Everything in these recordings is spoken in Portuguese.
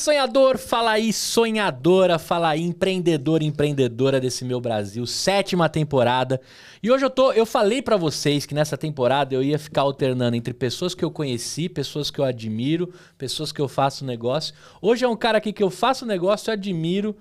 sonhador, fala aí sonhadora, fala aí empreendedor, empreendedora desse meu Brasil, 7ª temporada. E hoje eu falei pra vocês que nessa temporada eu ia ficar alternando entre pessoas que eu conheci, pessoas que eu admiro, pessoas que eu faço negócio. Hoje é um cara aqui que eu faço negócio, eu admiro.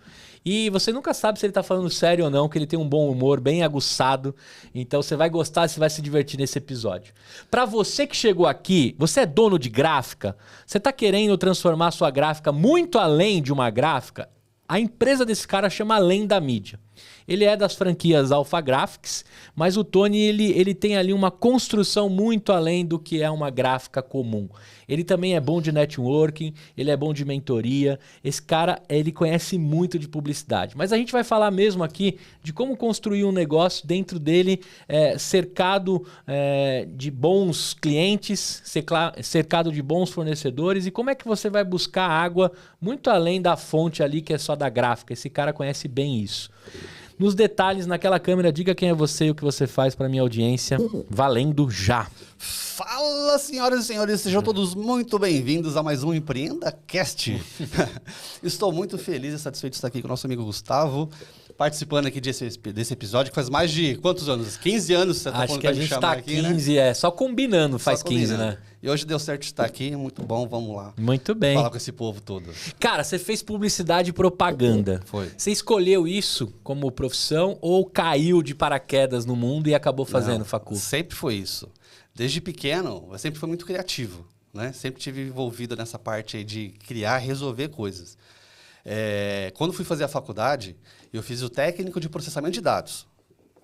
E você nunca sabe se ele tá falando sério ou não, que ele tem um bom humor, bem aguçado. Então você vai gostar, você vai se divertir nesse episódio. Pra você que chegou aqui, você é dono de gráfica? Você tá querendo transformar a sua gráfica muito além de uma gráfica? A empresa desse cara chama Além da Mídia. Ele é das franquias Alpha Graphics, mas o Tony ele tem ali uma construção muito além do que é uma gráfica comum. Ele também é bom de networking, ele é bom de mentoria. Esse cara, ele conhece muito de publicidade. Mas a gente vai falar mesmo aqui de como construir um negócio dentro dele, cercado de bons clientes, cercado de bons fornecedores, e como é que você vai buscar água muito além da fonte ali que é só da gráfica. Esse cara conhece bem isso. Nos detalhes, naquela câmera, diga quem é você e o que você faz para minha audiência. Valendo já! Fala, senhoras e senhores, sejam todos muito bem-vindos a mais um EmpreendaCast. Estou muito feliz e satisfeito de estar aqui com o nosso amigo Gustavo, participando aqui desse episódio, que faz mais de quantos anos? 15 anos você está falando que a gente está aqui, 15, né? Só combinando faz 15, né? E hoje deu certo de estar aqui, muito bom, vamos lá. Muito bem. Falar com esse povo todo. Cara, você fez publicidade e propaganda. Foi. Você escolheu isso como profissão ou caiu de paraquedas no mundo e acabou fazendo faculdade? Sempre foi isso. Desde pequeno, eu sempre fui muito criativo, né? Sempre tive envolvido nessa parte aí de criar, resolver coisas. Quando fui fazer a faculdade, eu fiz o técnico de processamento de dados,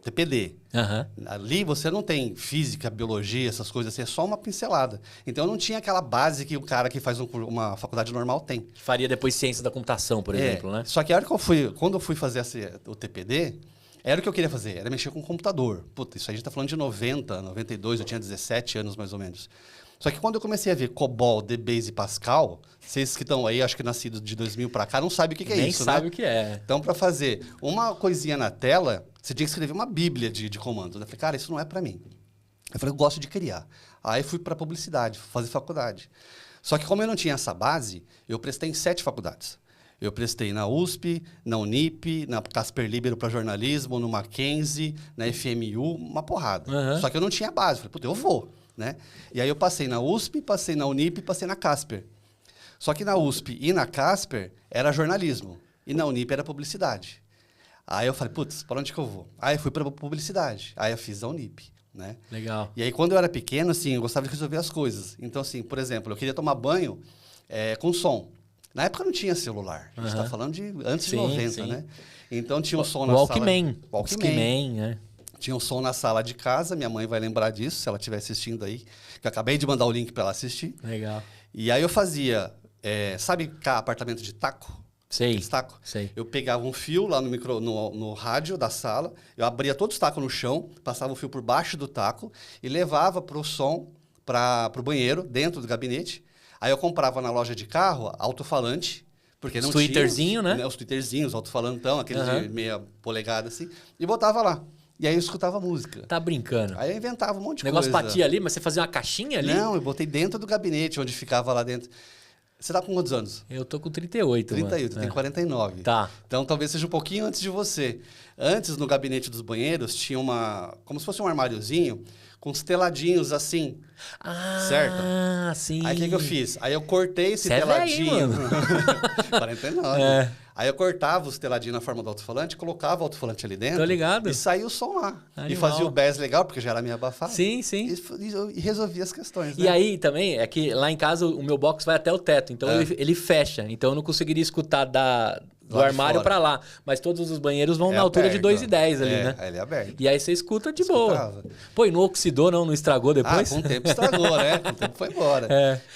TPD. Uhum. Ali você não tem física, biologia, essas coisas assim, é só uma pincelada. Então eu não tinha aquela base que o cara que faz uma faculdade normal tem. Faria depois ciência da computação, por exemplo, né? Só que a hora que quando eu fui fazer o TPD, era o que eu queria fazer, era mexer com o computador. Puta, isso aí a gente tá falando de 90, 92, eu tinha 17 anos mais ou menos. Só que quando eu comecei a ver COBOL, DBase e Pascal, vocês que estão aí, acho que nascidos de 2000 para cá, não sabem o que é isso, né? Nem sabe o que é. Então, para fazer uma coisinha na tela, você tinha que escrever uma bíblia de comandos. Eu falei, cara, isso não é para mim. Eu falei, eu gosto de criar. Aí fui para publicidade, fazer faculdade. Só que como eu não tinha essa base, eu prestei em 7 faculdades. Eu prestei na USP, na Unip, na Casper Libero para jornalismo, no Mackenzie, na FMU, uma porrada. Uhum. Só que eu não tinha base. Falei, puta, eu vou, né? E aí eu passei na USP, passei na Unip, passei na Casper. Só que na USP e na Casper era jornalismo. E na Unip era publicidade. Aí eu falei, putz, para onde que eu vou? Aí eu fui para publicidade. Aí eu fiz a Unip, né? Legal. E aí quando eu era pequeno, assim, eu gostava de resolver as coisas. Então, assim, por exemplo, eu queria tomar banho com som. Na época não tinha celular. A gente está falando de antes de 90, né? Então tinha um som na Walkman. sala. Walkman, né? Tinha um som na sala de casa. Minha mãe vai lembrar disso, se ela estiver assistindo aí. Que eu acabei de mandar o link para ela assistir. Legal. E aí eu fazia... sabe apartamento de taco? Sei. Taco? Sei. Eu pegava um fio lá no rádio da sala. Eu abria todos os tacos no chão. Passava o fio por baixo do taco. E levava para o som, para o banheiro, dentro do gabinete. Aí eu comprava na loja de carro alto-falante, porque não tinha... Tweeterzinho, né? Os tweeterzinhos, alto-falantão, aqueles de meia polegada assim, e botava lá. E aí eu escutava música. Tá brincando. Aí eu inventava um monte de negócio coisa. batia ali, mas você fazia uma caixinha ali? Não, eu botei dentro do gabinete, onde ficava lá dentro. Você tá com quantos anos? Eu tô com 38, 38, eu tenho 49. Tá. Então talvez seja um pouquinho antes de você. Antes, no gabinete dos banheiros, tinha como se fosse um armáriozinho, com uns teladinhos assim, certo? Ah, sim. Aí o que eu fiz? Aí eu cortei esse teladinho. Velho, 49. Aí eu cortava os teladinhos na forma do alto-falante, colocava o alto-falante ali dentro. Tô ligado. E saía o som lá. Animal. E fazia o bass legal, porque já era meio abafado. Sim, sim. E resolvia as questões, né? E aí também, é que lá em casa o meu box vai até o teto, então ele fecha. Então eu não conseguiria escutar do armário pra lá. Mas todos os banheiros vão na altura de 2,10 ali, né? Ele é aberto. E aí você escuta de boa. Pô, e não oxidou, não estragou depois? Com o tempo estragou, né? Com o tempo foi embora.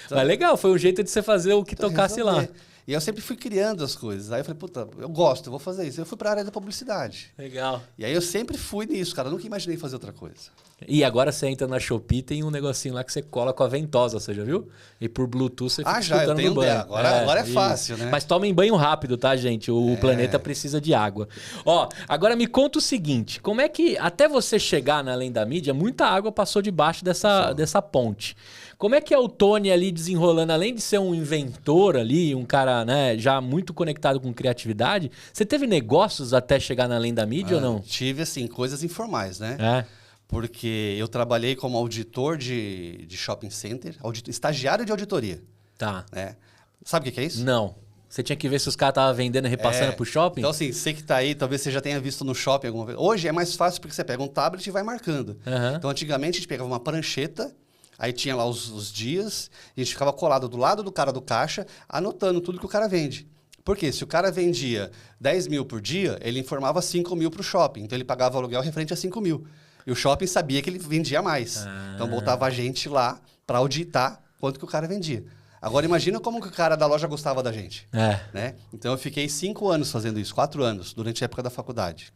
Então, mas legal, foi um jeito de você fazer o que tocasse lá. E eu sempre fui criando as coisas. Aí eu falei, puta, eu gosto, eu vou fazer isso. Eu fui pra área da publicidade. Legal. E aí eu sempre fui nisso, cara. Eu nunca imaginei fazer outra coisa. E agora você entra na Shopee, tem um negocinho lá que você cola com a ventosa, você já viu? E por Bluetooth você fica escutando no banho. Agora é fácil, né? Mas tomem banho rápido, tá, gente? O planeta precisa de água. Ó, agora me conta o seguinte, como é que até você chegar na Além da Mídia, muita água passou debaixo dessa ponte. Como é que é o Tony ali desenrolando? Além de ser um inventor ali, um cara, né, já muito conectado com criatividade, você teve negócios até chegar na Além da Mídia ou não? Tive, assim, coisas informais, né? É. Porque eu trabalhei como auditor de shopping center, estagiário de auditoria, Tá. né? Sabe o que é isso? Não. Você tinha que ver se os caras estavam vendendo e repassando pro shopping? Então, assim, você que tá aí, talvez você já tenha visto no shopping alguma vez. Hoje é mais fácil porque você pega um tablet e vai marcando. Aham. Então, antigamente, a gente pegava uma prancheta, aí tinha lá os dias, e a gente ficava colado do lado do cara do caixa, anotando tudo que o cara vende. Por quê? Se o cara vendia 10 mil por dia, ele informava 5 mil pro shopping. Então, ele pagava aluguel referente a 5 mil. E o shopping sabia que ele vendia mais. Então, botava a gente lá para auditar quanto que o cara vendia. Agora, imagina como que o cara da loja gostava da gente. Né? Então, eu fiquei 5 anos fazendo isso, 4 anos, durante a época da faculdade.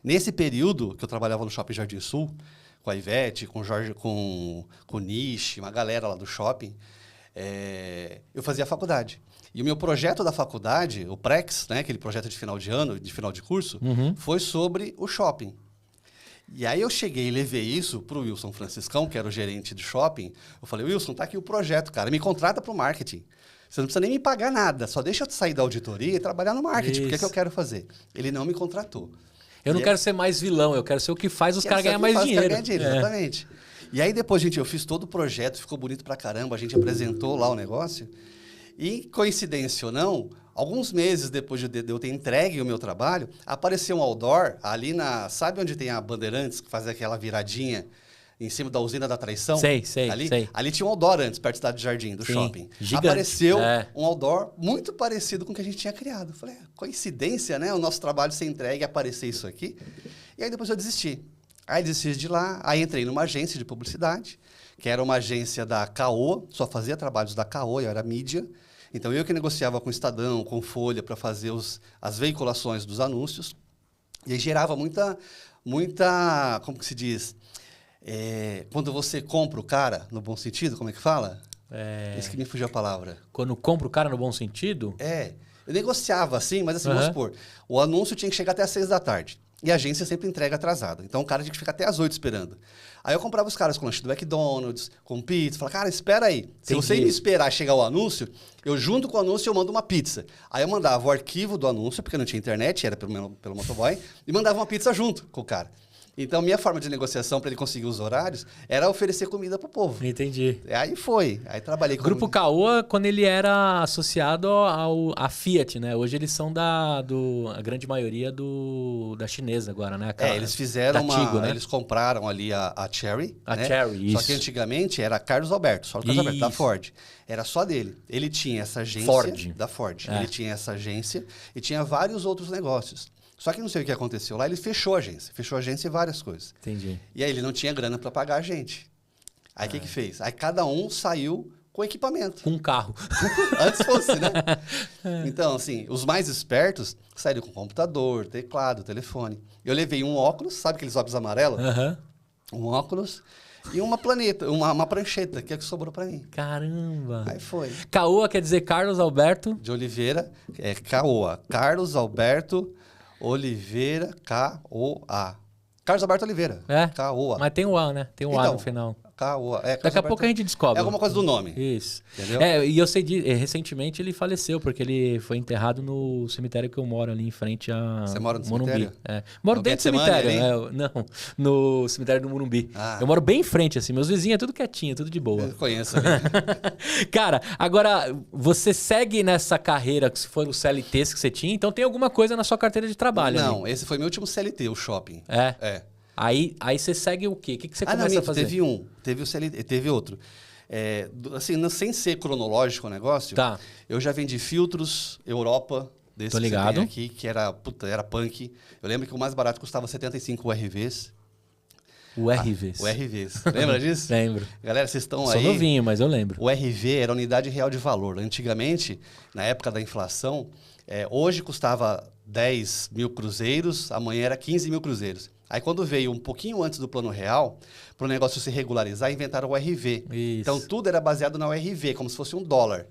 Nesse período que eu trabalhava no Shopping Jardim Sul, com a Ivete, com o Jorge, com o Nish, uma galera lá do shopping, eu fazia faculdade. E o meu projeto da faculdade, o Prex, né, aquele projeto de final de ano, de final de curso, foi sobre o shopping. E aí eu cheguei e levei isso pro Wilson Franciscão, que era o gerente do shopping. Eu falei, Wilson, tá aqui o projeto, cara. Me contrata pro marketing. Você não precisa nem me pagar nada. Só deixa eu sair da auditoria e trabalhar no marketing. Porque é que eu quero fazer. Ele não me contratou. Eu não quero ser mais vilão. Eu quero ser o que faz os caras ganhar mais dinheiro. Exatamente. E aí depois, gente, eu fiz todo o projeto. Ficou bonito pra caramba. A gente apresentou lá o negócio. E, coincidência ou não, alguns meses depois de eu ter entregue o meu trabalho, apareceu um outdoor ali na... Sabe onde tem a Bandeirantes, que faz aquela viradinha em cima da usina da Traição? Sei. Ali tinha um outdoor antes, perto da cidade de Jardim, do shopping. Gigante. Apareceu um outdoor muito parecido com o que a gente tinha criado. Eu falei, coincidência, né? O nosso trabalho ser entregue e aparecer isso aqui. E aí depois eu desisti. Aí desisti de lá, aí entrei numa agência de publicidade, que era uma agência da Caoa, só fazia trabalhos da Caoa, eu era mídia. Então, eu que negociava com o Estadão, com Folha, para fazer as veiculações dos anúncios. E aí gerava muita como que se diz? Quando você compra o cara, no bom sentido, como é que fala? Esse que me fugiu a palavra. Quando compra o cara no bom sentido? Eu negociava assim, mas assim, vamos supor, o anúncio tinha que chegar até às 6 da tarde. E a agência sempre entrega atrasado. Então, o cara tinha que ficar até às 8 esperando. Aí eu comprava os caras com lanche do McDonald's, com pizza. Falava, cara, espera aí. Se você me esperar chegar o anúncio, eu junto com o anúncio eu mando uma pizza. Aí eu mandava o arquivo do anúncio, porque não tinha internet, era pelo motoboy, e mandava uma pizza junto com o cara. Então, minha forma de negociação para ele conseguir os horários era oferecer comida pro povo. Entendi. Aí foi. Aí trabalhei com... Grupo Caoa, quando ele era associado à Fiat, né? Hoje eles são a grande maioria da chinesa agora, né? Eles fizeram Tigo, né? Eles compraram ali a Cherry. A né? Cherry, isso. Só que antigamente era Carlos Alberto, só o Carlos Alberto, da Ford. Era só dele. Ele tinha essa agência... Da Ford. Ele tinha essa agência e tinha vários outros negócios. Só que não sei o que aconteceu lá, ele fechou a agência. Fechou a agência e várias coisas. Entendi. E aí ele não tinha grana para pagar a gente. Aí o que fez? Aí cada um saiu com equipamento. Com um carro. Antes fosse, né? Então, assim, os mais espertos saíram com computador, teclado, telefone. Eu levei um óculos, sabe aqueles óculos amarelos? Um óculos e uma prancheta, que é o que sobrou para mim. Caramba! Aí foi. Caoa quer dizer Carlos Alberto? De Oliveira, Caoa. Carlos Alberto Oliveira, K-O-A. Carlos Alberto Oliveira. Caoa. Mas tem o A, né? Tem um A no final. Caoa. Daqui a pouco a gente descobre. É alguma coisa do nome. Isso. Entendeu? E eu sei recentemente ele faleceu, porque ele foi enterrado no cemitério que eu moro ali em frente a Você mora no Morumbi. cemitério? Moro dentro do cemitério. Não, no cemitério do Morumbi. Eu moro bem em frente, assim. Meus vizinhos é tudo quietinho, tudo de boa. Eu conheço. Cara, agora, você segue nessa carreira, que foram os CLTs que você tinha, então tem alguma coisa na sua carteira de trabalho? Não, esse foi meu último CLT, o shopping. Aí você segue o quê? O que você começa a fazer? Teve o CLT, teve outro. Assim, sem ser cronológico o negócio, eu já vendi filtros Europa, desse Tô ligado. aqui, que era punk. Eu lembro que o mais barato custava 75 URVs. URVs. URVs. Lembra disso? Lembro. Galera, vocês estão aí... Sou novinho, mas eu lembro. O RV era unidade real de valor. Antigamente, na época da inflação, hoje custava 10 mil cruzeiros, amanhã era 15 mil cruzeiros. Aí quando veio um pouquinho antes do plano real, para o negócio se regularizar, inventaram o URV. Isso. Então tudo era baseado na URV, como se fosse $1.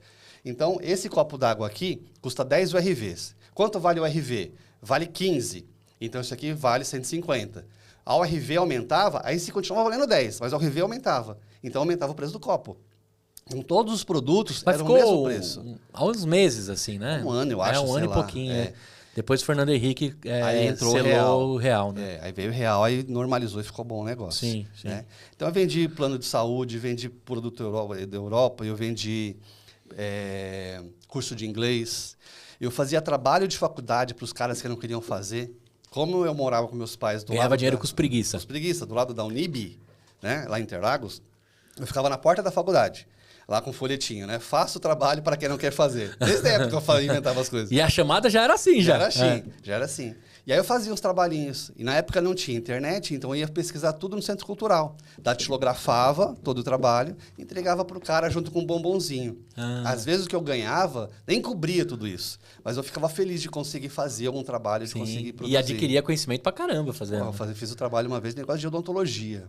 Então esse copo d'água aqui custa 10 URVs. Quanto vale o URV? Vale 15. Então isso aqui vale 150. A ORV aumentava, aí se continuava valendo 10, mas a ORV aumentava. Então aumentava o preço do copo. Com todos os produtos, Mas era o ficou mesmo preço. há uns meses, assim, né? Um ano, eu acho, um sei ano e lá, pouquinho, é. né? Depois o Fernando Henrique Aí entrou selou o real, né? Aí veio o real, aí normalizou e ficou bom o negócio. Sim, sim. Né? Então eu vendi plano de saúde, vendi produto da Europa, eu vendi curso de inglês. Eu fazia trabalho de faculdade para os caras que não queriam fazer. Como eu morava com meus pais do Ganhava lado dinheiro com os preguiça. os preguiça, do lado da Unib, né, lá em Interlagos, eu ficava na porta da faculdade, lá com um folhetinho, né? Faço trabalho para quem não quer fazer. Desde a época que eu inventava as coisas. E a chamada já era assim, já. Já era assim. E aí eu fazia uns trabalhinhos. E na época não tinha internet, então eu ia pesquisar tudo no Centro Cultural. Datilografava todo o trabalho, entregava pro cara junto com um bombonzinho. Às vezes o que eu ganhava nem cobria tudo isso. Mas eu ficava feliz de conseguir fazer algum trabalho, de conseguir produzir. E adquiria conhecimento pra caramba fazendo. Fiz o trabalho uma vez, negócio de odontologia.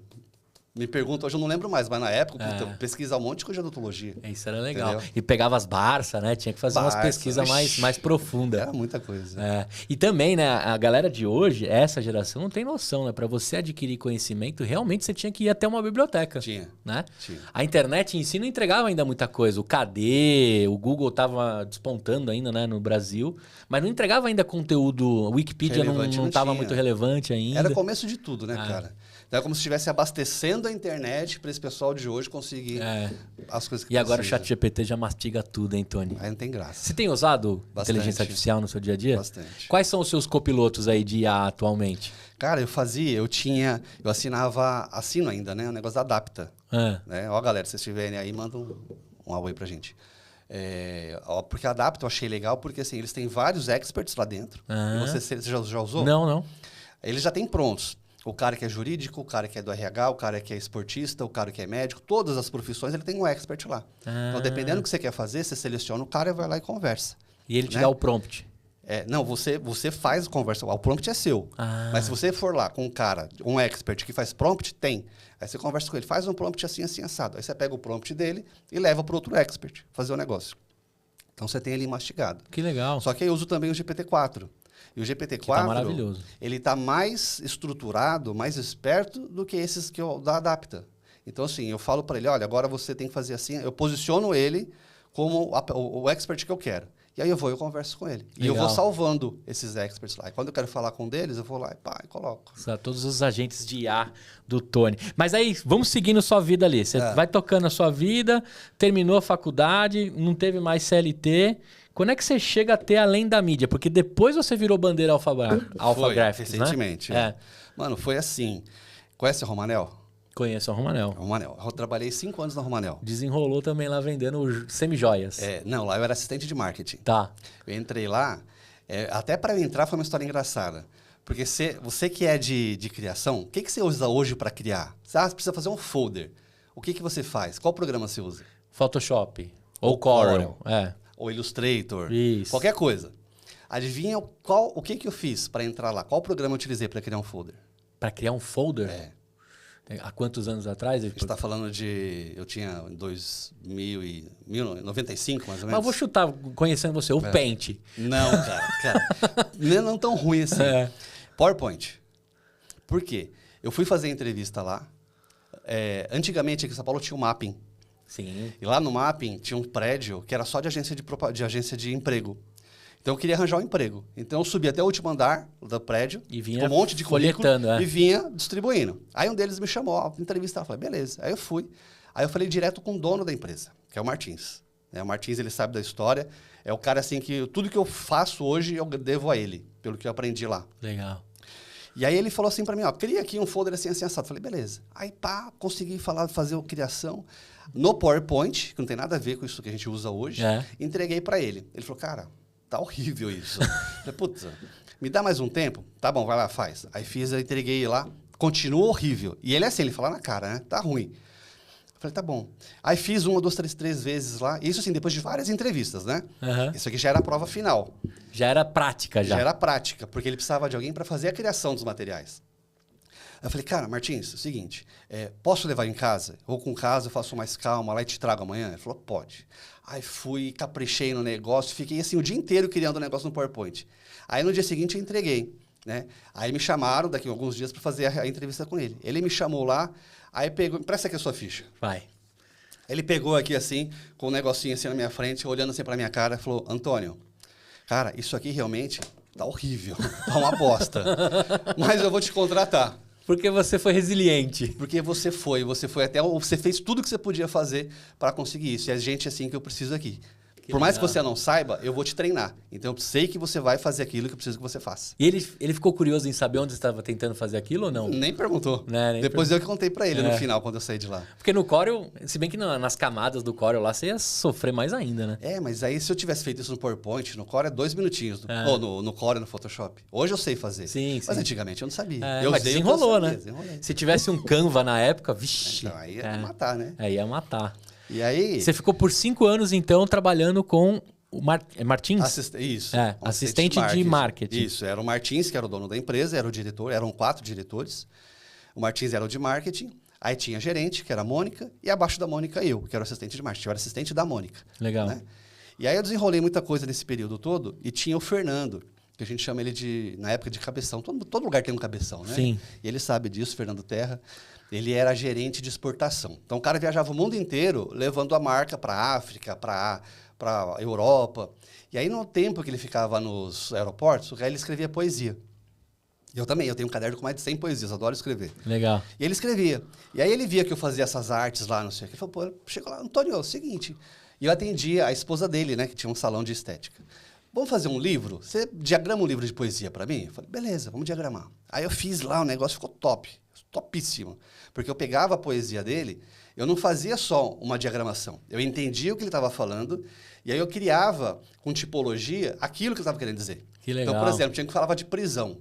Me pergunta, hoje eu não lembro mais, mas na época, puta, pesquisar um monte de coisa de odontologia. Isso era legal. Entendeu? E pegava as Barça, né? Tinha que fazer umas pesquisas mais profundas. Era muita coisa. E também, né, a galera de hoje, essa geração, não tem noção, né? Pra você adquirir conhecimento, realmente você tinha que ir até uma biblioteca. Tinha. Né? Tinha. A internet em si não entregava ainda muita coisa. O KD, o Google tava despontando ainda, né, no Brasil, mas não entregava ainda conteúdo. O Wikipedia não tava muito relevante ainda. Era começo de tudo, né, cara? Então é como se estivesse abastecendo a internet para esse pessoal de hoje conseguir as coisas que E agora precisa. o ChatGPT já mastiga tudo, hein, Tony? Aí não tem graça. Você tem usado Bastante. inteligência artificial no seu dia a dia? Bastante. Quais são os seus copilotos aí de IA atualmente? Cara, eu assino ainda, né? O negócio da Adapta. Né? Ó, galera, se vocês estiverem aí, manda um alô aí pra gente. Porque a Adapta eu achei legal, porque assim, eles têm vários experts lá dentro. E você já usou? Não. Eles já têm prontos. O cara que é jurídico, o cara que é do RH, o cara que é esportista, o cara que é médico, todas as profissões, ele tem um expert lá. Então, dependendo do que você quer fazer, você seleciona o cara e vai lá e conversa. E ele te dá o prompt. Não, você faz conversa. O prompt é seu. Mas se você for lá com um cara, um expert que faz prompt, tem. Aí você conversa com ele, faz um prompt assim, assim, assado. Aí você pega o prompt dele e leva para outro expert fazer o negócio. Então você tem ali mastigado. Que legal. Só que eu uso também o GPT-4. E o GPT-4, tá maravilhoso. Ele está mais estruturado, mais esperto do que esses que eu da Adapta. Então, assim, eu falo para ele, olha, agora você tem que fazer assim. Eu posiciono ele como o expert que eu quero. E aí eu converso com ele. Legal. E eu vou salvando esses experts lá. E quando eu quero falar com um deles, eu vou lá e coloco. Todos os agentes de IA do Tony. Mas aí, vamos seguindo sua vida ali. Você vai tocando a sua vida, terminou a faculdade, não teve mais CLT. Quando é que você chega a ter além da mídia? Porque depois você virou bandeira Alpha Graphics, recentemente. Né? Mano, foi assim. Conhece a Romanel? Conheço a Romanel. Eu trabalhei 5 anos na Romanel. Desenrolou também lá vendendo semi-joias. Não, lá eu era assistente de marketing. Tá. Eu entrei lá, até para eu entrar foi uma história engraçada. Porque você que é de criação, o que você usa hoje para criar? Você precisa fazer um folder. O que você faz? Qual programa você usa? Photoshop. Ou Corel. Ou Illustrator. Isso. Qualquer coisa. Adivinha o que eu fiz para entrar lá? Qual programa eu utilizei para criar um folder? Para criar um folder? Há quantos anos atrás? A gente está falando de... Eu tinha em 1995, mais ou menos. Mas vou chutar, conhecendo você, o Paint. Não, cara. Não é tão ruim assim. PowerPoint. Por quê? Eu fui fazer entrevista lá. Antigamente, aqui em São Paulo tinha o Mapping. Sim. E lá no Mapping tinha um prédio que era só de agência de emprego. Então eu queria arranjar um emprego. Então eu subi até o último andar do prédio, e vinha com um monte de currículo, e vinha distribuindo. Aí um deles me chamou, entrevistar. Eu falei, beleza. Aí eu fui. Aí eu falei direto com o dono da empresa, que é o Martins. O Martins, ele sabe da história. É o cara assim que tudo que eu faço hoje eu devo a ele, pelo que eu aprendi lá. Legal. E aí ele falou assim para mim, cria aqui um folder assim, assado. Eu falei, beleza. Aí consegui fazer a criação no PowerPoint, que não tem nada a ver com isso que a gente usa hoje. Entreguei para ele. Ele falou, cara, tá horrível isso. Eu falei, putz, me dá mais um tempo? Tá bom, vai lá, faz. Aí entreguei lá, continua horrível. E ele é assim, ele fala na cara, né? Tá ruim. Eu falei, tá bom. Aí fiz 1, 2, 3 vezes lá. Isso assim, depois de várias entrevistas, né? Isso aqui já era a prova final. Já era prática, já. Já era prática, porque ele precisava de alguém para fazer a criação dos materiais. Eu falei, cara, Martins, é o seguinte, posso levar em casa? Ou com casa eu faço mais calma lá e te trago amanhã? Ele falou, pode. Aí fui, caprichei no negócio, fiquei assim o dia inteiro criando o negócio no PowerPoint. Aí no dia seguinte eu entreguei. né? Aí me chamaram daqui a alguns dias para fazer a entrevista com ele. Ele me chamou lá, aí pegou, presta aqui a sua ficha. Vai. Ele pegou aqui assim, com um negocinho assim na minha frente, olhando assim pra minha cara, e falou, Antônio, cara, isso aqui realmente tá horrível, tá uma bosta, mas eu vou te contratar. Porque você foi resiliente. Porque você fez tudo que você podia fazer para conseguir isso. E é gente assim que eu preciso aqui. Por mais que você não saiba, eu vou te treinar. Então, eu sei que você vai fazer aquilo que eu preciso que você faça. E ele ficou curioso em saber onde você estava tentando fazer aquilo ou não? Nem perguntou. Nem Depois eu que contei para ele no final, quando eu saí de lá. Porque no Corel, se bem que nas camadas do Corel lá, você ia sofrer mais ainda, né? Mas aí se eu tivesse feito isso no PowerPoint, no Corel é 2 minutinhos. Ou no Corel, no Photoshop. Hoje eu sei fazer. Sim, mas antigamente eu não sabia. Mas desenrolou, né? Se tivesse um Canva na época, vixi. Então, aí ia matar, né? Aí ia matar. E aí... Você ficou por 5 anos, então, trabalhando com... O Martins? Isso. Assistente de marketing. Isso, era o Martins, que era o dono da empresa, era o diretor, eram 4 diretores. O Martins era o de marketing, aí tinha a gerente, que era a Mônica, e abaixo da Mônica eu, que era o assistente de marketing. Eu era assistente da Mônica. Legal. Né? E aí eu desenrolei muita coisa nesse período todo, e tinha o Fernando, que a gente chama ele de, na época, de cabeção. Todo lugar tem um cabeção, né? Sim. E ele sabe disso, Fernando Terra. Ele era gerente de exportação. Então o cara viajava o mundo inteiro, levando a marca para a África, para a Europa. E aí, no tempo que ele ficava nos aeroportos, o cara ele escrevia poesia. Eu também, eu tenho um caderno com mais de 100 poesias, adoro escrever. Legal. E ele escrevia. E aí ele via que eu fazia essas artes lá, não sei o que. Ele falou, pô, chegou lá, Antônio, é o seguinte. E eu atendia a esposa dele, né, que tinha um salão de estética. Vamos fazer um livro? Você diagrama um livro de poesia para mim? Eu falei, beleza, vamos diagramar. Aí eu fiz lá, o negócio ficou top, topíssimo. Porque eu pegava a poesia dele, eu não fazia só uma diagramação. Eu entendia o que ele estava falando, e aí eu criava, com tipologia, aquilo que ele estava querendo dizer. Que legal. Então, por exemplo, tinha que falava de prisão.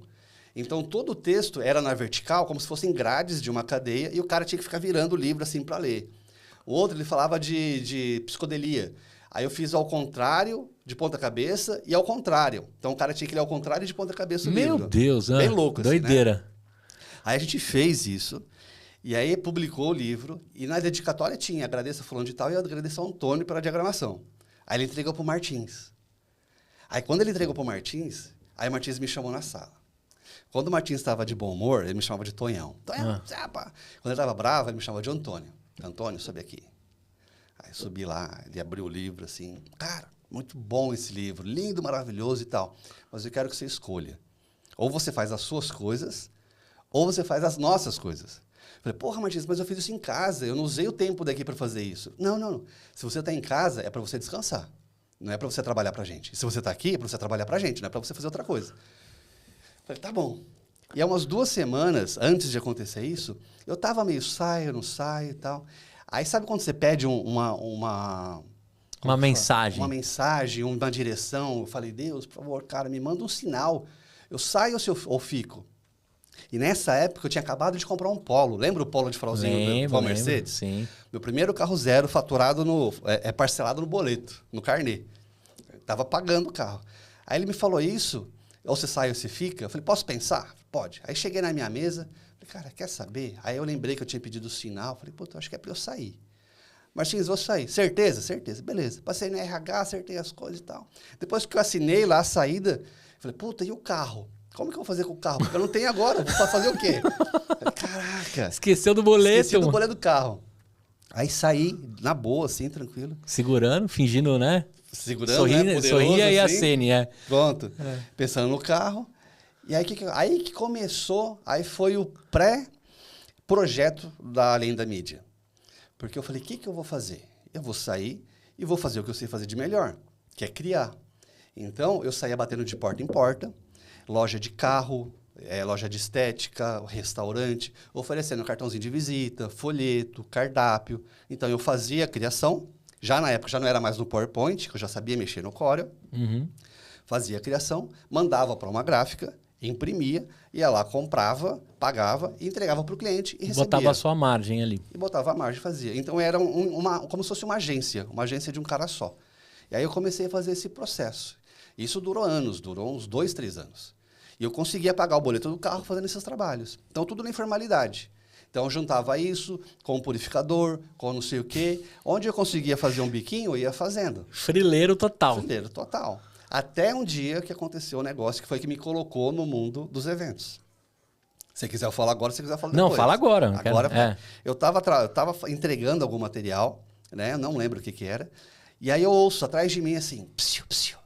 Então, todo o texto era na vertical, como se fossem grades de uma cadeia, e o cara tinha que ficar virando o livro assim para ler. O outro, ele falava de psicodelia. Aí eu fiz ao contrário, de ponta cabeça, e ao contrário. Então, o cara tinha que ler ao contrário de ponta cabeça o livro. Meu Deus, bem louco assim, doideira. Né? Aí a gente fez isso, e aí publicou o livro, e na dedicatória tinha agradeço a fulano de tal e agradeço ao Antônio pela diagramação. Aí ele entregou para o Martins. Aí quando ele entregou para o Martins, aí o Martins me chamou na sala. Quando o Martins estava de bom humor, ele me chamava de Tonhão. Tonhão, Quando ele estava bravo, ele me chamava de Antônio. Antônio, sobe aqui. Aí subi lá, ele abriu o livro assim. Cara, muito bom esse livro, lindo, maravilhoso e tal. Mas eu quero que você escolha. Ou você faz as suas coisas, ou você faz as nossas coisas. Eu falei, porra, Martins, mas eu fiz isso em casa, eu não usei o tempo daqui para fazer isso. Não. Se você está em casa, é para você descansar. Não é para você trabalhar para a gente. E se você está aqui, é para você trabalhar para a gente, não é para você fazer outra coisa. Eu falei, tá bom. E há umas 2 semanas, antes de acontecer isso, eu estava meio saio, não saio e tal. Aí sabe quando você pede uma mensagem? Uma mensagem, uma direção. Eu falei, Deus, por favor, cara, me manda um sinal. Eu saio ou fico? E nessa época eu tinha acabado de comprar um Polo. Lembra o Polo de farolzinho da Mercedes? Sim. Meu primeiro carro zero, faturado parcelado no boleto, no carnê. Estava pagando o carro. Aí ele me falou isso, ou você sai ou você fica. Eu falei, posso pensar? Pode. Aí cheguei na minha mesa, falei, cara, quer saber? Aí eu lembrei que eu tinha pedido o sinal, falei, puta, acho que é para eu sair. Martins, vou sair. Certeza? Certeza. Beleza. Passei no RH, acertei as coisas e tal. Depois que eu assinei lá a saída, falei, puta, e o carro? Como que eu vou fazer com o carro? Porque eu não tenho agora, vou fazer o quê? Falei, caraca. Esqueceu do boleto. Esqueci do boleto do carro. Aí saí, na boa, assim, tranquilo. Segurando, fingindo, né? Segurando, sorria, né? Sorria e assim. acene, Pronto. Pensando no carro. E aí que começou, aí foi o pré-projeto da Além da Mídia. Porque eu falei, o que eu vou fazer? Eu vou sair e vou fazer o que eu sei fazer de melhor, que é criar. Então, eu saía batendo de porta em porta, loja de carro, loja de estética, restaurante, oferecendo cartãozinho de visita, folheto, cardápio. Então, eu fazia a criação. Já na época, já não era mais no PowerPoint, que eu já sabia mexer no Corel. Fazia a criação, mandava para uma gráfica, imprimia, ia lá, comprava, pagava e entregava para o cliente e recebia. Botava a sua margem ali. E botava a margem e fazia. Então, era como se fosse uma agência de um cara só. E aí eu comecei a fazer esse processo. Isso durou anos, durou uns 2, 3 anos. E eu conseguia pagar o boleto do carro fazendo esses trabalhos. Então, tudo na informalidade. Então, eu juntava isso com o purificador, com não sei o quê. Onde eu conseguia fazer um biquinho, eu ia fazendo. Frileiro total. Frileiro total. Até um dia que aconteceu um negócio que foi que me colocou no mundo dos eventos. Se você quiser eu falo agora, se você quiser eu falo depois. Não, fala agora. Agora, eu tava entregando algum material, né? Eu não lembro o que era. E aí eu ouço atrás de mim assim, psiu, psiu.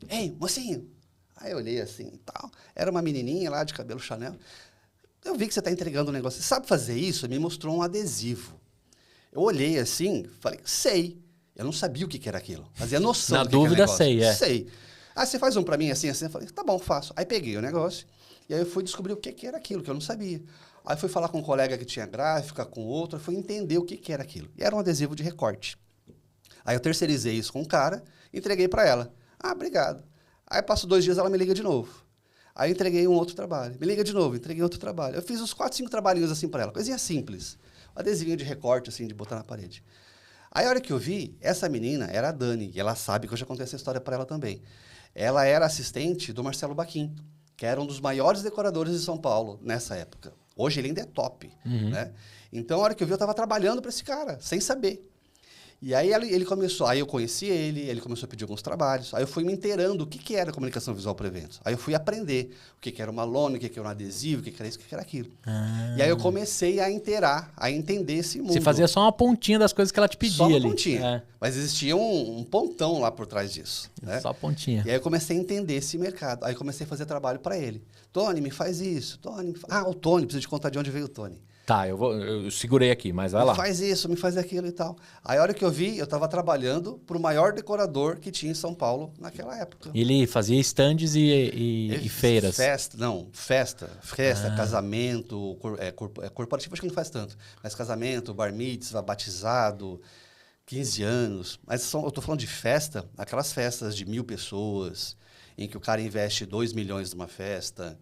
Ei, mocinho. Aí eu olhei assim e tal. Era uma menininha lá de cabelo Chanel. Eu vi que você está entregando um negócio. Você sabe fazer isso? Ele me mostrou um adesivo. Eu olhei assim, falei, sei. Eu não sabia o que era aquilo. Fazia noção Na do que era o dúvida, negócio. sei, é. Sei. Ah, você faz um para mim assim, assim? Eu falei, tá bom, faço. Aí peguei o negócio e aí eu fui descobrir o que era aquilo, que eu não sabia. Aí fui falar com um colega que tinha gráfica, com outro, fui entender o que era aquilo. E era um adesivo de recorte. Aí eu terceirizei isso com um cara, entreguei para ela. Ah, obrigado. Aí passou 2 dias, ela me liga de novo. Aí eu entreguei um outro trabalho. Me liga de novo, entreguei outro trabalho. Eu fiz uns 4, 5 trabalhinhos assim para ela. Coisinha simples. Um adesivinho de recorte, assim, de botar na parede. Aí a hora que eu vi, essa menina era a Dani. E ela sabe que eu já contei essa história para ela também. Ela era assistente do Marcelo Baquim, que era um dos maiores decoradores de São Paulo nessa época. Hoje ele ainda é top, né? Então, a hora que eu vi, eu estava trabalhando para esse cara, sem saber. E aí ele começou, aí eu conheci ele começou a pedir alguns trabalhos, aí eu fui me inteirando o que era comunicação visual para eventos. Aí eu fui aprender o que era uma lona, o que era um adesivo, o que era isso, o que era aquilo. E aí eu comecei a inteirar, a entender esse mundo. Você fazia só uma pontinha das coisas que ela te pedia só uma ali. pontinha. É. Mas existia um pontão lá por trás disso. Né? Só pontinha. E aí eu comecei a entender esse mercado. Aí comecei a fazer trabalho para ele. Tony, me faz isso. Tony, Ah, o Tony, preciso te contar de onde veio o Tony. Tá, eu segurei aqui, mas vai lá. Me faz isso, me faz aquilo e tal. Aí a hora que eu vi, eu estava trabalhando para o maior decorador que tinha em São Paulo naquela época. Ele fazia stands e feiras. Festa, casamento, corporativo acho que não faz tanto. Mas casamento, bar mitzvah, batizado, 15 anos. Mas eu estou falando de festa, aquelas festas de 1000 pessoas, em que o cara investe 2 milhões numa festa...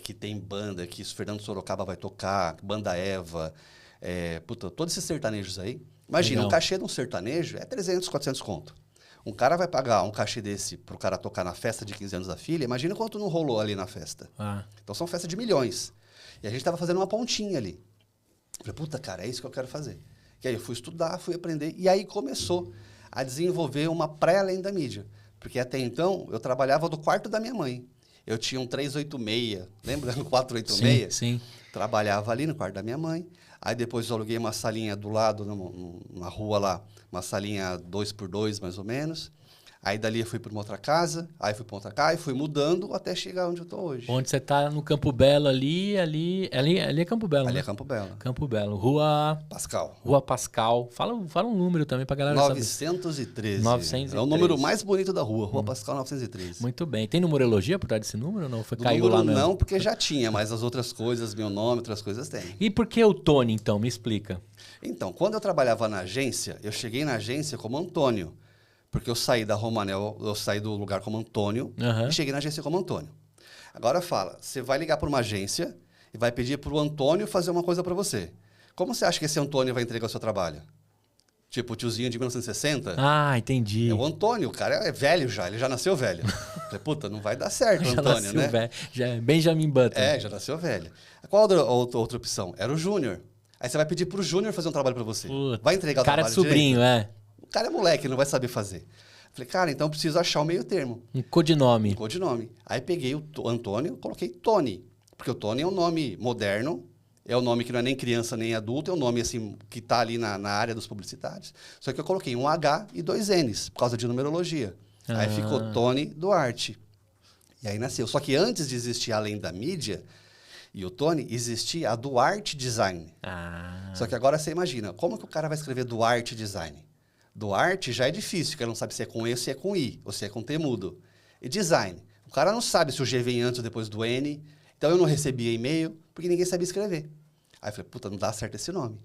que tem banda, que o Fernando Sorocaba vai tocar, Banda Eva, todos esses sertanejos aí. Imagina, Legal. um cachê de um sertanejo é 300, 400 conto. Um cara vai pagar um cachê desse pro cara tocar na festa de 15 anos da filha, imagina quanto não rolou ali na festa. Então são festas de milhões. E a gente estava fazendo uma pontinha ali. Eu falei, cara, é isso que eu quero fazer. E aí eu fui estudar, fui aprender, e aí começou a desenvolver uma pré-além da mídia. Porque até então eu trabalhava do quarto da minha mãe. Eu tinha um 386, lembra? Um 486? Sim. Trabalhava ali no quarto da minha mãe. Aí depois eu aluguei uma salinha do lado, na rua lá, uma salinha 2x2 mais ou menos. Aí dali eu fui para uma outra casa, aí fui para outra casa, e fui mudando até chegar onde eu estou hoje. Onde você tá no Campo Belo ali é Campo Belo, Ali né? é Campo Belo. Campo Belo. Rua Pascal. Fala um número também pra galera 913. 913. É o número mais bonito da rua Pascal 913. Muito bem. Tem numerologia por trás desse número ou não? Caiu número lá mesmo? não, porque já tinha, mas as outras coisas, meu nome, outras coisas tem. E por que o Tony, então? Me explica. Então, quando eu trabalhava na agência, eu cheguei na agência como Antônio. Porque eu saí da Romanel, eu saí do lugar como Antônio e cheguei na agência como Antônio. Agora fala, você vai ligar para uma agência e vai pedir para o Antônio fazer uma coisa para você. Como você acha que esse Antônio vai entregar o seu trabalho? Tipo o tiozinho de 1960? Ah, entendi. É o Antônio, o cara é velho já, ele já nasceu velho. Falei, puta, não vai dar certo, Já Antônio, nasceu né? velho. Já é Benjamin Button. Já nasceu velho. Qual a outra opção? Era o Júnior. Aí você vai pedir para o Júnior fazer um trabalho para você. Vai entregar o cara trabalho de sobrinho, direito? O cara é moleque, não vai saber fazer. Falei, cara, então eu preciso achar o meio termo. Um codinome. Aí peguei o Antônio, coloquei Tony. Porque o Tony é um nome moderno, é um nome que não é nem criança nem adulto, é um nome assim que está ali na área dos publicitários. Só que eu coloquei um H e 2 N's, por causa de numerologia. Aí ficou Tony Duarte. E aí nasceu. Só que antes de existir além da mídia e o Tony, existia a Duarte Design. Só que agora você imagina, como que o cara vai escrever Duarte Design? Duarte já é difícil, porque ele não sabe se é com E ou se é com I, ou se é com T mudo. E design. O cara não sabe se o G vem antes ou depois do N. Então eu não recebia e-mail, porque ninguém sabia escrever. Aí eu falei, puta, não dá certo esse nome.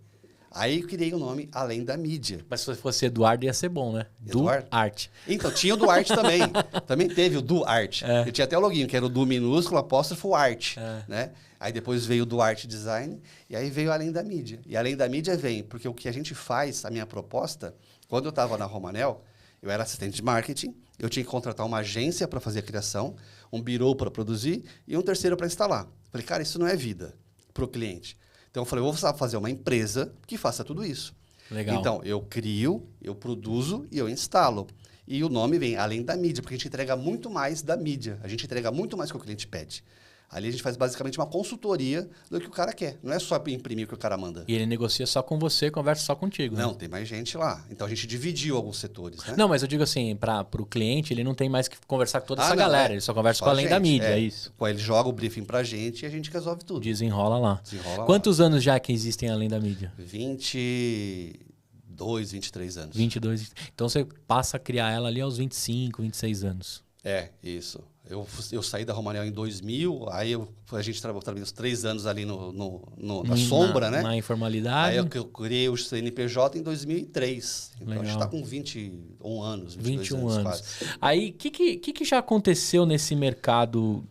Aí eu criei o nome Além da Mídia. Mas se fosse Eduardo ia ser bom, né? Duarte. Então, tinha o Duarte também. Também teve o Duarte. Eu tinha até o loginho, que era o Du minúsculo, apóstrofo arte. Né? Aí depois veio o Duarte Design, e aí veio Além da Mídia. E Além da Mídia vem, porque o que a gente faz, a minha proposta, quando eu estava na Romanel, eu era assistente de marketing, eu tinha que contratar uma agência para fazer a criação, um birô para produzir e um terceiro para instalar. Falei, cara, isso não é vida para o cliente. Então eu falei, eu vou fazer uma empresa que faça tudo isso. Legal. Então, eu crio, eu produzo e eu instalo. E o nome vem além da mídia, porque a gente entrega muito mais da mídia. A gente entrega muito mais que o cliente pede. Ali a gente faz basicamente uma consultoria do que o cara quer. Não é só imprimir o que o cara manda. E ele negocia só com você, conversa só contigo. Não, né? tem mais gente lá. Então a gente dividiu alguns setores, né? Não, mas eu digo assim, para o cliente, ele não tem mais que conversar com toda essa não, galera. Ele só conversa com a além da gente, mídia, é isso. Ele joga o briefing pra gente e a gente resolve tudo. Desenrola lá. Desenrola Quantos anos já que existem além da mídia? 22, 23 anos. 22. Então você passa a criar ela ali aos 25, 26 anos. É, isso. Eu saí da Romanel em 2000, aí a gente trabalhou uns 3 anos ali na sombra, né? Na informalidade. Aí eu criei o CNPJ em 2003. Então Legal. a gente está com 21 anos, 22 21 anos anos. quase. Aí, o que já aconteceu nesse mercado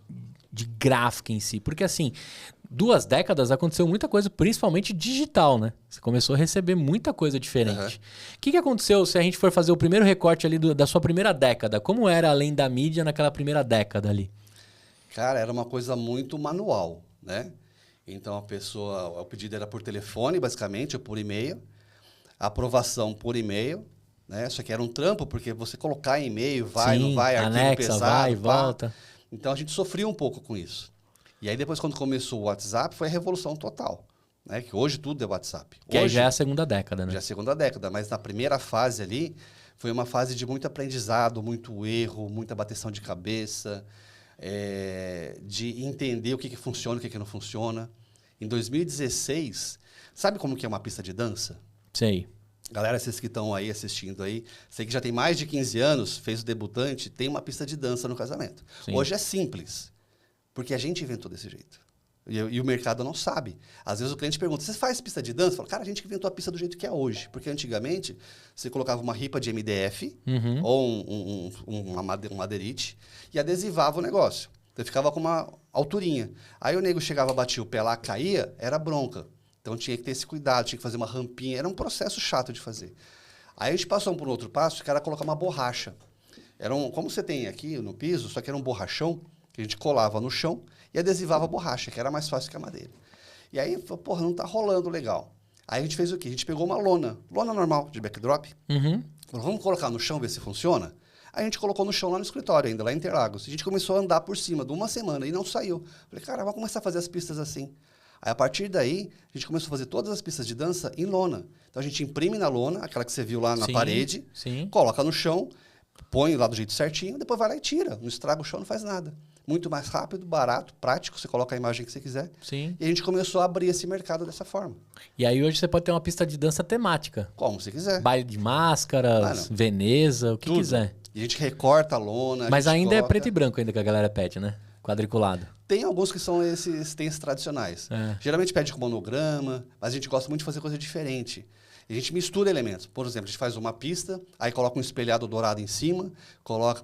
de gráfica em si? Porque, assim, 2 décadas aconteceu muita coisa, principalmente digital, né? Você começou a receber muita coisa diferente. O que aconteceu se a gente for fazer o primeiro recorte ali da sua primeira década? Como era além da mídia naquela primeira década ali? Cara, era uma coisa muito manual, né? Então o pedido era por telefone, basicamente, ou por e-mail. A aprovação por e-mail, né? Só que era um trampo, porque você colocar em e-mail, vai, Sim, não vai, arquivo anexa, pesado, vai, pá. volta. Então a gente sofria um pouco com isso. E aí depois, quando começou o WhatsApp, foi a revolução total. Né? Que hoje tudo é WhatsApp. Que aí hoje, já é a segunda década, né? já é a segunda década, mas na primeira fase ali, foi uma fase de muito aprendizado, muito erro, muita bateção de cabeça, de entender o que funciona e o que não funciona. Em 2016, sabe como que é uma pista de dança? Sei. Galera, vocês que estão aí assistindo aí, sei que já tem mais de 15 anos, fez o debutante, tem uma pista de dança no casamento. Sim. Hoje é simples, porque a gente inventou desse jeito. E o mercado não sabe. Às vezes o cliente pergunta, você faz pista de dança? Fala, cara, a gente que inventou a pista do jeito que é hoje. Porque antigamente, você colocava uma ripa de MDF ou uma madeirite e adesivava o negócio. Então ficava com uma alturinha. Aí o nego chegava, batia o pé lá, caía, era bronca. Então tinha que ter esse cuidado, tinha que fazer uma rampinha. Era um processo chato de fazer. Aí a gente passou por um outro passo, que era colocar uma borracha. Como você tem aqui no piso, só que era um borrachão, que a gente colava no chão e adesivava a borracha, que era mais fácil que a madeira. E aí, porra, não tá rolando legal. Aí a gente fez o quê? A gente pegou uma lona normal, de backdrop, falou, vamos colocar no chão, ver se funciona? Aí a gente colocou no chão lá no escritório ainda, lá em Interlagos. A gente começou a andar por cima de uma semana e não saiu. Falei, cara, vamos começar a fazer as pistas assim. Aí, a partir daí, a gente começou a fazer todas as pistas de dança em lona. Então, a gente imprime na lona, aquela que você viu lá na parede, coloca no chão, põe lá do jeito certinho, depois vai lá e tira. Não estraga o chão, não faz nada. Muito mais rápido, barato, prático, você coloca a imagem que você quiser. Sim. E a gente começou a abrir esse mercado dessa forma. E aí hoje você pode ter uma pista de dança temática. Como você quiser. Baile de máscaras, Veneza, o que Tudo. quiser. E a gente recorta a lona. Mas ainda coloca... é preto e branco ainda que a galera pede, né? Quadriculado. Tem alguns que são esses tradicionais. Geralmente pede com monograma, mas a gente gosta muito de fazer coisa diferente. E a gente mistura elementos. Por exemplo, a gente faz uma pista, aí coloca um espelhado dourado em cima,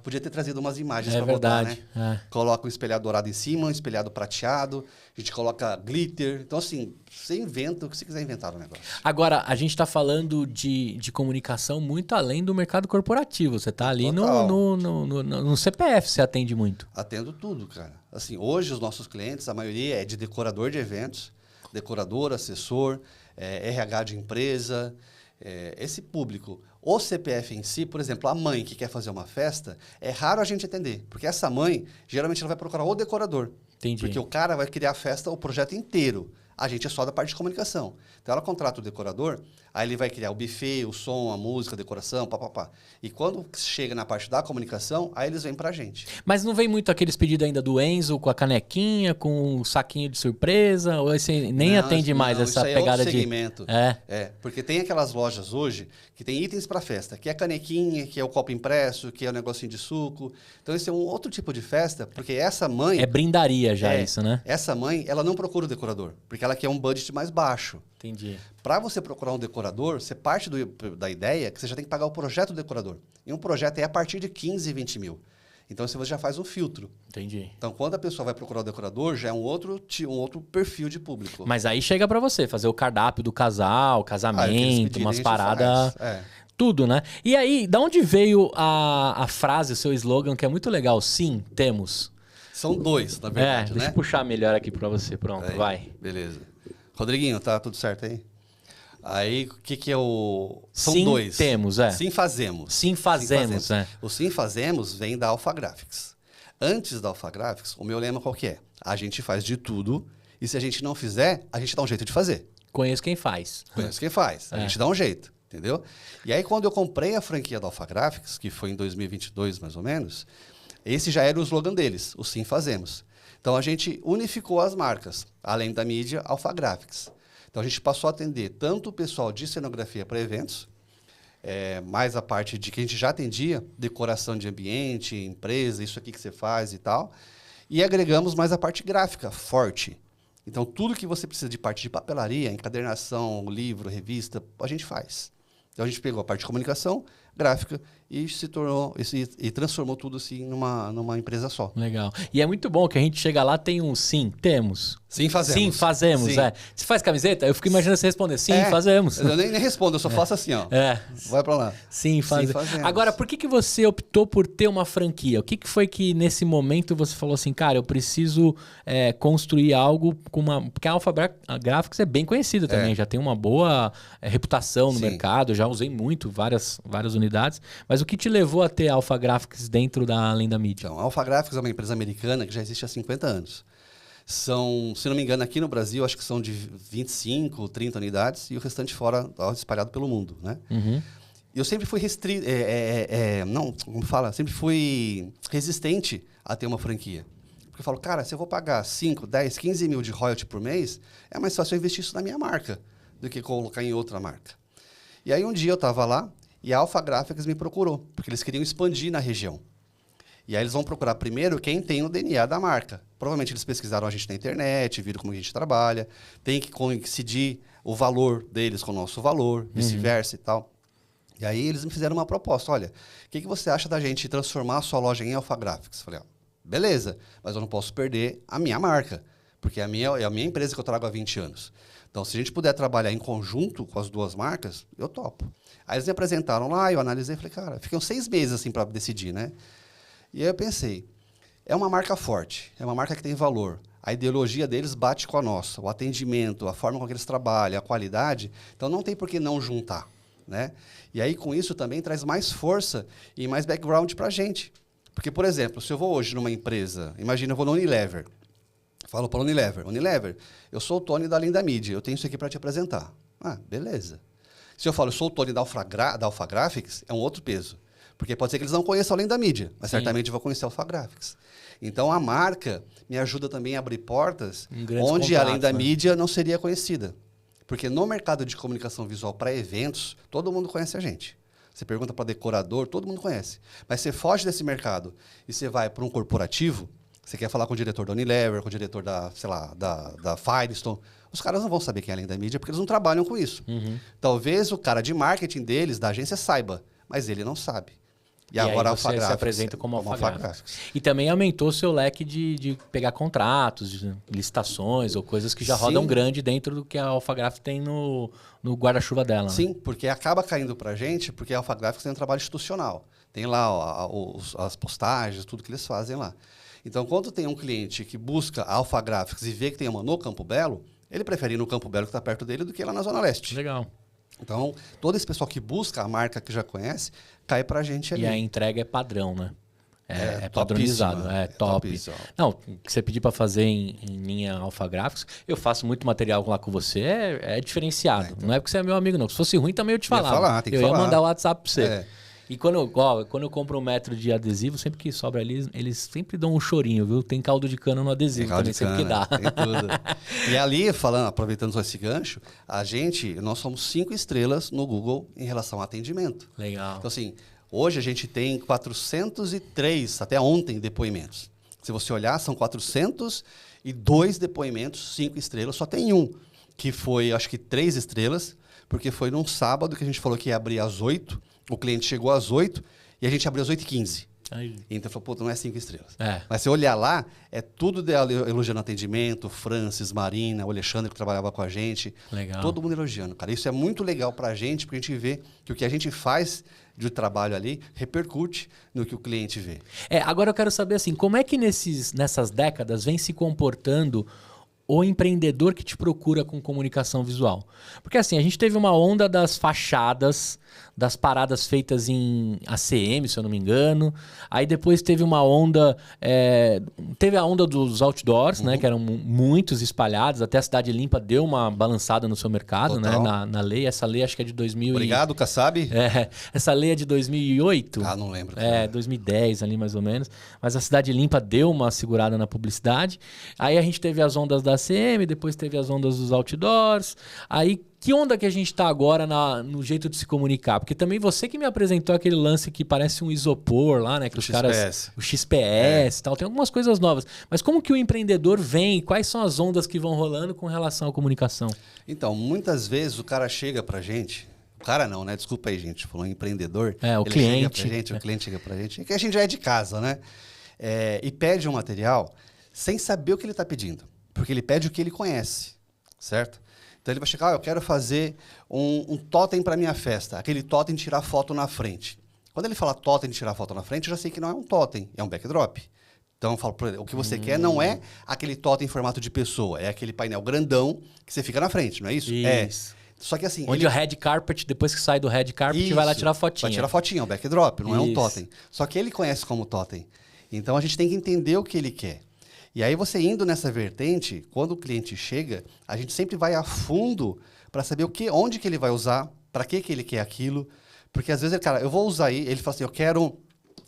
podia ter trazido umas imagens para botar, né? Coloca um espelhado dourado em cima, um espelhado prateado, a gente coloca glitter. Então, assim, você inventa o que você quiser inventar no negócio. Agora, a gente está falando de comunicação muito além do mercado corporativo. Você está ali no CPF, você atende muito. Atendo tudo, cara. Assim, hoje os nossos clientes, a maioria é de decorador de eventos, decorador, assessor, RH de empresa, esse público. O CPF em si, por exemplo, a mãe que quer fazer uma festa, é raro a gente atender, porque essa mãe, geralmente ela vai procurar o decorador. Entendi. Porque o cara vai criar a festa, o projeto inteiro. A gente é só da parte de comunicação. Então, ela contrata o decorador, aí ele vai criar o buffet, o som, a música, a decoração, papapá. E quando chega na parte da comunicação, aí eles vêm pra gente. Mas não vem muito aqueles pedidos ainda do Enzo com a canequinha, com o saquinho de surpresa? Ou você nem atende mais essa isso aí pegada é outro segmento. de... Porque tem aquelas lojas hoje que tem itens para festa, que é a canequinha, que é o copo impresso, que é o negocinho de suco. Então, esse é um outro tipo de festa, porque essa mãe... É brindaria já isso, né? Essa mãe, ela não procura o decorador, porque ela quer um budget mais baixo. Entendi. Para você procurar um decorador, você parte da ideia que você já tem que pagar o projeto do decorador. E um projeto é a partir de 15, 20 mil. Então, você já faz um filtro. Entendi. Então, quando a pessoa vai procurar o decorador, já é um outro perfil de público. Mas aí chega para você fazer o cardápio do casal, casamento, umas paradas... Tudo, né? E aí, da onde veio a frase, o seu slogan, que é muito legal? Sim, temos. São 2, na verdade, deixa eu puxar melhor aqui para você. Pronto, vai. Beleza. Rodriguinho, tá tudo certo aí? Aí, o que é o... São Sim, dois. temos, Sim, fazemos. Sim, fazemos, é. O Sim Fazemos vem da Alpha Graphics. Antes da Alpha Graphics, o meu lema qual que é? A gente faz de tudo e se a gente não fizer, a gente dá um jeito de fazer. Conheço quem faz. Conheço quem faz. A gente dá um jeito, entendeu? E aí, quando eu comprei a franquia da Alpha Graphics, que foi em 2022, mais ou menos, esse já era o slogan deles, o Sim Fazemos. Então, a gente unificou as marcas, além da mídia, Alpha Graphics. Então, a gente passou a atender tanto o pessoal de cenografia para eventos, mais a parte de que a gente já atendia, decoração de ambiente, empresa, isso aqui que você faz e tal, e agregamos mais a parte gráfica, forte. Então, tudo que você precisa de parte de papelaria, encadernação, livro, revista, a gente faz. Então, a gente pegou a parte de comunicação, gráfica, e se tornou e transformou tudo assim numa empresa só. Legal. E é muito bom que a gente chega lá, tem um sim, temos. Sim, fazemos. Sim, fazemos, Sim. Você faz camiseta? Eu fico imaginando você responder, sim, fazemos. Eu nem respondo, eu só faço assim, ó. Vai pra lá. Sim, fazemos. Fazemos. Agora, por que você optou por ter uma franquia? O que foi que nesse momento você falou assim, cara, eu preciso construir algo com uma... Porque a Alpha Graphics é bem conhecida também, já tem uma boa reputação no mercado, eu já usei muito, várias unidades. Mas o que te levou a ter a Alpha Graphics dentro da Além da Mídia? Então, a Alpha Graphics é uma empresa americana que já existe há 50 anos. São, se não me engano, aqui no Brasil, acho que são de 25, 30 unidades e o restante fora, espalhado pelo mundo, né? Uhum. Eu sempre fui sempre fui resistente a ter uma franquia. Porque eu falo, cara, se eu vou pagar 5, 10, 15 mil de royalty por mês, é mais fácil eu investir isso na minha marca do que colocar em outra marca. E aí um dia eu estava lá e a Alpha Graphics me procurou, porque eles queriam expandir na região. E aí eles vão procurar primeiro quem tem o DNA da marca. Provavelmente eles pesquisaram a gente na internet, viram como a gente trabalha, tem que coincidir o valor deles com o nosso valor, vice-versa e tal. E aí eles me fizeram uma proposta, olha, o que você acha da gente transformar a sua loja em Alpha Graphics? Falei, beleza, mas eu não posso perder a minha marca, porque é a minha empresa que eu trago há 20 anos. Então, se a gente puder trabalhar em conjunto com as duas marcas, eu topo. Aí eles me apresentaram lá, eu analisei e falei, cara, ficam 6 meses assim para decidir, né? E aí eu pensei, é uma marca forte, é uma marca que tem valor. A ideologia deles bate com a nossa, o atendimento, a forma com que eles trabalham, a qualidade. Então, não tem por que não juntar, né? E aí, com isso, também traz mais força e mais background para a gente. Porque, por exemplo, se eu vou hoje numa empresa, imagina, eu vou no Unilever, falo para o Unilever, eu sou o Tony da Além da Mídia, eu tenho isso aqui para te apresentar. Ah, beleza. Se eu falo, eu sou o Tony da Alpha Graphics, é um outro peso. Porque pode ser que eles não conheçam Além da Mídia, mas certamente vão conhecer a Alpha Graphics. Então, a marca me ajuda também a abrir portas onde Além da Mídia não seria conhecida. Porque no mercado de comunicação visual para eventos, todo mundo conhece a gente. Você pergunta para decorador, todo mundo conhece. Mas você foge desse mercado e você vai para um corporativo, você quer falar com o diretor da Unilever, com o diretor da Firestone, os caras não vão saber quem é Além da Mídia porque eles não trabalham com isso. Talvez o cara de marketing deles, da agência, saiba, mas ele não sabe. E agora aí você se apresenta como Alpha Graphics. E também aumentou seu leque de pegar contratos, de licitações ou coisas que já rodam grande dentro do que a Alpha Graphics tem no guarda-chuva dela. Sim, né? Porque acaba caindo para a gente, porque a Alpha Graphics tem um trabalho institucional. Tem lá as postagens, tudo que eles fazem lá. Então, quando tem um cliente que busca a Alpha Graphics e vê que tem uma no Campo Belo, ele prefere ir no Campo Belo que está perto dele do que lá na Zona Leste. Legal. Então, todo esse pessoal que busca a marca que já conhece, cai pra gente ali. E a entrega é padrão, né? É padronizado, é top. Não, o que você pedir para fazer em linha Alpha Graphics, eu faço muito material lá com você, é diferenciado. Então. Não é porque você é meu amigo, não. Se fosse ruim, também eu te falava. Eu ia mandar o WhatsApp para você. E quando eu compro 1 metro de adesivo, sempre que sobra ali, eles sempre dão um chorinho, viu? Tem caldo de cana no adesivo também, sempre que dá. Tem tudo. E ali, aproveitando só esse gancho, nós somos 5 estrelas no Google em relação ao atendimento. Legal. Então, assim, hoje a gente tem 403, até ontem, depoimentos. Se você olhar, são 402 depoimentos, 5 estrelas, só tem um, que foi, acho que 3 estrelas, porque foi num sábado que a gente falou que ia abrir às 8, o cliente chegou às 8 e a gente abriu às 8h15. Então, falou, pô, não é 5 estrelas. Mas se olhar lá, é tudo elogiando atendimento, Francis, Marina, o Alexandre que trabalhava com a gente. Legal. Todo mundo elogiando, cara. Isso é muito legal pra gente, porque a gente vê que o que a gente faz de trabalho ali repercute no que o cliente vê. Agora eu quero saber assim, como é que nessas décadas vem se comportando o empreendedor que te procura com comunicação visual? Porque assim, a gente teve uma onda das fachadas, das paradas feitas em ACM, se eu não me engano. Aí depois teve uma onda... teve a onda dos outdoors, né? Que eram muitos espalhados. Até a Cidade Limpa deu uma balançada no seu mercado, né? Na lei. Essa lei acho que é de 2000 Obrigado, Kassab. Essa lei é de 2008. Ah, não lembro. 2010 ali mais ou menos. Mas a Cidade Limpa deu uma segurada na publicidade. Aí a gente teve as ondas da ACM, depois teve as ondas dos outdoors. Aí, que onda que a gente tá agora no jeito de se comunicar? Porque também você que me apresentou aquele lance que parece um isopor lá, né? Que os caras... O XPS e tal. Tem algumas coisas novas. Mas como que o empreendedor vem? Quais são as ondas que vão rolando com relação à comunicação? Então, muitas vezes o cara chega pra gente... O cara não, né? Desculpa aí, gente. Falou empreendedor. O cliente. O cliente chega pra gente. É que a gente já é de casa, né? E pede um material sem saber o que ele tá pedindo. Porque ele pede o que ele conhece, certo? Então ele vai chegar, eu quero fazer um totem para minha festa. Aquele totem de tirar foto na frente. Quando ele fala totem de tirar foto na frente, eu já sei que não é um totem, é um backdrop. Então eu falo para ele, o que você quer não é aquele totem em formato de pessoa, é aquele painel grandão que você fica na frente, não é isso? Isso. Só que assim... Onde o red carpet, depois que sai do red carpet, vai lá tirar fotinha. Vai tirar fotinha, é um backdrop, não é um totem. Só que ele conhece como totem. Então a gente tem que entender o que ele quer. E aí você indo nessa vertente, quando o cliente chega, a gente sempre vai a fundo para saber onde que ele vai usar, para que ele quer aquilo. Porque às vezes, cara, eu vou usar aí, ele fala assim, eu quero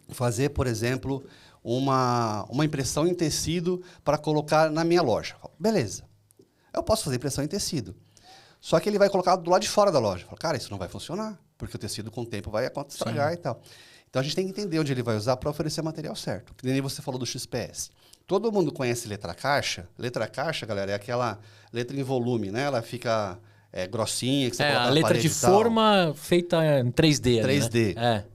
fazer, por exemplo, uma impressão em tecido para colocar na minha loja. Eu falo, beleza, eu posso fazer impressão em tecido. Só que ele vai colocar do lado de fora da loja. Eu falo, cara, isso não vai funcionar, porque o tecido com o tempo vai estragar e tal. Então a gente tem que entender onde ele vai usar para oferecer o material certo. Que nem você falou do XPS. Todo mundo conhece letra caixa. Letra caixa, galera, é aquela letra em volume, né? Ela fica grossinha, que você coloca a na letra parede de e tal. forma feita em 3D. 3D. Né?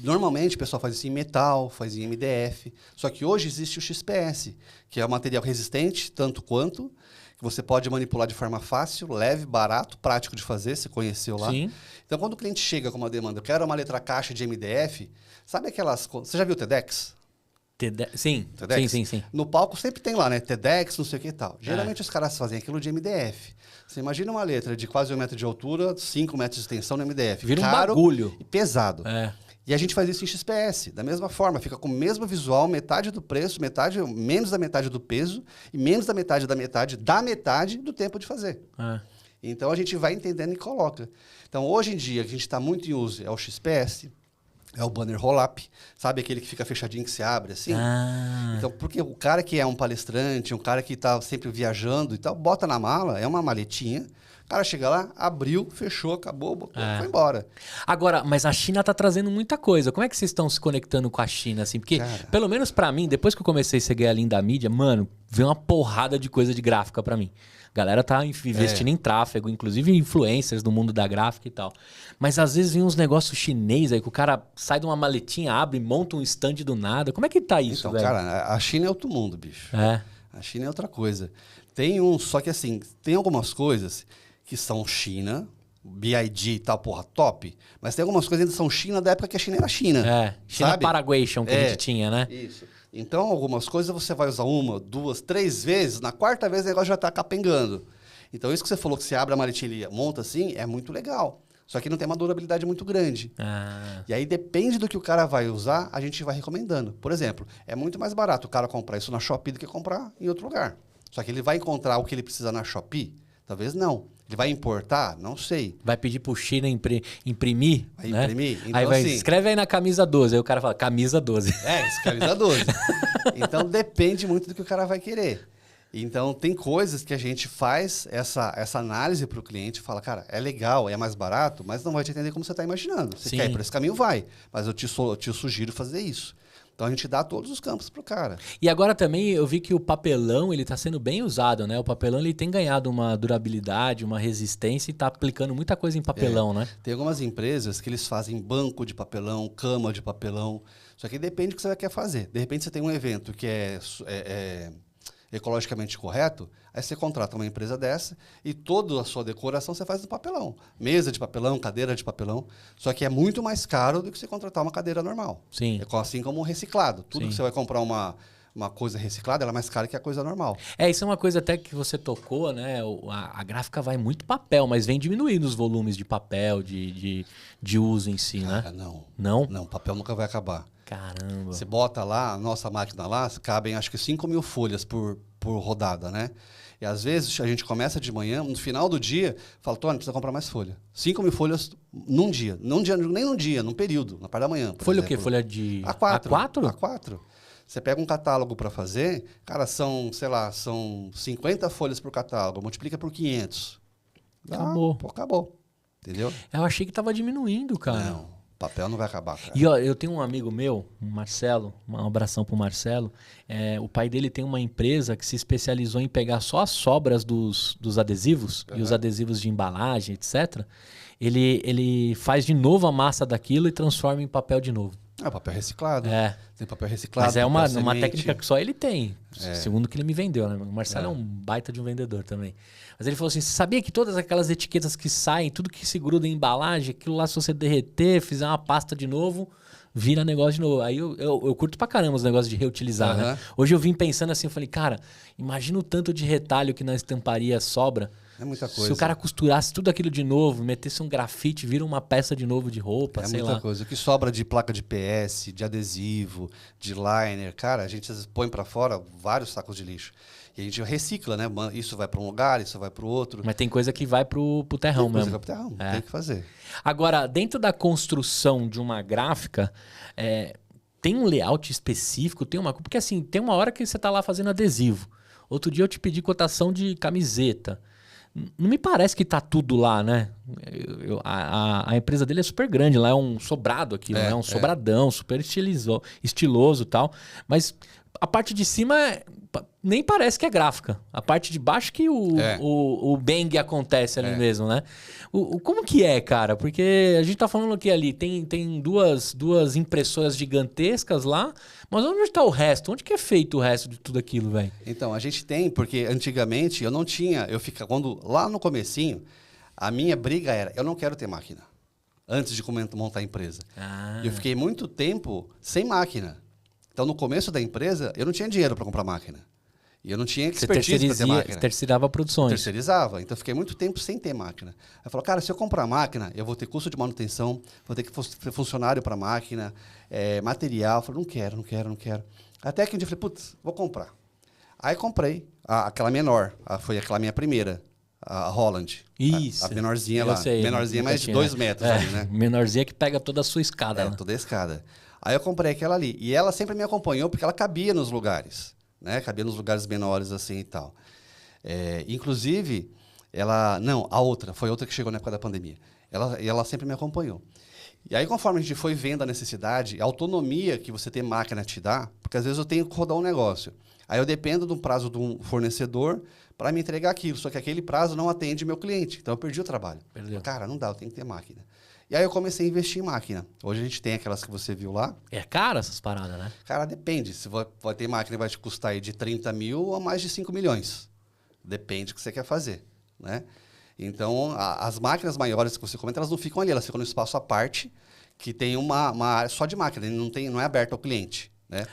Normalmente o pessoal faz isso em metal, faz em MDF. Só que hoje existe o XPS, que é um material resistente, tanto quanto, que você pode manipular de forma fácil, leve, barato, prático de fazer, você conheceu lá. Sim. Então, quando o cliente chega com uma demanda, eu quero uma letra caixa de MDF, sabe aquelas... Você já viu o TEDx? Sim. TEDx? Sim. No palco sempre tem lá, né? TEDx, não sei o que e tal. Geralmente os caras fazem aquilo de MDF. Você imagina uma letra de quase 1 metro de altura, 5 metros de extensão no MDF. Vira caro um bagulho. E pesado. E a gente faz isso em XPS, da mesma forma. Fica com o mesmo visual, metade do preço, menos da metade do peso e menos da metade do tempo de fazer. Então a gente vai entendendo e coloca. Então hoje em dia, que a gente está muito em uso é o XPS, é o banner roll-up, sabe aquele que fica fechadinho que se abre assim? Então, porque o cara que é um palestrante, um cara que está sempre viajando e tal, bota na mala, é uma maletinha, o cara chega lá, abriu, fechou, acabou, botou, foi embora. Agora, mas a China tá trazendo muita coisa. Como é que vocês estão se conectando com a China, assim? Porque, pelo menos pra mim, depois que eu comecei a seguir a linha da mídia, mano, veio uma porrada de coisa de gráfica pra mim. A galera tá investindo em tráfego, inclusive influencers do mundo da gráfica e tal. Mas às vezes vem uns negócios chinês aí, que o cara sai de uma maletinha, abre e monta um stand do nada. Como é que tá isso, então, velho? Cara, a China é outro mundo, bicho. A China é outra coisa. Só que assim, tem algumas coisas que são China, BID e tal, porra, top. Mas tem algumas coisas que ainda são China da época que a China era China. China Paraguation que a gente tinha, né? Isso. Então, algumas coisas você vai usar 1, 2, 3 vezes, na quarta vez o negócio já está capengando. Então, isso que você falou, que você abre a maletinha e monta assim, é muito legal. Só que não tem uma durabilidade muito grande. E aí, depende do que o cara vai usar, a gente vai recomendando. Por exemplo, é muito mais barato o cara comprar isso na Shopee do que comprar em outro lugar. Só que ele vai encontrar o que ele precisa na Shopee? Talvez não. Ele vai importar? Não sei. Vai pedir pro China imprimir? Vai né? imprimir? Então, aí vai, assim, escreve aí na camisa 12. Aí o cara fala, camisa 12. Isso, camisa 12. Então, depende muito do que o cara vai querer. Então, tem coisas que a gente faz essa análise para o cliente e fala, cara, é legal, é mais barato, mas não vai te entender como você está imaginando. Você quer ir por esse caminho, vai. Mas eu te sugiro fazer isso. Então, a gente dá todos os campos pro cara. E agora também eu vi que o papelão, ele tá sendo bem usado, né? O papelão, ele tem ganhado uma durabilidade, uma resistência e tá aplicando muita coisa em papelão, né? Tem algumas empresas que eles fazem banco de papelão, cama de papelão. Só que depende do que você quer fazer. De repente, você tem um evento que é ecologicamente correto, aí você contrata uma empresa dessa e toda a sua decoração você faz no papelão. Mesa de papelão, cadeira de papelão. Só que é muito mais caro do que você contratar uma cadeira normal. Sim. É assim como um reciclado. Tudo que você vai comprar uma coisa reciclada, ela é mais cara que a coisa normal. Isso é uma coisa até que você tocou, né? A gráfica vai muito papel, mas vem diminuindo os volumes de papel, de uso em si, Cara, né? não. Não? Não, papel nunca vai acabar. Caramba. Você bota lá, a nossa máquina lá, cabem acho que 5.000 folhas por rodada, né? E às vezes a gente começa de manhã, no final do dia, fala, Tony, precisa comprar mais folha. 5.000 folhas num dia. Nem num dia, num período, na parte da manhã. Folha o quê? Folha de A4. A4? A4. Você pega um catálogo para fazer, cara, são 50 folhas por catálogo, multiplica por 500. Acabou. Acabou. Entendeu? Eu achei que tava diminuindo, cara. Não. Papel não vai acabar, cara. E ó, eu tenho um amigo meu, o Marcelo, um abração pro Marcelo. O pai dele tem uma empresa que se especializou em pegar só as sobras dos adesivos e os adesivos de embalagem, etc. Ele faz de novo a massa daquilo e transforma em papel de novo. Papel reciclado. É. Tem papel reciclado. Mas é uma semente. técnica que só ele tem, segundo o que ele me vendeu, né? O Marcelo é um baita de um vendedor também. Mas ele falou assim, você sabia que todas aquelas etiquetas que saem, tudo que se gruda em embalagem, aquilo lá se você derreter, fizer uma pasta de novo, vira negócio de novo. Aí eu curto pra caramba os negócios de reutilizar, né? Hoje eu vim pensando assim, eu falei, cara, imagina o tanto de retalho que na estamparia sobra. É muita coisa. Se o cara costurasse tudo aquilo de novo, metesse um grafite, vira uma peça de novo de roupa, sei lá. É muita coisa. O que sobra de placa de PS, de adesivo, de liner, cara, a gente põe pra fora vários sacos de lixo. E a gente recicla, né? Isso vai pra um lugar, isso vai pro outro. Mas tem coisa que vai pro terrão mesmo. Tem coisa que vai pro terrão, tem que fazer. Agora, dentro da construção de uma gráfica, tem um layout específico? Porque assim, tem uma hora que você tá lá fazendo adesivo. Outro dia eu te pedi cotação de camiseta. Não me parece que tá tudo lá, né? A empresa dele é super grande, lá é um sobrado aqui, é um sobradão, super estiloso e tal. Mas a parte de cima nem parece que é gráfica. A parte de baixo que o bang acontece ali mesmo, né? Como que é, cara? Porque a gente tá falando que ali tem duas impressoras gigantescas lá, mas onde está o resto? Onde que é feito o resto de tudo aquilo, velho? Então, a gente tem, porque antigamente eu não tinha, lá no comecinho, a minha briga era, eu não quero ter máquina, antes de montar a empresa. Eu fiquei muito tempo sem máquina. Então, no começo da empresa, eu não tinha dinheiro para comprar máquina. E eu não tinha expertise para ter máquina. Você terceirizava produções. Terceirizava. Então, eu fiquei muito tempo sem ter máquina. Aí eu falei, cara, se eu comprar máquina, eu vou ter custo de manutenção, vou ter que ter funcionário para máquina, material. Eu falei, não quero. Até que um dia eu falei, putz, vou comprar. Aí comprei aquela menor, foi aquela minha primeira, a Holland. Isso. A menorzinha lá. Sei, menorzinha, mais de 2 metros ali, né? Menorzinha que pega toda a sua escada. Né? Toda a escada. Aí eu comprei aquela ali. E ela sempre me acompanhou porque ela cabia nos lugares. Né? Cabia nos lugares menores assim e tal. Inclusive, foi outra que chegou na época da pandemia. Ela sempre me acompanhou. E aí, conforme a gente foi vendo a necessidade, a autonomia que você ter máquina te dá, porque às vezes eu tenho que rodar um negócio. Aí eu dependo do prazo de um fornecedor para me entregar aquilo, só que aquele prazo não atende meu cliente. Então eu perdi o trabalho. Perdeu. Cara, não dá, eu tenho que ter máquina. E aí eu comecei a investir em máquina. Hoje a gente tem aquelas que você viu lá. É caro essas paradas, né? Cara, depende. Se vai ter máquina que vai te custar aí de 30 mil a mais de 5 milhões. Depende do que você quer fazer, né? Então, as máquinas maiores que você comenta, elas não ficam ali, elas ficam no espaço à parte, que tem uma área só de máquina, não é aberto ao cliente, né?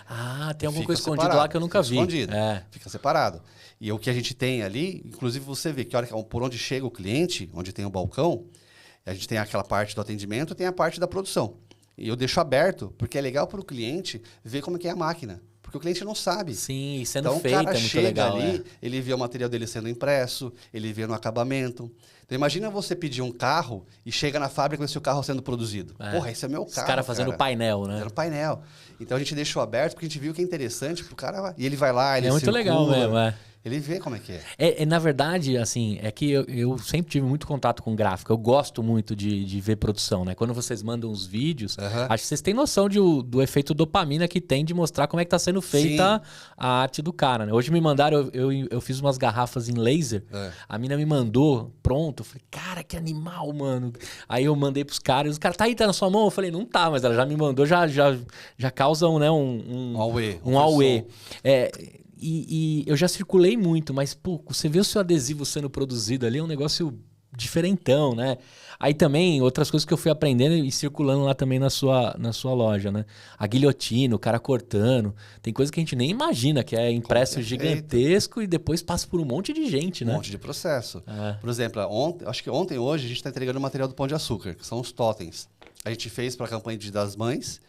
Tem alguma coisa escondida lá que eu nunca vi. Escondido, fica separado. E o que a gente tem ali, inclusive você vê que por onde chega o cliente, onde tem o balcão, a gente tem aquela parte do atendimento, tem a parte da produção. E eu deixo aberto, porque é legal para o cliente ver como que é a máquina. Porque o cliente não sabe. Sim, sendo então, feita, o cara é muito chega legal. Ali, ele vê o material dele sendo impresso, ele vê no acabamento. Então, imagina você pedir um carro e chega na fábrica e vê o carro sendo produzido. Porra, esse é meu carro, Os caras fazendo painel, né? Fazendo painel. Então, a gente deixou aberto porque a gente viu que é interessante pro cara. E ele vai lá, ele muito legal mesmo, Ele vê como é que é. Na verdade, assim, é que eu sempre tive muito contato com gráfica. Eu gosto muito de ver produção, né? Quando vocês mandam os vídeos, acho que vocês têm noção do efeito dopamina que tem de mostrar como é que tá sendo feita a arte do cara, né? Hoje me mandaram, eu fiz umas garrafas em laser. A mina me mandou pronto. Eu falei, cara, que animal, mano. Aí eu mandei pros caras. Os caras, tá na sua mão? Eu falei, não tá, mas ela já me mandou, já causam, né, um auê. E eu já circulei muito, mas, pô, você vê o seu adesivo sendo produzido ali, é um negócio diferentão, né? Aí também, outras coisas que eu fui aprendendo e circulando lá também na sua loja, né? A guilhotina, o cara cortando. Tem coisa que a gente nem imagina, que é impresso gigantesco e depois passa por um monte de gente, né? Um monte de processo. É. Por exemplo, acho que ontem, hoje, a gente está entregando o material do Pão de Açúcar, que são os totens. A gente fez para a campanha Dia das Mães,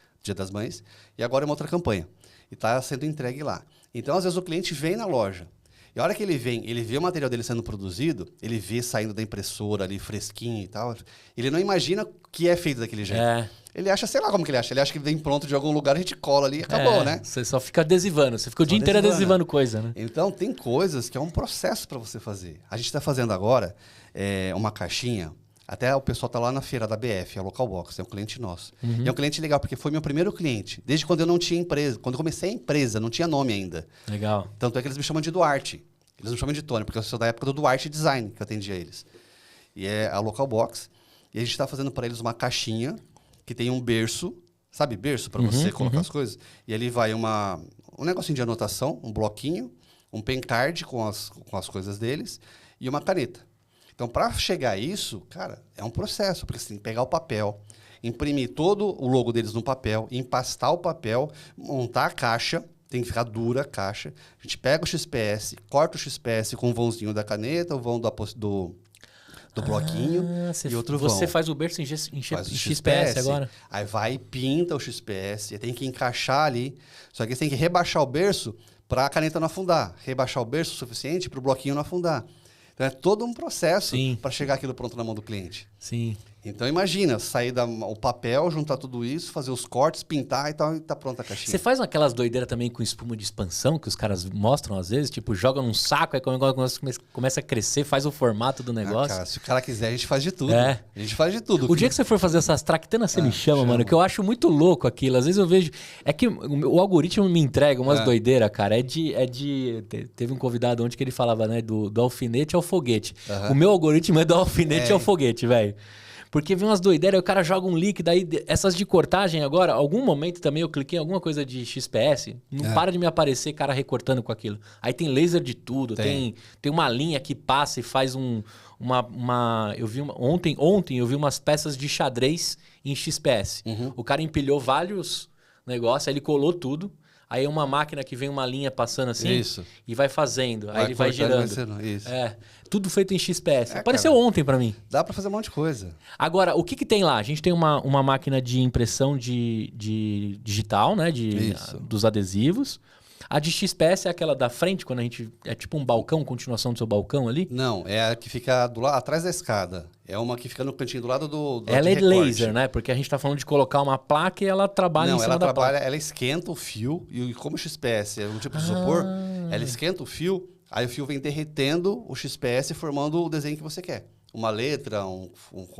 e agora é uma outra campanha. E está sendo entregue lá. Então, às vezes, o cliente vem na loja. E a hora que ele vem, ele vê o material dele sendo produzido, ele vê saindo da impressora ali fresquinho e tal. Ele não imagina que é feito daquele jeito. É. Ele acha, sei lá como que ele acha. Ele acha que vem pronto de algum lugar, a gente cola ali e acabou, né? Você só fica adesivando. Você fica o dia inteiro adesivando coisa, né? Então, tem coisas que é um processo para você fazer. A gente está fazendo agora uma caixinha. Até o pessoal está lá na feira da BF, a Local Box, é um cliente nosso. Uhum. E é um cliente legal, porque foi meu primeiro cliente. Desde quando eu não tinha empresa. Quando eu comecei a empresa, não tinha nome ainda. Legal. Tanto é que eles me chamam de Duarte. Eles não chamam de Tony, porque eu sou da época do Duarte Design, que eu atendia eles. E é a Local Box. E a gente está fazendo para eles uma caixinha que tem um berço, sabe, berço para você colocar as coisas? E ali vai um negocinho de anotação, um bloquinho, um pen card com as coisas deles e uma caneta. Então, para chegar a isso, cara, é um processo, porque você tem que pegar o papel, imprimir todo o logo deles no papel, empastar o papel, montar a caixa, tem que ficar dura a caixa. A gente pega o XPS, corta o XPS com o vãozinho da caneta, o vão do bloquinho e outro vão. Você faz o berço em Faz o XPS agora? Aí vai e pinta o XPS, e tem que encaixar ali. Só que você tem que rebaixar o berço para a caneta não afundar. Rebaixar o berço o suficiente para o bloquinho não afundar. Então é todo um processo para chegar aquilo pronto na mão do cliente. Sim. Então imagina, sair o papel, juntar tudo isso, fazer os cortes, pintar e tal, e tá pronta a caixinha. Você faz aquelas doideiras também com espuma de expansão que os caras mostram às vezes? Tipo, joga num saco, aí começa a crescer, faz o formato do negócio. Cara, se o cara quiser, a gente faz de tudo. É. A gente faz de tudo. O dia que você for fazer essas traquitanas, você me chama, mano, que eu acho muito louco aquilo. Às vezes eu vejo... É que o algoritmo me entrega umas doideiras, cara. Teve um convidado ontem que ele falava, né, do alfinete ao foguete. O meu algoritmo é do alfinete ao foguete, velho. Porque vem umas doideiras, aí o cara joga um líquido, aí essas de cortagem agora, algum momento também eu cliquei em alguma coisa de XPS, não para de me aparecer cara recortando com aquilo. Aí tem laser de tudo, tem uma linha que passa e faz eu vi ontem eu vi umas peças de xadrez em XPS. O cara empilhou vários negócios, aí ele colou tudo. Aí é uma máquina que vem uma linha passando assim e vai fazendo. Aí ele vai girando. Isso. Tudo feito em XPS. Apareceu ontem pra mim. Dá pra fazer um monte de coisa. Agora, o que tem lá? A gente tem uma máquina de impressão de digital, né? Dos adesivos. A de XPS é aquela da frente, quando a gente... É tipo um balcão, continuação do seu balcão ali? Não, é a que fica atrás da escada. É uma que fica no cantinho do lado do ela é laser, né? Porque a gente tá falando de colocar uma placa e ela trabalha em cima da placa. Ela esquenta o fio, e como o XPS é um tipo de isopor, ela esquenta o fio, aí o fio vem derretendo o XPS formando o desenho que você quer. Uma letra, um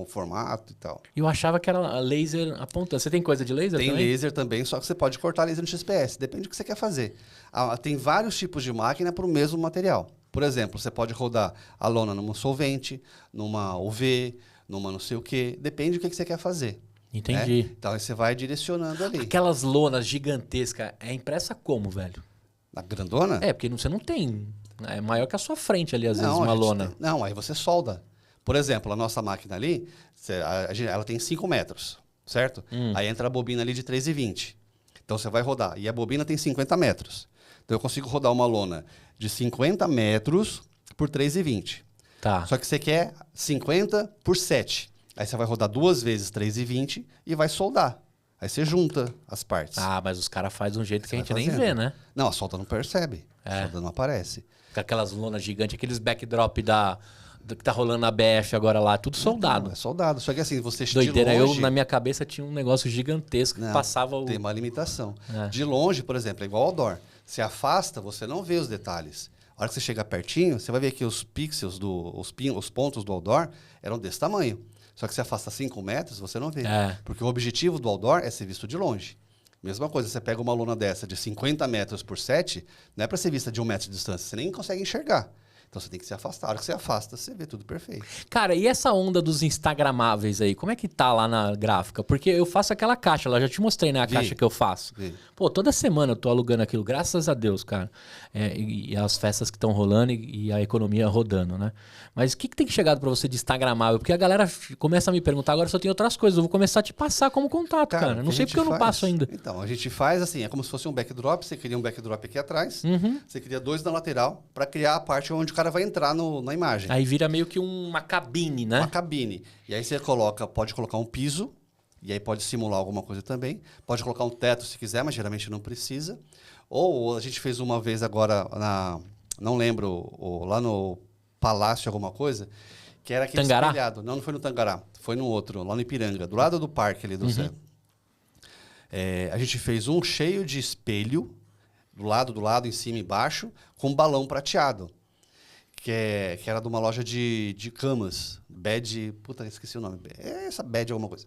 formato e tal. Eu achava que era laser apontando. Você tem coisa de laser também? Tem laser também, só que você pode cortar laser no XPS. Depende do que você quer fazer. Tem vários tipos de máquina para o mesmo material. Por exemplo, você pode rodar a lona numa solvente, numa UV, numa não sei o quê. Depende do que você quer fazer. Entendi. Né? Então, aí você vai direcionando ali. Aquelas lonas gigantescas, é impressa como, velho? A grandona? É, porque você não tem... É maior que a sua frente ali, às vezes, uma lona. Não, aí você solda. Por exemplo, a nossa máquina ali, ela tem 5 metros, certo? Aí entra a bobina ali de 3,20. Então você vai rodar. E a bobina tem 50 metros. Então eu consigo rodar uma lona de 50 metros por 3,20. Tá. Só que você quer 50 por 7. Aí você vai rodar 2 vezes 3,20 e vai soldar. Aí você junta as partes. Ah, mas os caras fazem um jeito que a gente nem vê, né? Não, a solda não percebe. A solda não aparece. Com aquelas lonas gigantes, aqueles backdrop que tá rolando na BF agora lá, tudo soldado. Não, é soldado. Só que assim, você de doideira, longe... eu na minha cabeça tinha um negócio gigantesco que passava o... Tem uma limitação. De longe, por exemplo, é igual ao outdoor. Se afasta, você não vê os detalhes. A hora que você chega pertinho, você vai ver que os pixels, os pontos do outdoor eram desse tamanho. Só que se afasta 5 metros, você não vê. Porque o objetivo do outdoor é ser visto de longe. Mesma coisa, você pega uma lona dessa de 50 metros por 7, não é para ser vista de 1 metro de distância, você nem consegue enxergar. Então você tem que se afastar. A hora que você afasta, você vê tudo perfeito. Cara, e essa onda dos instagramáveis aí, como é que tá lá na gráfica? Porque eu faço aquela caixa lá, já te mostrei, né, a caixa que eu faço. Pô, toda semana eu tô alugando aquilo, graças a Deus, cara. E as festas que estão rolando e a economia rodando, né? Mas o que tem chegado pra você de instagramável? Porque a galera começa a me perguntar, agora só tem outras coisas, eu vou começar a te passar como contato, cara. Não sei porque eu não passo ainda. Então, a gente faz assim, é como se fosse um backdrop, você cria um backdrop aqui atrás, você cria 2 na lateral, pra criar a parte onde o cara vai entrar na imagem. Aí vira meio que uma cabine, né? Uma cabine. E aí você pode colocar um piso, e aí pode simular alguma coisa também. Pode colocar um teto se quiser, mas geralmente não precisa. Ou a gente fez uma vez agora, não lembro, lá no Palácio alguma coisa, que era aquele Tangará? espelhado. Não foi no Tangará, foi no outro, lá no Ipiranga, do lado do parque ali do Zé. A gente fez um cheio de espelho, do lado, em cima e embaixo, com um balão prateado. Que era de uma loja de camas. Bed. Puta, esqueci o nome. Essa Bed alguma coisa.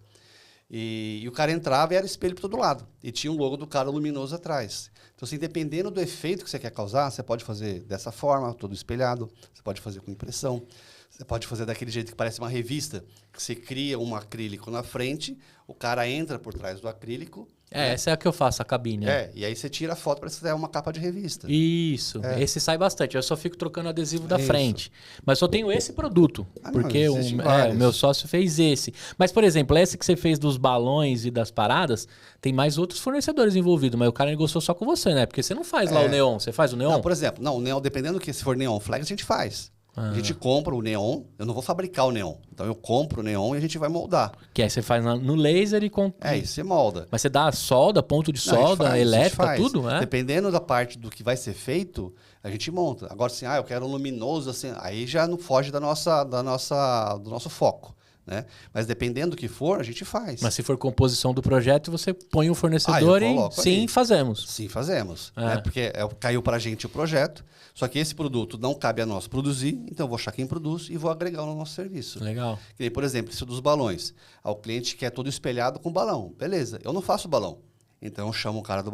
E o cara entrava e era espelho por todo lado. E tinha um logo do cara luminoso atrás. Então, assim, dependendo do efeito que você quer causar, você pode fazer dessa forma, todo espelhado. Você pode fazer com impressão. Você pode fazer daquele jeito que parece uma revista, que você cria um acrílico na frente, o cara entra por trás do acrílico. Essa é a que eu faço, a cabine. E aí você tira a foto para você ter uma capa de revista. Isso, esse sai bastante. Eu só fico trocando adesivo da frente. Mas só tenho esse produto, porque o meu sócio fez esse. Mas, por exemplo, esse que você fez dos balões e das paradas, tem mais outros fornecedores envolvidos, mas o cara negociou só com você, né? Porque você não faz lá o neon, você faz o neon? Não, por exemplo, o neon, dependendo do que, se for neon flags, a gente faz. A gente compra o neon, eu não vou fabricar o neon. Então eu compro o neon e a gente vai moldar. Que aí você faz no laser e... E você molda. Mas você dá solda, ponto de solda, elétrica, tudo? Dependendo da parte do que vai ser feito, a gente monta. Agora, assim, eu quero luminoso, assim, aí já não foge do nosso foco. Né? Mas dependendo do que for, a gente faz. Mas se for composição do projeto, você põe um fornecedor sim, fazemos. Sim, fazemos. Né? Porque caiu para a gente o projeto, só que esse produto não cabe a nós produzir, então eu vou achar quem produz e vou agregar no nosso serviço. Legal. Que nem, por exemplo, isso dos balões. O cliente quer todo espelhado com balão. Beleza, eu não faço balão. Então eu chamo o cara do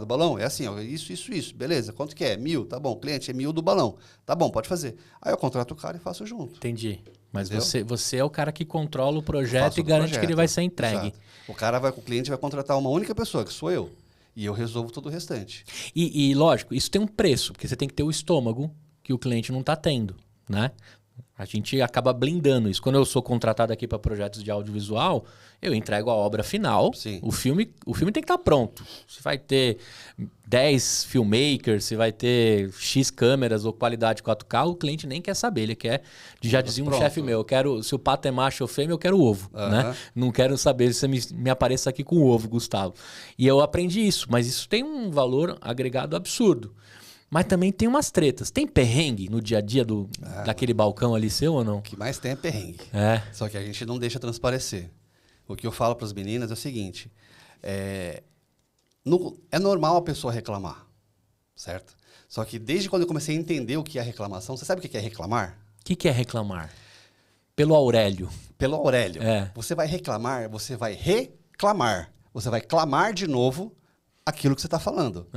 balão, é assim, isso, beleza, quanto que é? 1.000, tá bom, cliente, é 1.000 do balão. Tá bom, pode fazer. Aí eu contrato o cara e faço junto. Entendi. Mas você é o cara que controla o projeto e garante que ele vai ser entregue. Exato. O cliente vai contratar uma única pessoa, que sou eu. E eu resolvo todo o restante. E lógico, isso tem um preço, porque você tem que ter o estômago que o cliente não está tendo, né? A gente acaba blindando isso. Quando eu sou contratado aqui para projetos de audiovisual, eu entrego a obra final. Sim. O filme tem que estar pronto. Se vai ter 10 filmmakers, se vai ter X câmeras ou qualidade 4K, o cliente nem quer saber. Ele quer, já dizia um chefe meu, se o pato é macho ou fêmea, eu quero ovo. Né? Não quero saber se você me apareça aqui com ovo, Gustavo. E eu aprendi isso, mas isso tem um valor agregado absurdo. Mas também tem umas tretas. Tem perrengue no dia a dia daquele balcão ali seu ou não? O que mais tem é perrengue. Só que a gente não deixa transparecer. O que eu falo para as meninas é o seguinte. É normal a pessoa reclamar, certo? Só que desde quando eu comecei a entender o que é reclamação, você sabe o que é reclamar? O que é reclamar? Pelo Aurélio. Pelo Aurélio. Você vai reclamar, você vai reclamar. Você vai clamar de novo aquilo que você está falando.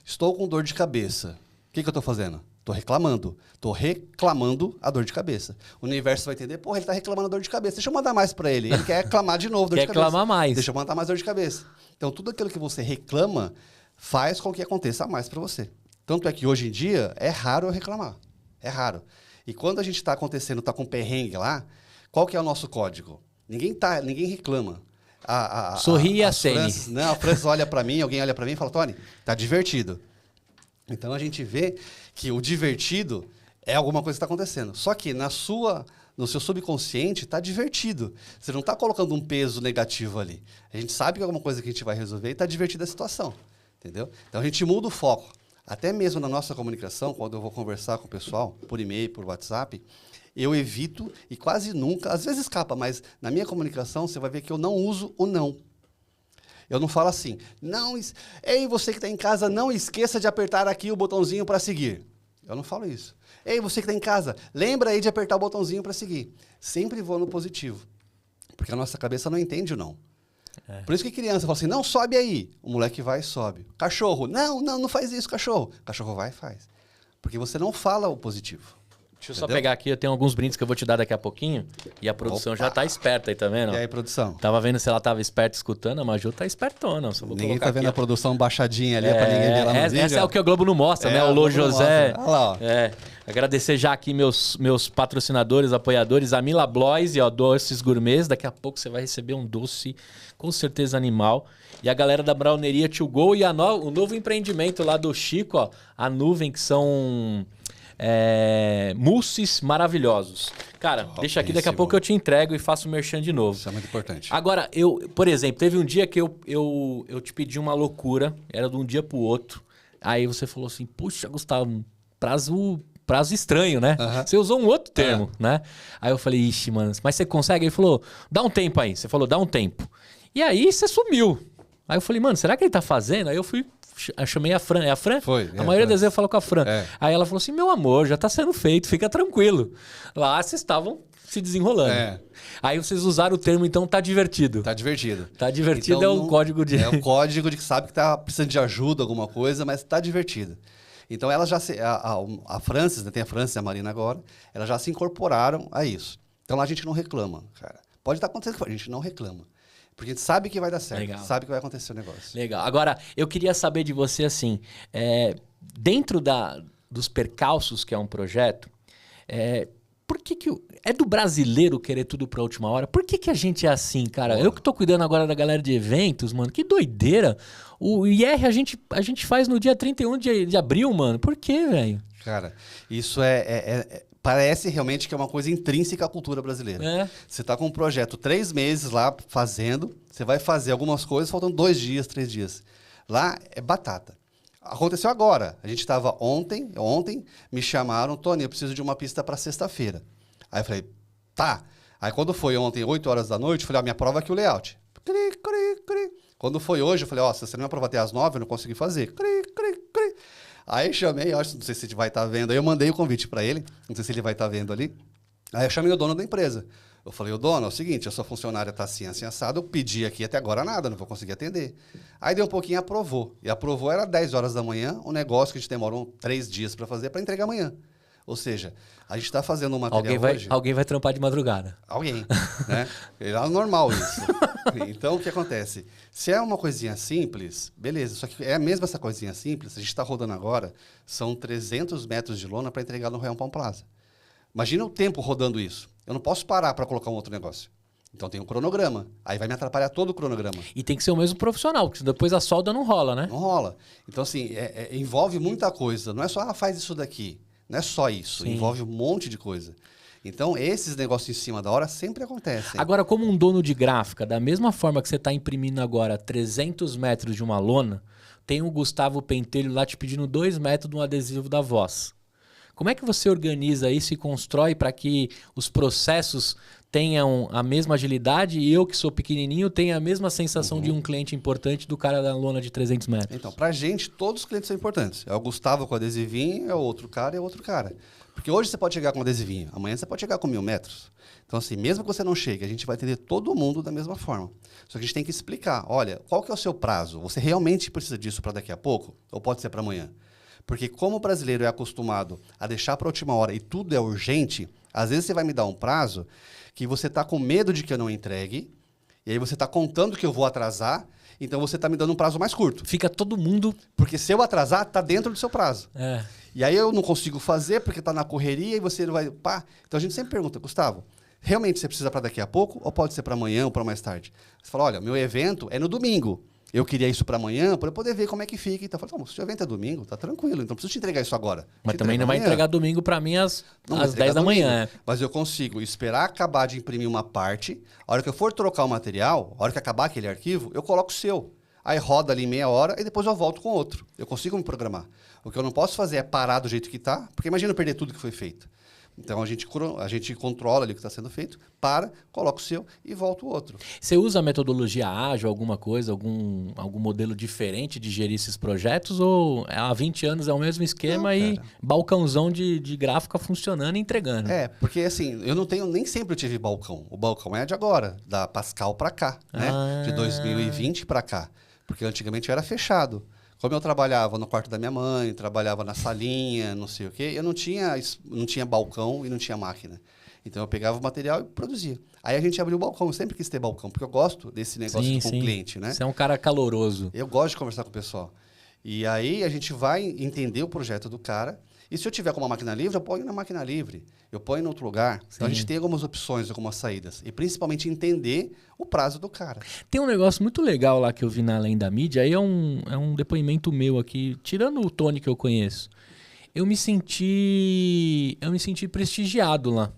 Estou com dor de cabeça. O que eu estou fazendo? Estou reclamando. Estou reclamando a dor de cabeça. O universo vai entender, ele está reclamando a dor de cabeça. Deixa eu mandar mais para ele. Ele quer reclamar de novo dor de cabeça. Quer reclamar mais. Deixa eu mandar mais dor de cabeça. Então, tudo aquilo que você reclama faz com que aconteça mais para você. Tanto é que hoje em dia é raro eu reclamar. É raro. E quando a gente está acontecendo, está com perrengue lá, qual que é o nosso código? Ninguém reclama. Sorri e acene. A França olha para mim, alguém olha para mim e fala, Tony, tá divertido. Então a gente vê que o divertido é alguma coisa que está acontecendo. Só que no seu subconsciente está divertido. Você não está colocando um peso negativo ali. A gente sabe que é alguma coisa que a gente vai resolver e está divertida a situação. Entendeu? Então a gente muda o foco. Até mesmo na nossa comunicação, quando eu vou conversar com o pessoal, por e-mail, por WhatsApp, eu evito e quase nunca, às vezes escapa, mas na minha comunicação você vai ver que eu não uso o não. Eu não falo assim, ei, você que está em casa, não esqueça de apertar aqui o botãozinho para seguir. Eu não falo isso. Ei, você que está em casa, lembra aí de apertar o botãozinho para seguir. Sempre vou no positivo, porque a nossa cabeça não entende o não. Por isso que criança fala assim, não, sobe aí. O moleque vai e sobe. Cachorro, não faz isso, cachorro. Cachorro vai e faz. Porque você não fala o positivo. Deixa eu só pegar aqui, eu tenho alguns brindes que eu vou te dar daqui a pouquinho. E a produção já tá esperta aí, tá vendo? E aí, produção? Tava vendo se ela tava esperta escutando, a Maju tá espertona. Só vou Ninguém colocar tá vendo aqui, a produção baixadinha ali, pra ninguém ver lá no vídeo. essa é o que o Globo não mostra, né? O Lô José. Olha lá, ó. Agradecer já aqui meus patrocinadores, apoiadores, a Mila Blois e ó, Doces Gourmets. Daqui a pouco você vai receber um doce, com certeza animal. E a galera da Browneria To Go e o novo empreendimento lá do Chico, ó, a Nuvem, que são mousses maravilhosos. Cara, deixa aqui, daqui a pouco eu te entrego e faço o merchan de novo. Isso é muito importante. Agora, por exemplo, teve um dia que eu te pedi uma loucura, era de um dia pro outro. Aí você falou assim, puxa, Gustavo, prazo estranho, né? Você usou um outro termo, né? Aí eu falei, ixi, mano, mas você consegue? Ele falou, dá um tempo aí. Você falou, dá um tempo. E aí você sumiu. Aí eu falei, mano, será que ele tá fazendo? Aí eu chamei a Fran. É a Fran? Foi. A maioria das vezes eu falo com a Fran. É. Aí ela falou assim, meu amor, já tá sendo feito, fica tranquilo. Lá vocês estavam se desenrolando. Aí vocês usaram o termo, então, tá divertido. Tá divertido. Tá divertido então, é o código de... É o código de que sabe que tá precisando de ajuda, alguma coisa, mas tá divertido. Então, elas já a Francis, né, tem a Francis e a Marina agora, elas já se incorporaram a isso. Então, lá a gente não reclama, cara. Pode estar acontecendo, a gente não reclama. Porque a gente sabe que vai dar certo, Legal. sabe que vai acontecer o negócio. Legal. Agora, eu queria saber de você, assim, dentro dos percalços que é um projeto, por que é do brasileiro querer tudo pra última hora? Por que a gente é assim, cara? Eu que tô cuidando agora da galera de eventos, mano, que doideira. O IR a gente faz no dia 31 de abril, mano. Por quê, velho? Cara, isso parece realmente que é uma coisa intrínseca à cultura brasileira. Você está com um projeto 3 meses lá fazendo, você vai fazer algumas coisas, faltando 2 dias, 3 dias. Lá é batata. Aconteceu agora. A gente estava ontem me chamaram, Tony, eu preciso de uma pista para sexta-feira. Aí eu falei, tá. Aí quando foi ontem, 8 horas da noite, eu falei, minha prova aqui o layout. Cri, cri, cri. Quando foi hoje, eu falei, se você não me aprovar até às 9, eu não consegui fazer. Cri, cri, cri. Aí chamei, não sei se ele vai estar vendo, aí eu mandei o convite para ele, não sei se ele vai estar vendo ali. Aí eu chamei o dono da empresa. Eu falei, dono, é o seguinte, a sua funcionária está assim, assim, assado, eu pedi aqui até agora nada, não vou conseguir atender. Aí deu um pouquinho e aprovou. E aprovou, era 10 horas da manhã, um negócio que a gente demorou 3 dias para fazer, para entregar amanhã. Ou seja, a gente está fazendo um material hoje... Alguém vai trampar de madrugada. Alguém, né? É normal isso. Então, o que acontece? Se é uma coisinha simples, beleza. Só que é mesmo essa coisinha simples, a gente está rodando agora, são 300 metros de lona para entregar no Royal Palm Plaza. Imagina o tempo rodando isso. Eu não posso parar para colocar um outro negócio. Então tem um cronograma. Aí vai me atrapalhar todo o cronograma. E tem que ser o mesmo profissional, porque depois a solda não rola, né? Não rola. Então, assim, envolve muita coisa. Não é só, faz isso daqui. Não é só isso. Sim. Envolve um monte de coisa. Então, esses negócios em cima da hora sempre acontecem. Agora, como um dono de gráfica, da mesma forma que você está imprimindo agora 300 metros de uma lona, tem o Gustavo Pentelho lá te pedindo 2 metros de um adesivo da Voz. Como é que você organiza isso e constrói para que os processos tenham a mesma agilidade e eu, que sou pequenininho, tenha a mesma sensação de um cliente importante do cara da lona de 300 metros? Então, pra gente, todos os clientes são importantes. É o Gustavo com adesivinho, é o outro cara, é o outro cara. Porque hoje você pode chegar com adesivinho, amanhã você pode chegar com 1000 metros. Então, assim, mesmo que você não chegue, a gente vai atender todo mundo da mesma forma. Só que a gente tem que explicar, olha, qual que é o seu prazo? Você realmente precisa disso para daqui a pouco? Ou pode ser para amanhã? Porque como o brasileiro é acostumado a deixar para a última hora e tudo é urgente, às vezes você vai me dar um prazo que você está com medo de que eu não entregue, e aí você está contando que eu vou atrasar, então você está me dando um prazo mais curto. Fica todo mundo... Porque se eu atrasar, está dentro do seu prazo. E aí eu não consigo fazer porque está na correria e você não vai... Pá. Então a gente sempre pergunta, Gustavo, realmente você precisa para daqui a pouco ou pode ser para amanhã ou para mais tarde? Você fala, olha, meu evento é no domingo. Eu queria isso para amanhã, para eu poder ver como é que fica. Então, eu falei, se o evento é domingo, tá tranquilo, então não preciso te entregar isso agora. Mas também não vai entregar domingo para mim às 10 da manhã. Mas eu consigo esperar acabar de imprimir uma parte, a hora que eu for trocar o material, a hora que acabar aquele arquivo, eu coloco o seu. Aí roda ali meia hora e depois eu volto com outro. Eu consigo me programar. O que eu não posso fazer é parar do jeito que está, porque imagina eu perder tudo que foi feito. Então, a gente controla ali o que está sendo feito, coloca o seu e volta o outro. Você usa a metodologia ágil, alguma coisa, algum modelo diferente de gerir esses projetos? Ou há 20 anos é o mesmo esquema e balcãozão de gráfica funcionando e entregando? Porque assim, nem sempre eu tive balcão. O balcão é de agora, da Pascal para cá, né? De 2020 para cá. Porque antigamente era fechado. Como eu trabalhava no quarto da minha mãe, trabalhava na salinha, não sei o quê, eu não tinha balcão e não tinha máquina. Então eu pegava o material e produzia. Aí a gente abriu o balcão, eu sempre quis ter balcão, porque eu gosto desse negócio com o cliente, né? Você é um cara caloroso. Eu gosto de conversar com o pessoal. E aí a gente vai entender o projeto do cara. E se eu tiver com uma máquina livre, eu ponho na máquina livre. Eu ponho em outro lugar. Então a gente tem algumas opções, algumas saídas. E principalmente entender o prazo do cara. Tem um negócio muito legal lá que eu vi na Além da Mídia. Aí é um depoimento meu aqui. Tirando o Tony que eu conheço. Eu me senti prestigiado lá.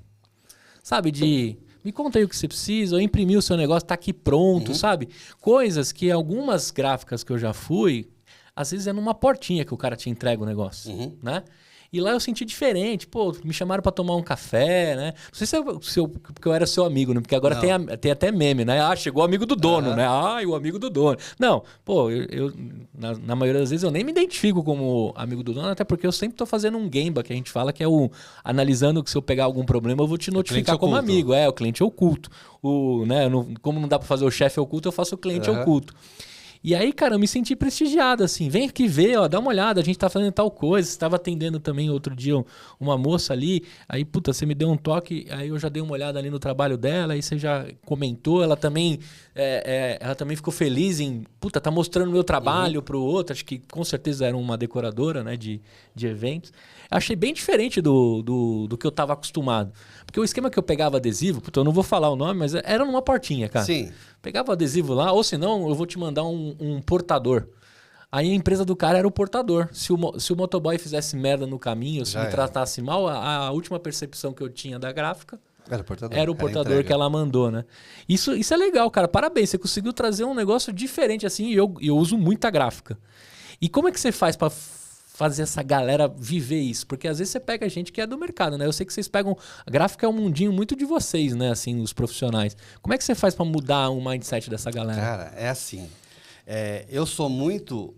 Sabe, me conta aí o que você precisa, eu imprimi o seu negócio, tá aqui pronto, sabe? Coisas que algumas gráficas que eu já fui, às vezes é numa portinha que o cara te entrega o negócio, né? E lá eu senti diferente, pô, me chamaram pra tomar um café, né? Não sei porque eu era seu amigo, né? Porque agora tem até meme, né? Ah, chegou o amigo do dono, né? Ah, o amigo do dono. Não, pô, na maioria das vezes eu nem me identifico como amigo do dono, até porque eu sempre tô fazendo um Gemba, que a gente fala que é analisando que se eu pegar algum problema eu vou te notificar como amigo. É, o cliente oculto. Né? Como não dá pra fazer o chefe oculto, eu faço o cliente oculto. E aí, cara, eu me senti prestigiado, assim. Vem aqui ver, ó, dá uma olhada, a gente tá fazendo tal coisa. Você estava atendendo também outro dia uma moça ali. Aí, puta, você me deu um toque, aí eu já dei uma olhada ali no trabalho dela, aí você já comentou. Ela também ficou feliz em, puta, tá mostrando o meu trabalho pro outro. Acho que com certeza era uma decoradora, né, de eventos. Achei bem diferente do que eu tava acostumado. Porque o esquema que eu pegava adesivo, puta, eu não vou falar o nome, mas era numa portinha, cara. Sim. Pegava o adesivo lá, ou senão eu vou te mandar um portador. Aí a empresa do cara era o portador. Se o motoboy fizesse merda no caminho, se me tratasse mal, a última percepção que eu tinha da gráfica era o portador que ela mandou, né? Isso é legal, cara. Parabéns, você conseguiu trazer um negócio diferente assim, e eu uso muita gráfica. E como é que você faz para fazer essa galera viver isso? Porque às vezes você pega gente que é do mercado, né? Eu sei que vocês pegam... A gráfica é um mundinho muito de vocês, né? Assim, os profissionais. Como é que você faz para mudar o mindset dessa galera? Cara, é assim. Eu sou muito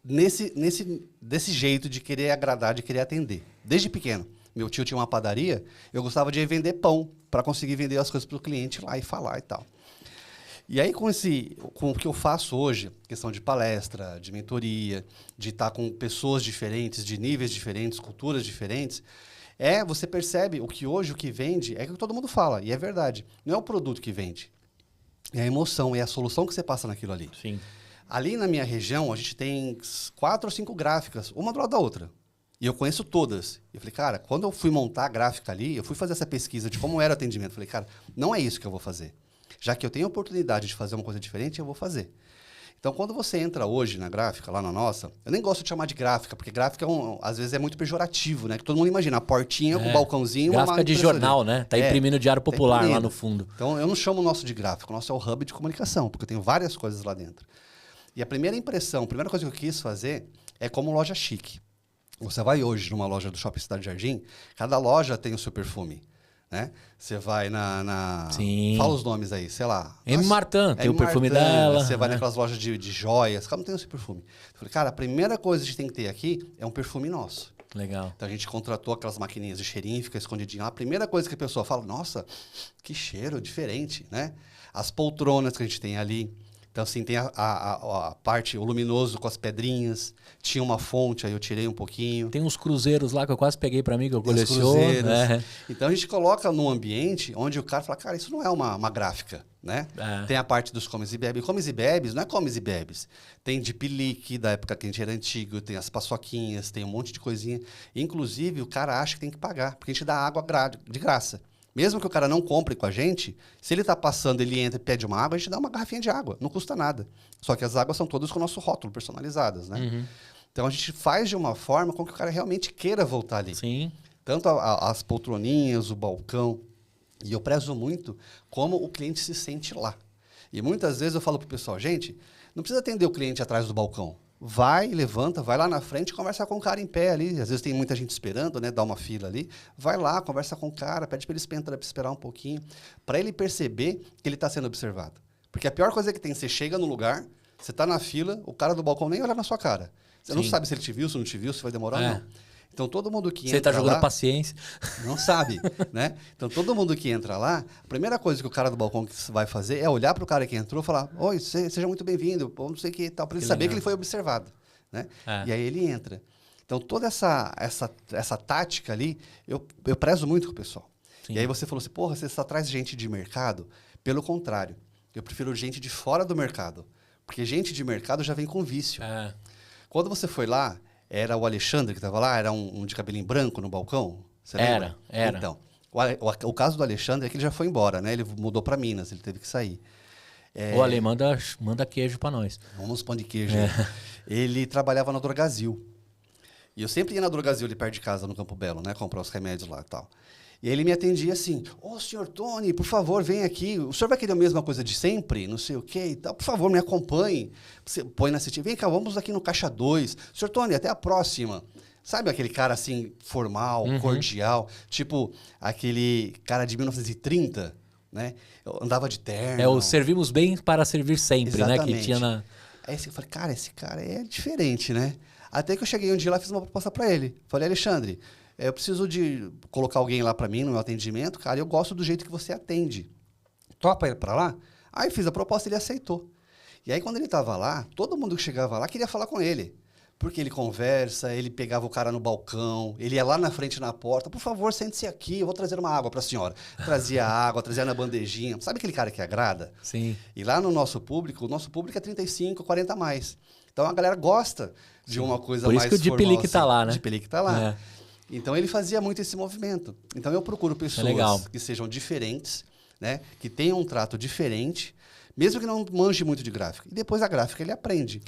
desse jeito de querer agradar, de querer atender. Desde pequeno. Meu tio tinha uma padaria, eu gostava de vender pão para conseguir vender as coisas para o cliente lá e falar e tal. E aí, com o que eu faço hoje, questão de palestra, de mentoria, de estar com pessoas diferentes, de níveis diferentes, culturas diferentes, você percebe o que vende é o que todo mundo fala, e é verdade. Não é o produto que vende, é a emoção, é a solução que você passa naquilo ali. Sim. Ali na minha região, a gente tem 4 ou 5 gráficas, uma do lado da outra. E eu conheço todas. Eu falei, cara, quando eu fui montar a gráfica ali, eu fui fazer essa pesquisa de como era o atendimento. Eu falei, cara, não é isso que eu vou fazer. Já que eu tenho a oportunidade de fazer uma coisa diferente, eu vou fazer. Então, quando você entra hoje na gráfica, lá na nossa, eu nem gosto de chamar de gráfica, porque gráfica, às vezes, é muito pejorativo, né? Que todo mundo imagina, a portinha com o balcãozinho... Gráfica de jornal, né? Tá imprimindo o Diário Popular lá no fundo. Então, eu não chamo o nosso de gráfico, o nosso é o hub de comunicação, porque eu tenho várias coisas lá dentro. E a primeira impressão, a primeira coisa que eu quis fazer é como loja chique. Você vai hoje numa loja do Shopping Cidade Jardim, cada loja tem o seu perfume. Né? Você vai Sim. Fala os nomes aí, sei lá. M. Martin, tem o perfume dela. Você vai naquelas lojas de joias, cada um tem o seu perfume. Eu falei, cara, a primeira coisa que a gente tem que ter aqui é um perfume nosso. Legal. Então a gente contratou aquelas maquininhas de cheirinho, fica escondidinho lá. A primeira coisa que a pessoa fala, nossa, que cheiro diferente, né? As poltronas que a gente tem ali. Então, assim, tem a parte, o luminoso com as pedrinhas. Tinha uma fonte, aí eu tirei um pouquinho. Tem uns cruzeiros lá que eu quase peguei para mim, que eu coleciono. Então, a gente coloca num ambiente onde o cara fala, cara, isso não é uma gráfica, né? Tem a parte dos comes e bebes. Comes e bebes não é comes e bebes. Tem de pelique, da época que a gente era antigo, tem as paçoquinhas, tem um monte de coisinha. Inclusive, o cara acha que tem que pagar, porque a gente dá água de graça. Mesmo que o cara não compre com a gente, se ele está passando, ele entra e pede uma água, a gente dá uma garrafinha de água. Não custa nada. Só que as águas são todas com o nosso rótulo, personalizadas, né? Então, a gente faz de uma forma com que o cara realmente queira voltar ali. Sim. Tanto as poltroninhas, o balcão. E eu prezo muito como o cliente se sente lá. E muitas vezes eu falo para o pessoal, gente, não precisa atender o cliente atrás do balcão. Vai, levanta, vai lá na frente e conversa com o cara em pé ali. Às vezes tem muita gente esperando, né? Dá uma fila ali. Vai lá, conversa com o cara, pede para ele esperar um pouquinho, para ele perceber que ele está sendo observado. Porque a pior coisa que tem, você chega no lugar, você está na fila, o cara do balcão nem olha na sua cara. Você não sabe se ele te viu, se não te viu, se vai demorar ou não. Então, todo mundo que entra lá... Você está jogando paciência. Não sabe, né? Então, todo mundo que entra lá, a primeira coisa que o cara do balcão vai fazer é olhar para o cara que entrou e falar, oi, seja muito bem-vindo, ou não sei o que tal, para ele saber que ele foi observado. né? É. E aí ele entra. Então, toda essa tática ali, eu prezo muito com o pessoal. Sim. E aí você falou assim, porra, você só traz gente de mercado? Pelo contrário, eu prefiro gente de fora do mercado. Porque gente de mercado já vem com vício. É. Quando você foi lá, era o Alexandre que estava lá? Era um de cabelinho branco no balcão? Você lembra? Era. Então, o caso do Alexandre é que ele já foi embora, né? Ele mudou para Minas, ele teve que sair. O Ale manda queijo pra nós. Vamos pão de queijo. Ele trabalhava na Drogazil. E eu sempre ia na Drogazil ali perto de casa, no Campo Belo, né? Comprar os remédios lá e tal. E aí ele me atendia assim, senhor Tony, por favor, vem aqui. O senhor vai querer a mesma coisa de sempre? Não sei o quê e tal. Por favor, me acompanhe. Você põe na CT. Vem cá, vamos aqui no Caixa 2. Senhor Tony, até a próxima. Sabe aquele cara assim, formal, cordial? Tipo, aquele cara de 1930, né? Eu andava de terno. O servimos bem para servir sempre, Exatamente. né? Que tinha na... Aí eu falei, cara, esse cara é diferente, né? Até que eu cheguei um dia lá e fiz uma proposta para ele. Falei, Alexandre, eu preciso de colocar alguém lá para mim no meu atendimento, cara, eu gosto do jeito que você atende. Topa ir para lá? Aí fiz a proposta e ele aceitou. E aí quando ele estava lá, todo mundo que chegava lá queria falar com ele. Porque ele conversa, ele pegava o cara no balcão, ele ia lá na frente na porta, por favor, sente-se aqui, eu vou trazer uma água para a senhora. Trazia água, trazia na bandejinha. Sabe aquele cara que agrada? Sim. E lá no nosso público, o nosso público é 35, 40 a mais. Então a galera gosta de uma coisa mais formal. Por isso que o Dipelic tá lá, né? O Dipelic tá lá. É. Então ele fazia muito esse movimento. Então eu procuro pessoas que sejam diferentes, né? Que tenham um trato diferente, mesmo que não manje muito de gráfica. E depois a gráfica ele aprende.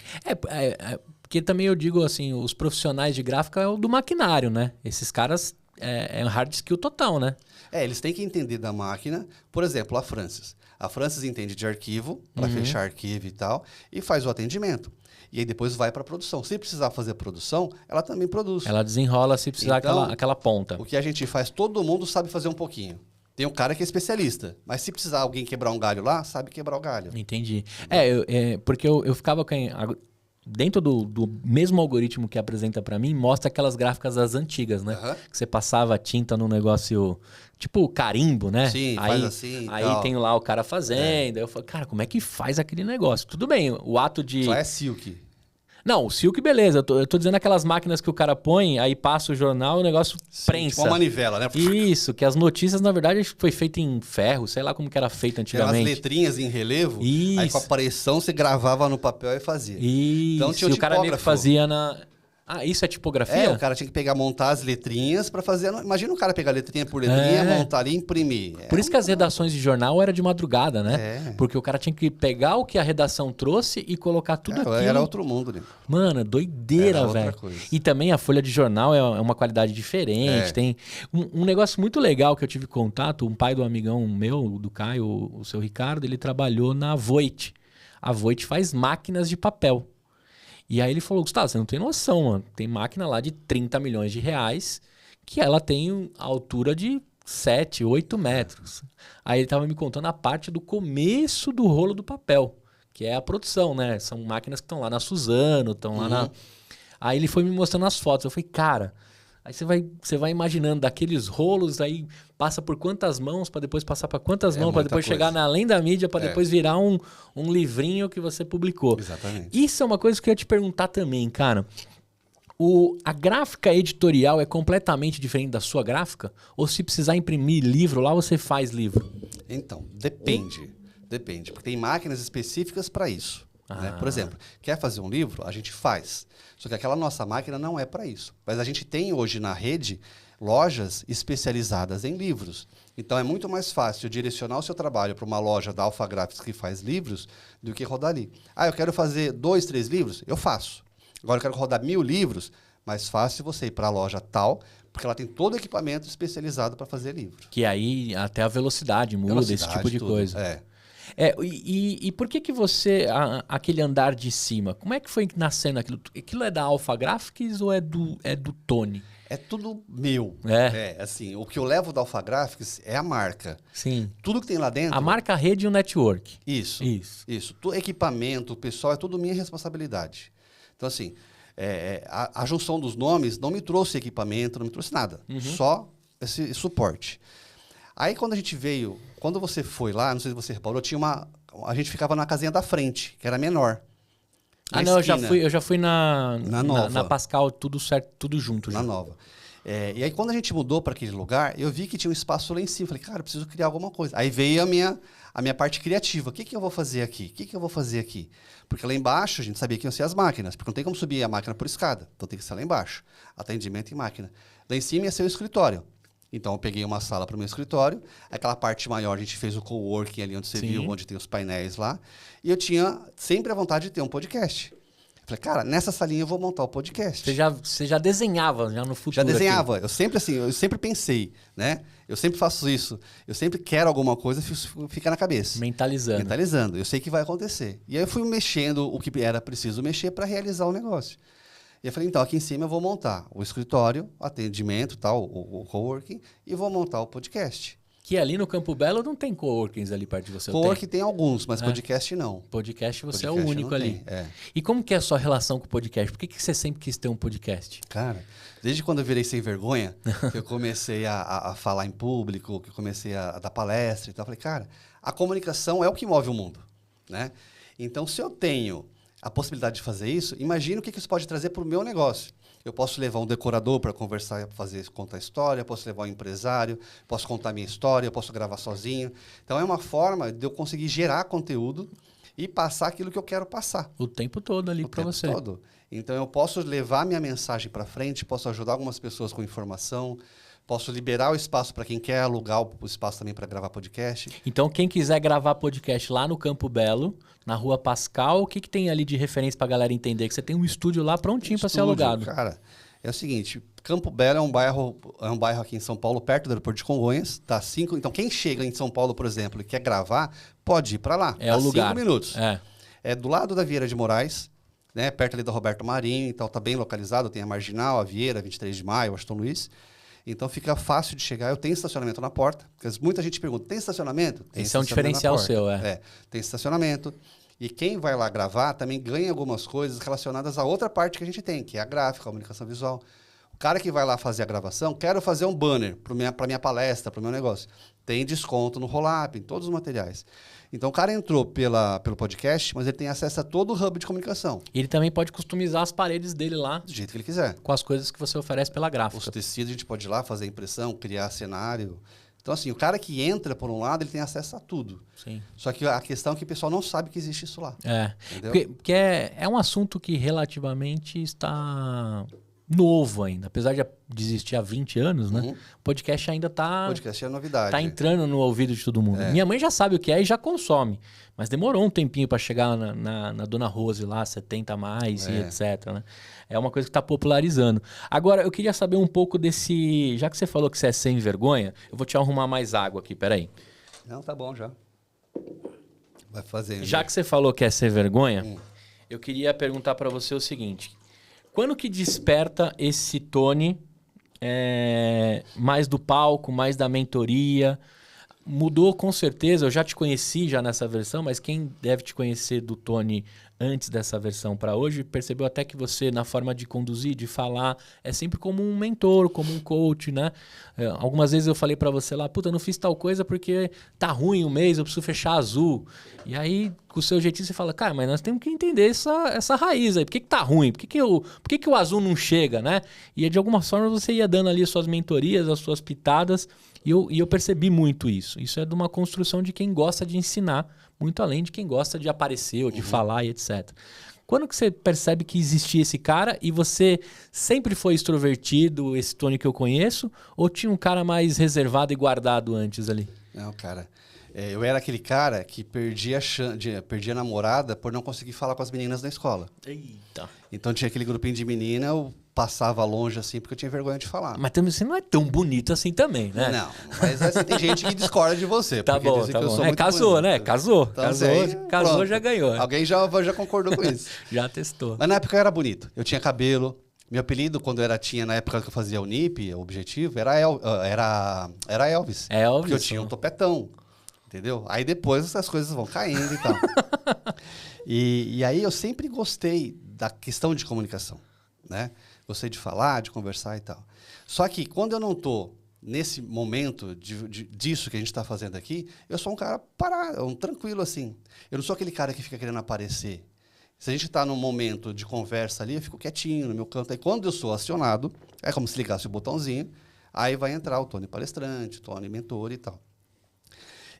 Porque também eu digo assim, os profissionais de gráfica é o do maquinário, né? Esses caras é um hard skill total, né? Eles têm que entender da máquina. Por exemplo, a Francis. A Francis entende de arquivo, para fechar arquivo e tal, e faz o atendimento. E aí depois vai para a produção. Se precisar fazer produção, ela também produz. Ela desenrola se precisar Então, aquela ponta. O que a gente faz, todo mundo sabe fazer um pouquinho. Tem um cara que é especialista, mas se precisar alguém quebrar um galho lá, sabe quebrar o galho. Entendi. Porque eu ficava com... Dentro do mesmo algoritmo que apresenta pra mim, mostra aquelas gráficas das antigas, né? Que você passava tinta num negócio, tipo carimbo, né? Sim, aí, faz assim e aí tal. tem lá o cara fazendo. Aí eu falo, cara, como é que faz aquele negócio? Tudo bem, o ato de... Só é silk. Não, o silk, beleza. Eu tô dizendo aquelas máquinas que o cara põe, aí passa o jornal, o negócio prensa. Tipo uma manivela, né? Isso, que as notícias, na verdade, foi feito em ferro, sei lá como que era feito antigamente. Eram as letrinhas em relevo, Isso. aí com a pressão você gravava no papel e fazia. Isso, Então tinha e o cara meio que tipógrafo. fazia na... Ah, isso é tipografia? O cara tinha que pegar, montar as letrinhas para fazer... Imagina o cara pegar letrinha por letrinha, montar ali e imprimir. Por isso que as redações de jornal era de madrugada, né? Porque o cara tinha que pegar o que a redação trouxe e colocar tudo aquilo. Era outro mundo, né? Mano, doideira, Era outra velho. coisa. E também a folha de jornal é uma qualidade diferente. Tem um negócio muito legal que eu tive contato, um pai do amigão meu, do Caio, o seu Ricardo, ele trabalhou na Voit. A Voit faz máquinas de papel. E aí ele falou, Gustavo, você não tem noção, mano. Tem máquina lá de 30 milhões de reais que ela tem a altura de 7, 8 metros. Aí ele tava me contando a parte do começo do rolo do papel, que é a produção, né? São máquinas que estão lá na Suzano, estão lá na... Aí ele foi me mostrando as fotos. Eu falei, cara... Aí você vai imaginando daqueles rolos, aí passa por quantas mãos, para depois passar para quantas mãos, para depois chegar na além da mídia, para depois virar um livrinho que você publicou. Exatamente. Isso é uma coisa que eu ia te perguntar também, cara. A gráfica editorial é completamente diferente da sua gráfica? Ou se precisar imprimir livro lá, você faz livro? Então, depende. Depende, porque tem máquinas específicas para isso. Né? Por exemplo, quer fazer um livro? A gente faz. Só que aquela nossa máquina não é para isso. Mas a gente tem hoje na rede lojas especializadas em livros. Então é muito mais fácil direcionar o seu trabalho para uma loja da Alpha Graphics que faz livros do que rodar ali. Eu quero fazer 2, 3 livros? Eu faço. Agora eu quero rodar 1000 livros? Mais fácil você ir para a loja tal, porque ela tem todo o equipamento especializado para fazer livro. Que aí até a velocidade muda, esse tipo de tudo. coisa. E por que você, aquele andar de cima, como é que foi nascendo aquilo? Aquilo é da Alpha Graphics ou é do Tony? É tudo meu. Assim, o que eu levo da Alpha Graphics é a marca. Sim. Tudo que tem lá dentro... A marca, a rede e o network. Isso. Equipamento, o pessoal, é tudo minha responsabilidade. Então, assim, a junção dos nomes não me trouxe equipamento, não me trouxe nada. Só esse suporte. Aí, quando você foi lá, não sei se você reparou, a gente ficava na casinha da frente, que era menor. Ah, não, eu já fui Na Nova. na Pascal, tudo certo, tudo junto. Na Já. Nova. E aí, quando a gente mudou para aquele lugar, eu vi que tinha um espaço lá em cima. Falei, cara, eu preciso criar alguma coisa. Aí veio a minha parte criativa. O que eu vou fazer aqui? O que eu vou fazer aqui? Porque lá embaixo, a gente sabia que iam ser as máquinas. Porque não tem como subir a máquina por escada. Então, tem que ser lá embaixo. Atendimento em máquina. Lá em cima ia ser o escritório. Então, eu peguei uma sala para o meu escritório. Aquela parte maior, a gente fez o coworking ali, onde você viu, onde tem os painéis lá. E eu tinha sempre a vontade de ter um podcast. Falei, cara, nessa salinha eu vou montar o podcast. Você já desenhava já no futuro? Já desenhava. Aqui. Eu sempre pensei, né? Eu sempre faço isso. Eu sempre quero alguma coisa, fica na cabeça. Mentalizando. Eu sei que vai acontecer. E aí eu fui mexendo o que era preciso mexer para realizar o negócio. E eu falei, então, aqui em cima eu vou montar o escritório, o atendimento, tal, o coworking, e vou montar o podcast. Que ali no Campo Belo não tem coworkings ali perto de você. Coworking tem alguns, mas podcast não. Podcast você é o único ali. É. E como que é a sua relação com o podcast? Por que você sempre quis ter um podcast? Cara, desde quando eu virei sem vergonha, que eu comecei a falar em público, que eu comecei a dar palestra e tal, eu falei, cara, a comunicação é o que move o mundo, né? Então, se eu tenho a possibilidade de fazer isso, imagina o que isso pode trazer para o meu negócio. Eu posso levar um decorador para conversar, contar história, posso levar um empresário, posso contar minha história, eu posso gravar sozinho. Então, é uma forma de eu conseguir gerar conteúdo e passar aquilo que eu quero passar. O tempo todo ali para você. O tempo todo. Então, eu posso levar minha mensagem para frente, posso ajudar algumas pessoas com informação, posso liberar o espaço para quem quer alugar o espaço também para gravar podcast. Então, quem quiser gravar podcast lá no Campo Belo, na Rua Pascal, o que tem ali de referência para a galera entender? Que você tem um estúdio lá prontinho para ser alugado. Cara, é o seguinte, Campo Belo é um bairro aqui em São Paulo, perto do aeroporto de Congonhas. Tá 5. Então, quem chega em São Paulo, por exemplo, e quer gravar, pode ir para lá. É o lugar. 5 minutos. É do lado da Vieira de Moraes, né, perto ali da Roberto Marinho. Então, tá bem localizado. Tem a Marginal, a Vieira, 23 de Maio, Washington Luiz. Então, fica fácil de chegar. Eu tenho estacionamento na porta. Porque muita gente pergunta, tem estacionamento? Tem. Esse é um diferencial seu, tem estacionamento. E quem vai lá gravar também ganha algumas coisas relacionadas a outra parte que a gente tem, que é a gráfica, a comunicação visual. O cara que vai lá fazer a gravação, quero fazer um banner para minha palestra, para o meu negócio. Tem desconto no Rollup, em todos os materiais. Então, o cara entrou pelo podcast, mas ele tem acesso a todo o hub de comunicação. Ele também pode customizar as paredes dele lá. Do jeito que ele quiser. Com as coisas que você oferece pela gráfica. Os tecidos, a gente pode ir lá fazer impressão, criar cenário. Então, assim, o cara que entra por um lado, ele tem acesso a tudo. Sim. Só que a questão é que o pessoal não sabe que existe isso lá. Porque é um assunto que relativamente está novo ainda. Apesar de existir há 20 anos, né? O podcast ainda está... Podcast é novidade. Está entrando no ouvido de todo mundo. Minha mãe já sabe o que é e já consome. Mas demorou um tempinho para chegar na Dona Rose lá, 70 mais e etc. Né? É uma coisa que está popularizando. Agora, eu queria saber um pouco desse... Já que você falou que você é sem vergonha, eu vou te arrumar mais água aqui, peraí. Não, tá bom já. Vai fazendo. Já que você falou que é sem vergonha, eu queria perguntar para você o seguinte. Quando que desperta esse Tony mais do palco, mais da mentoria? Mudou com certeza, eu já te conheci já nessa versão, mas quem deve te conhecer do Tony antes dessa versão para hoje, percebeu até que você, na forma de conduzir, de falar, é sempre como um mentor, como um coach, né? Algumas vezes eu falei para você lá, puta, eu não fiz tal coisa porque tá ruim o mês, eu preciso fechar azul. E aí, com o seu jeitinho, você fala, cara, mas nós temos que entender essa raiz aí. Por que tá ruim? Por que o azul não chega, né? E de alguma forma você ia dando ali as suas mentorias, as suas pitadas, e eu percebi muito isso. Isso é de uma construção de quem gosta de ensinar, muito além de quem gosta de aparecer ou de falar e etc. Quando que você percebe que existia esse cara e você sempre foi extrovertido, esse Tony que eu conheço, ou tinha um cara mais reservado e guardado antes ali? Não, cara. Eu era aquele cara que perdia a namorada por não conseguir falar com as meninas na escola. Eita. Então tinha aquele grupinho de menina, eu passava longe assim porque eu tinha vergonha de falar. Mas também você não é tão bonito assim também, né? Não, mas assim, tem gente que discorda de você. Tá bom, tá bom. Casou, bonito, né? Casou. Então, casou, já ganhou. Alguém já concordou com isso. Já testou. Mas na época eu era bonito. Eu tinha cabelo. Meu apelido, quando eu tinha, na época que eu fazia o NIP, o objetivo, era Elvis. Elvis. Porque eu tinha um topetão. Entendeu? Aí depois essas coisas vão caindo e tal. E aí eu sempre gostei da questão de comunicação, né? Gostei de falar, de conversar e tal. Só que quando eu não tô nesse momento disso que a gente está fazendo aqui, eu sou um cara parado, tranquilo assim. Eu não sou aquele cara que fica querendo aparecer. Se a gente está num momento de conversa ali, eu fico quietinho no meu canto. Aí quando eu sou acionado, é como se ligasse o botãozinho, aí vai entrar o Tony palestrante, o Tony mentor e tal.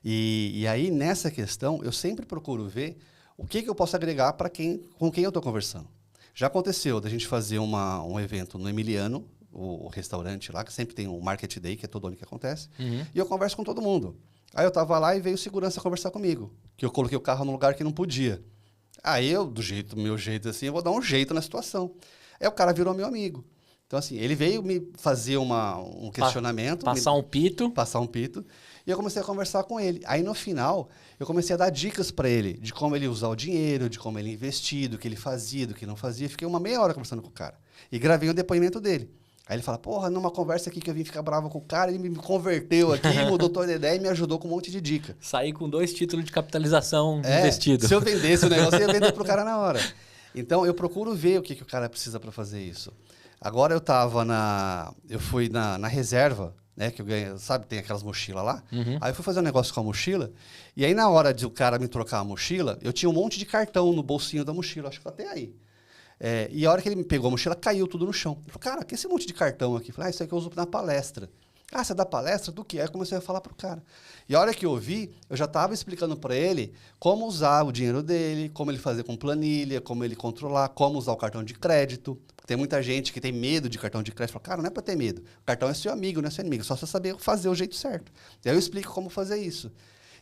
E aí, nessa questão, eu sempre procuro ver o que eu posso agregar para com quem eu estou conversando. Já aconteceu da gente fazer um evento no Emiliano, o restaurante lá, que sempre tem um Market Day, que é todo ano que acontece, e eu converso com todo mundo. Aí eu estava lá e veio o segurança conversar comigo, que eu coloquei o carro no lugar que não podia. Aí eu, do meu jeito assim, eu vou dar um jeito na situação. Aí o cara virou meu amigo. Então, assim, ele veio me fazer um questionamento. Passar um pito. Passar um pito. E eu comecei a conversar com ele. Aí, no final, eu comecei a dar dicas para ele de como ele usar o dinheiro, de como ele investir, do que ele fazia, do que não fazia. Fiquei uma meia hora conversando com o cara. E gravei o depoimento dele. Aí ele fala, porra, numa conversa aqui que eu vim ficar bravo com o cara, ele me converteu aqui, mudou toda a ideia e me ajudou com um monte de dica. Saí com 2 títulos de capitalização investido. Se eu vendesse o negócio, eu ia vender pro cara na hora. Então, eu procuro ver o que o cara precisa para fazer isso. Agora eu fui na reserva, né, que eu ganhei, sabe, tem aquelas mochilas lá. Aí eu fui fazer um negócio com a mochila, e aí na hora de o cara me trocar a mochila, eu tinha um monte de cartão no bolsinho da mochila, acho que tá até aí. E a hora que ele me pegou a mochila, caiu tudo no chão. Ele falou, cara, que esse monte de cartão aqui? Eu falei, isso aqui eu uso na palestra. Ah, você dá palestra? Do quê? Aí eu comecei a falar pro cara. E a hora que eu vi, eu já estava explicando para ele como usar o dinheiro dele, como ele fazer com planilha, como ele controlar, como usar o cartão de crédito. Tem muita gente que tem medo de cartão de crédito. Fala, cara, não é para ter medo. O cartão é seu amigo, não é seu inimigo. Só você saber fazer o jeito certo. E aí eu explico como fazer isso.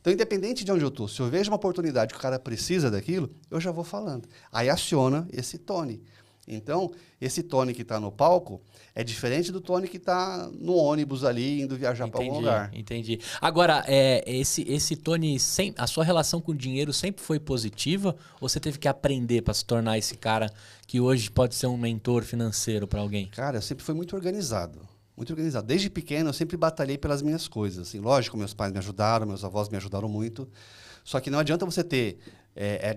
Então, independente de onde eu estou, se eu vejo uma oportunidade que o cara precisa daquilo, eu já vou falando. Aí aciona esse Tony. Então, esse Tony que está no palco é diferente do Tony que está no ônibus ali, indo viajar para algum lugar. Entendi. Agora, esse Tony, a sua relação com o dinheiro sempre foi positiva? Ou você teve que aprender para se tornar esse cara que hoje pode ser um mentor financeiro para alguém? Cara, eu sempre fui muito organizado. Muito organizado. Desde pequeno, eu sempre batalhei pelas minhas coisas. Assim, lógico, meus pais me ajudaram, meus avós me ajudaram muito. Só que não adianta você ter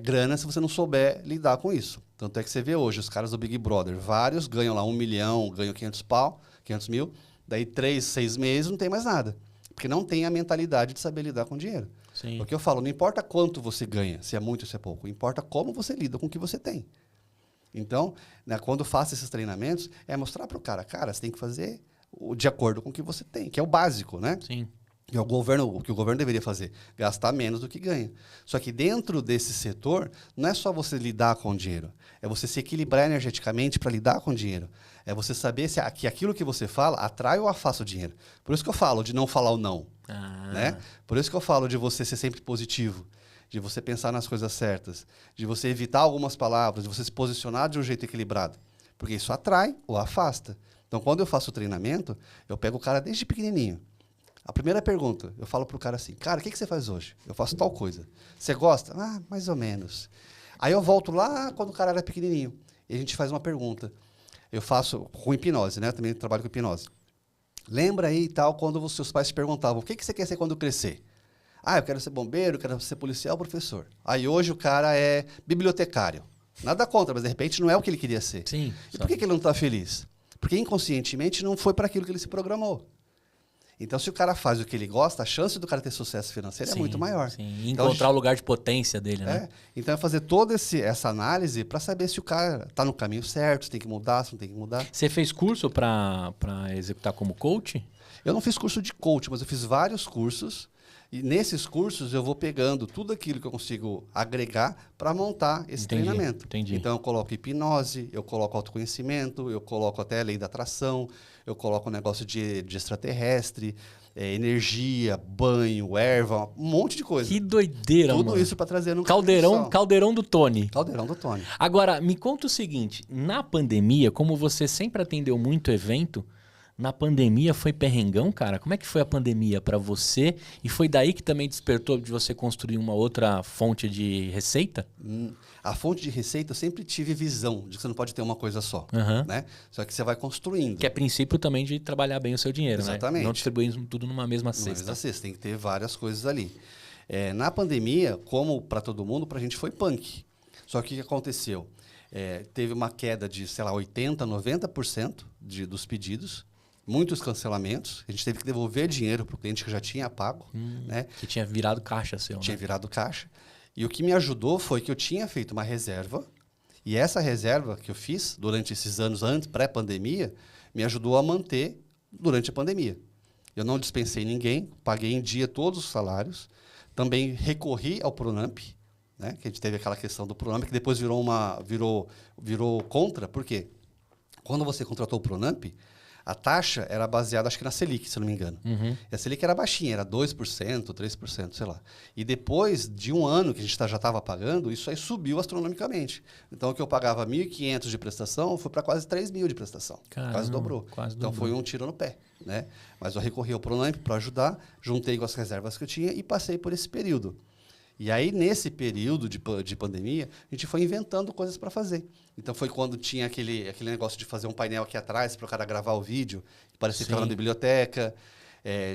grana se você não souber lidar com isso. Tanto é que você vê hoje os caras do Big Brother, vários ganham lá 1 milhão, ganham 500 mil, daí 3, 6 meses não tem mais nada. Porque não tem a mentalidade de saber lidar com dinheiro. Sim. Porque eu falo, não importa quanto você ganha, se é muito ou se é pouco, importa como você lida com o que você tem. Então, né, quando eu faço esses treinamentos, é mostrar para o cara, você tem que fazer de acordo com o que você tem, que é o básico, né? Sim. E o que o governo deveria fazer? Gastar menos do que ganha. Só que dentro desse setor, não é só você lidar com o dinheiro. É você se equilibrar energeticamente para lidar com o dinheiro. É você saber se aquilo que você fala atrai ou afasta o dinheiro. Por isso que eu falo de não falar o não. Né? Por isso que eu falo de você ser sempre positivo. De você pensar nas coisas certas. De você evitar algumas palavras. De você se posicionar de um jeito equilibrado. Porque isso atrai ou afasta. Então, quando eu faço o treinamento, eu pego o cara desde pequenininho. A primeira pergunta, eu falo pro cara assim, cara, o que você faz hoje? Eu faço tal coisa. Você gosta? Ah, mais ou menos. Aí eu volto lá quando o cara era pequenininho. E a gente faz uma pergunta. Eu faço com hipnose, né? Eu também trabalho com hipnose. Lembra aí e tal, quando os seus pais te perguntavam, o que você quer ser quando crescer? Ah, eu quero ser bombeiro, eu quero ser policial, professor. Aí hoje o cara é bibliotecário. Nada contra, mas de repente não é o que ele queria ser. Sim. E por que ele não está feliz? Porque inconscientemente não foi para aquilo que ele se programou. Então, se o cara faz o que ele gosta, a chance do cara ter sucesso financeiro é muito maior. Sim. E encontrar o lugar de potência dele, né? Então, é fazer toda essa análise para saber se o cara está no caminho certo, se tem que mudar, se não tem que mudar. Você fez curso para executar como coach? Eu não fiz curso de coach, mas eu fiz vários cursos. E nesses cursos eu vou pegando tudo aquilo que eu consigo agregar para montar esse treinamento. Entendi. Então eu coloco hipnose, eu coloco autoconhecimento, eu coloco até a lei da atração, eu coloco um negócio de extraterrestre, energia, banho, erva, um monte de coisa. Que doideira, tudo mano. Isso para trazer no Caldeirão do Tony. Caldeirão do Tony. Agora, me conta o seguinte, na pandemia, como você sempre atendeu muito evento, na pandemia foi perrengão, cara? Como é que foi a pandemia para você? E foi daí que também despertou de você construir uma outra fonte de receita? A fonte de receita eu sempre tive visão de que você não pode ter uma coisa só. Né? Só que você vai construindo. Que é princípio também de trabalhar bem o seu dinheiro, exatamente, né? Não distribuir tudo numa mesma cesta. Numa mesma cesta, tem que ter várias coisas ali. Na pandemia, como para todo mundo, para a gente foi punk. Só que o que aconteceu? Teve uma queda de, sei lá, 80%, 90% dos pedidos. Muitos cancelamentos. A gente teve que devolver dinheiro para o cliente que já tinha pago. Né? Que tinha virado caixa seu. Tinha virado caixa. E o que me ajudou foi que eu tinha feito uma reserva E essa reserva que eu fiz durante esses anos antes, pré-pandemia, me ajudou a manter durante a pandemia. Eu não dispensei ninguém, paguei em dia todos os salários, também recorri ao Pronamp, né, que a gente teve aquela questão do Pronamp, que depois virou contra, por quê? Quando você contratou o Pronamp, a taxa era baseada, acho que na Selic, se eu não me engano. Uhum. E a Selic era baixinha, era 2%, 3%, sei lá. E depois de um ano que a gente já estava pagando, isso aí subiu astronomicamente. Então, o que eu pagava 1.500 de prestação, foi para quase 3.000 de prestação. Caramba, quase dobrou. Então, foi um tiro no pé, né? Mas eu recorri ao Pronamp para ajudar, juntei com as reservas que eu tinha e passei por esse período. E aí, nesse período de pandemia, a gente foi inventando coisas para fazer. Então, foi quando tinha aquele negócio de fazer um painel aqui atrás para o cara gravar o vídeo, que parecia que estava na biblioteca,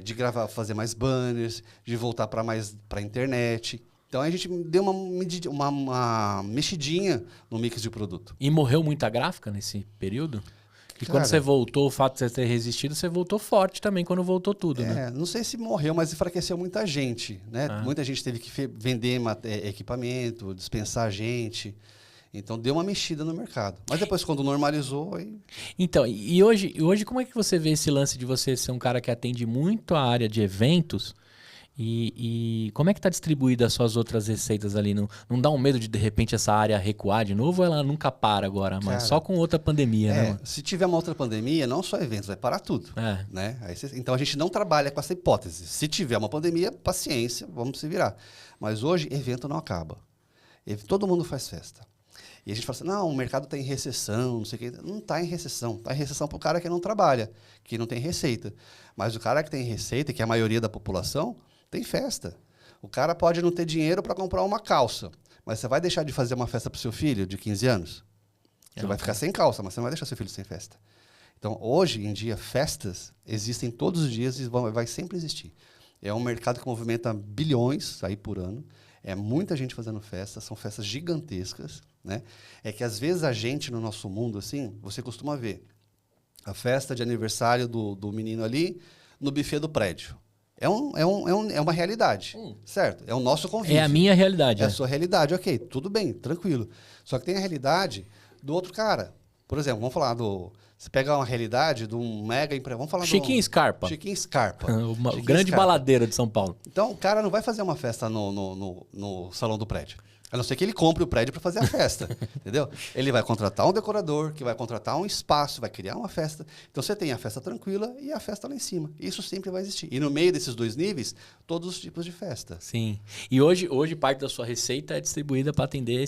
de gravar, fazer mais banners, de voltar para a internet. Então, a gente deu uma mexidinha no mix de produto. E morreu muita gráfica nesse período? E Cara, quando você voltou, o fato de você ter resistido, você voltou forte também quando voltou tudo, né? Não sei se morreu, mas enfraqueceu muita gente, né? Muita gente teve que vender equipamento, dispensar gente. Então, deu uma mexida no mercado. Mas depois, quando normalizou... Aí... Então, e hoje como é que você vê esse lance de você ser um cara que atende muito a área de eventos? E como é que está distribuída as suas outras receitas ali? Não dá um medo de repente, essa área recuar de novo ou ela nunca para agora? Mas só com outra pandemia, né? Mano? Se tiver uma outra pandemia, não só eventos, vai parar tudo. Né? Então, a gente não trabalha com essa hipótese. Se tiver uma pandemia, paciência, vamos se virar. Mas hoje, evento não acaba. Todo mundo faz festa. E a gente fala assim, não, o mercado está em recessão, não sei o quê. Não está em recessão. Está em recessão para o cara que não trabalha, que não tem receita. Mas o cara que tem receita, que é a maioria da população, tem festa. O cara pode não ter dinheiro para comprar uma calça, mas você vai deixar de fazer uma festa para o seu filho de 15 anos? Você vai ficar sem calça, mas você não vai deixar seu filho sem festa. Então, hoje em dia, festas existem todos os dias e vai sempre existir. É um mercado que movimenta bilhões aí por ano. É muita gente fazendo festas, são festas gigantescas, né? É que, às vezes, a gente, no nosso mundo, assim, você costuma ver a festa de aniversário do menino ali no buffet do prédio. É uma realidade, certo? É o nosso convívio. É a minha realidade. É a sua realidade, ok, tudo bem, tranquilo. Só que tem a realidade do outro cara. Por exemplo, vamos falar você pega uma realidade de um mega empresário. Vamos falar Chiquinho Scarpa. Chiquinho Scarpa. O grande baladeiro de São Paulo. Então, o cara não vai fazer uma festa no salão do prédio. A não ser que ele compre o prédio para fazer a festa, entendeu? Ele vai contratar um decorador, que vai contratar um espaço, vai criar uma festa. Então, você tem a festa tranquila e a festa lá em cima. Isso sempre vai existir. E no meio desses dois níveis, todos os tipos de festa. Sim. E hoje parte da sua receita é distribuída para atender,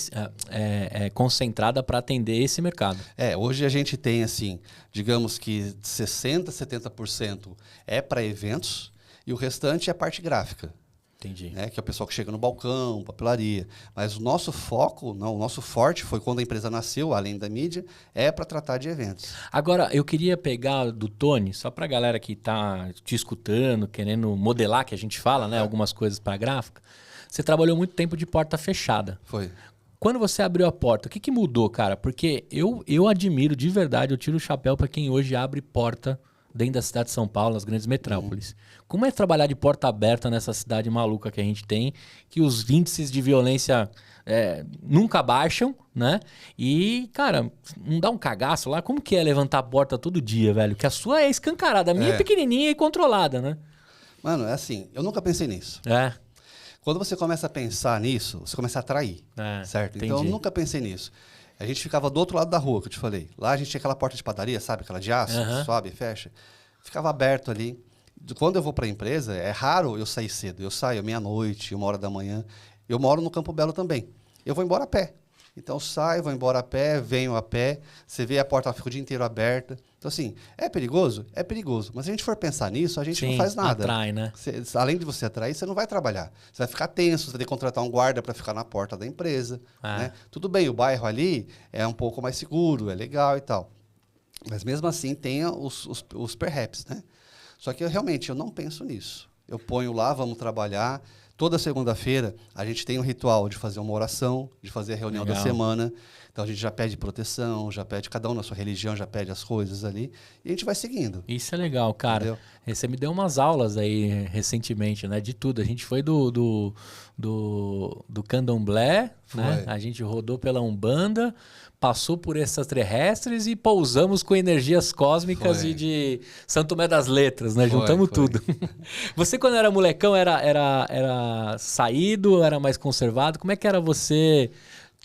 concentrada para atender esse mercado. Hoje a gente tem, assim, digamos que 60%, 70% é para eventos e o restante é a parte gráfica. Entendi. Né? Que é o pessoal que chega no balcão, papelaria. Mas o nosso foco, o nosso forte foi quando a empresa nasceu, além da mídia, é para tratar de eventos. Agora, eu queria pegar do Tony, só para a galera que está te escutando, querendo modelar, que a gente fala, né, algumas coisas para gráfica. Você trabalhou muito tempo de porta fechada. Foi. Quando você abriu a porta, o que mudou, cara? Porque eu admiro, de verdade, eu tiro o chapéu para quem hoje abre porta dentro da cidade de São Paulo, nas grandes metrópoles. Como é trabalhar de porta aberta nessa cidade maluca que a gente tem, que os índices de violência nunca baixam, né? E, cara, não dá um cagaço lá? Como que é levantar a porta todo dia, velho? Que a sua é escancarada, a minha é pequenininha e controlada, né? Mano, é assim, eu nunca pensei nisso. Quando você começa a pensar nisso, você começa a atrair, certo? Entendi. Então, eu nunca pensei nisso. A gente ficava do outro lado da rua, que eu te falei. Lá a gente tinha aquela porta de padaria, sabe? Aquela de aço, sobe e fecha. Ficava aberto ali. Quando eu vou para a empresa, é raro eu sair cedo. Eu saio meia-noite, 1h da manhã. Eu moro no Campo Belo também. Eu vou embora a pé. Então, eu saio, vou embora a pé, venho a pé. Você vê a porta, ela fica o dia inteiro aberta. Então, assim, é perigoso? É perigoso. Mas se a gente for pensar nisso, a gente não faz nada. Atrai, né? Além de você atrair, você não vai trabalhar. Você vai ficar tenso, você vai ter que contratar um guarda para ficar na porta da empresa. Né? Tudo bem, o bairro ali é um pouco mais seguro, é legal e tal. Mas mesmo assim, tem os perhaps, né? Só que eu não penso nisso. Eu ponho lá, vamos trabalhar. Toda segunda-feira, a gente tem um ritual de fazer uma oração, de fazer a reunião da semana. Então a gente já pede proteção, já pede, cada um na sua religião já pede as coisas ali, e a gente vai seguindo. Isso é legal, cara. Entendeu? Você me deu umas aulas aí recentemente, né? De tudo. A gente foi do Candomblé, né? A gente rodou pela Umbanda, passou por extraterrestres e pousamos com energias cósmicas Foi. e de Santo Tomé das Letras, né? Foi, Juntamos foi. tudo. Você, quando era molecão, era saído, era mais conservado? Como é que era você,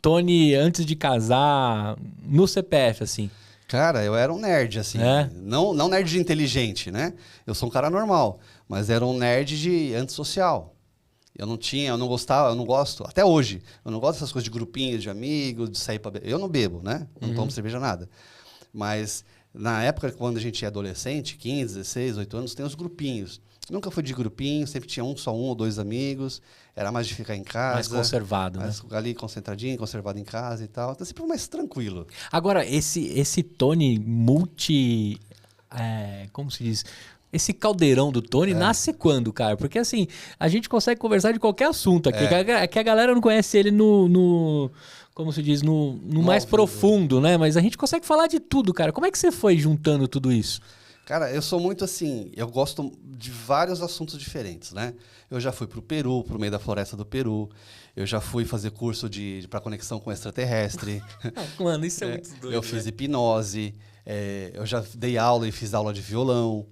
Tony, antes de casar, no CPF, assim? Cara, eu era um nerd, assim. É? Não nerd de inteligente, né? Eu sou um cara normal, mas era um nerd de antissocial. Eu não gostava, eu não gosto, até hoje, eu não gosto dessas coisas de grupinhos, de amigos, de sair pra beber. Eu não bebo, né? Não tomo cerveja, nada. Mas na época, quando a gente é adolescente, 15, 16, 18 anos, tem os grupinhos. Nunca fui de grupinho, sempre tinha só um ou dois amigos. Era mais de ficar em casa. Mais conservado, né? Mais ali concentradinho, conservado em casa e tal. Então sempre mais tranquilo. Agora, esse Tony multi... como se diz? Esse caldeirão do Tony nasce quando, cara? Porque assim, a gente consegue conversar de qualquer assunto aqui. Que a galera não conhece ele como se diz, no mais profundo, né? Mas a gente consegue falar de tudo, cara. Como é que você foi juntando tudo isso? Cara, eu sou muito assim, eu gosto de vários assuntos diferentes, né? Eu já fui pro Peru, pro meio da floresta do Peru. Eu já fui fazer curso para conexão com extraterrestre. Mano, isso é muito doido. Eu fiz hipnose, eu já dei aula e fiz aula de violão.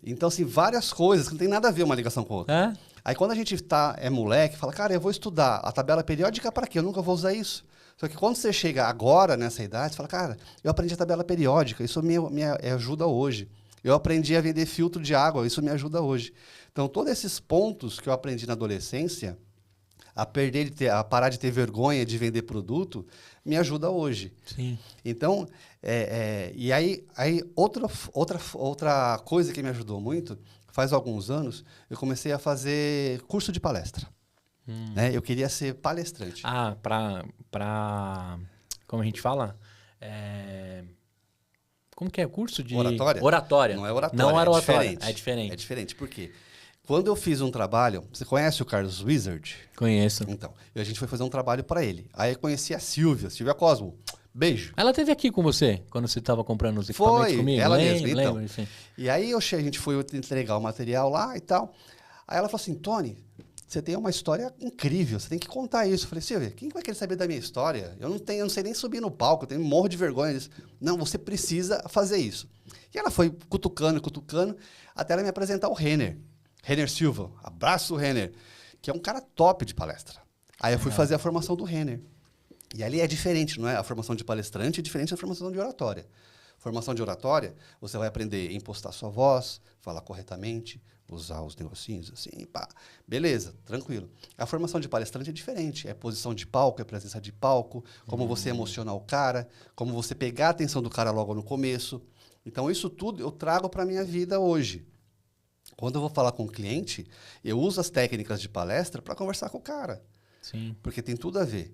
Então, assim, várias coisas que não tem nada a ver uma ligação com a outra. É? Aí, quando a gente é moleque, fala, cara, eu vou estudar a tabela periódica para quê? Eu nunca vou usar isso. Só que quando você chega agora, nessa idade, você fala, cara, eu aprendi a tabela periódica, isso me ajuda hoje. Eu aprendi a vender filtro de água, isso me ajuda hoje. Então, todos esses pontos que eu aprendi na adolescência, a parar de ter vergonha de vender produto, me ajuda hoje. Sim. Então, e aí outra coisa que me ajudou muito, faz alguns anos, eu comecei a fazer curso de palestra. Né? Eu queria ser palestrante. Ah, como a gente fala? Como que é? Curso de... Oratória? Oratória. Não é oratória, Não era oratória. diferente. É diferente. É diferente, por quê? Quando eu fiz um trabalho... Você conhece o Carlos Wizard? Conheço. Então, a gente foi fazer um trabalho para ele. Aí eu conheci a Silvia Cosmo. Beijo. Ela esteve aqui com você, quando você estava comprando os equipamentos comigo? Ela mesma, então. Lembro, enfim. E aí a gente foi entregar o material lá e tal. Aí ela falou assim, Tony, você tem uma história incrível, você tem que contar isso. Eu falei, Silvia, quem vai querer saber da minha história? Eu não sei nem subir no palco, eu morro de vergonha disso. Não, você precisa fazer isso. E ela foi cutucando, até ela me apresentar o Renner Silva. Abraço, Renner, que é um cara top de palestra. Aí eu fui fazer a formação do Renner. E ali é diferente, não é? A formação de palestrante é diferente da formação de oratória. Formação de oratória, você vai aprender a impostar sua voz, falar corretamente, usar os negocinhos assim, pá. Beleza, tranquilo. A formação de palestrante é diferente. É posição de palco, é presença de palco, como você emocionar o cara, como você pegar a atenção do cara logo no começo. Então, isso tudo eu trago para a minha vida hoje. Quando eu vou falar com o cliente, eu uso as técnicas de palestra para conversar com o cara. Sim. Porque tem tudo a ver.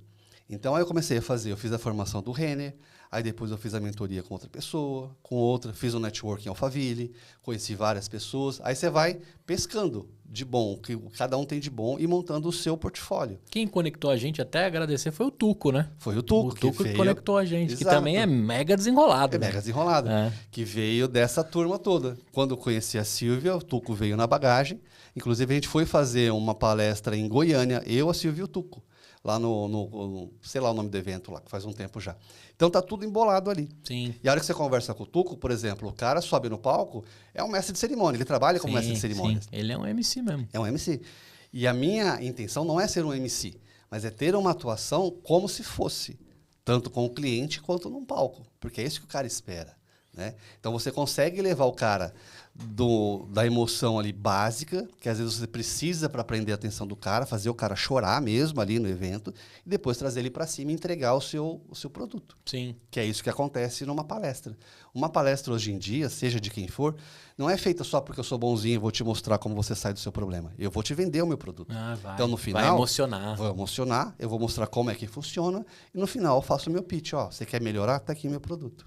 Então, aí eu fiz a formação do Renner, aí depois eu fiz a mentoria com outra pessoa, com outra, fiz um networking em Alphaville, conheci várias pessoas. Aí você vai pescando de bom, o que cada um tem de bom e montando o seu portfólio. Quem conectou a gente, até agradecer, foi o Tuco, né? Foi o Tuco. O Tuco que conectou a gente, Exato. que também é mega desenrolado. É mega desenrolado. É. Que veio dessa turma toda. Quando eu conheci a Silvia, o Tuco veio na bagagem. Inclusive, a gente foi fazer uma palestra em Goiânia, eu, a Silvia e o Tuco. Lá sei lá o nome do evento lá, que faz um tempo já. Então tá tudo embolado ali. Sim. E a hora que você conversa com o Tuco, por exemplo, o cara sobe no palco, é um mestre de cerimônia, ele trabalha como mestre de cerimônias. Sim. Ele é um MC mesmo. É um MC. E a minha intenção não é ser um MC, mas é ter uma atuação como se fosse, tanto com o cliente quanto num palco, porque é isso que o cara espera. Né? Então você consegue levar o cara da emoção ali básica, que às vezes você precisa para prender a atenção do cara, fazer o cara chorar mesmo ali no evento, e depois trazer ele para cima e entregar o seu produto. Sim. Que é isso que acontece numa palestra. Uma palestra hoje em dia, seja de quem for, não é feita só porque eu sou bonzinho e vou te mostrar como você sai do seu problema. Eu vou te vender o meu produto. Vai. Então, no final, vai emocionar. Vou emocionar, eu vou mostrar como é que funciona, e no final eu faço o meu pitch. Ó, você quer melhorar? Tá aqui o meu produto.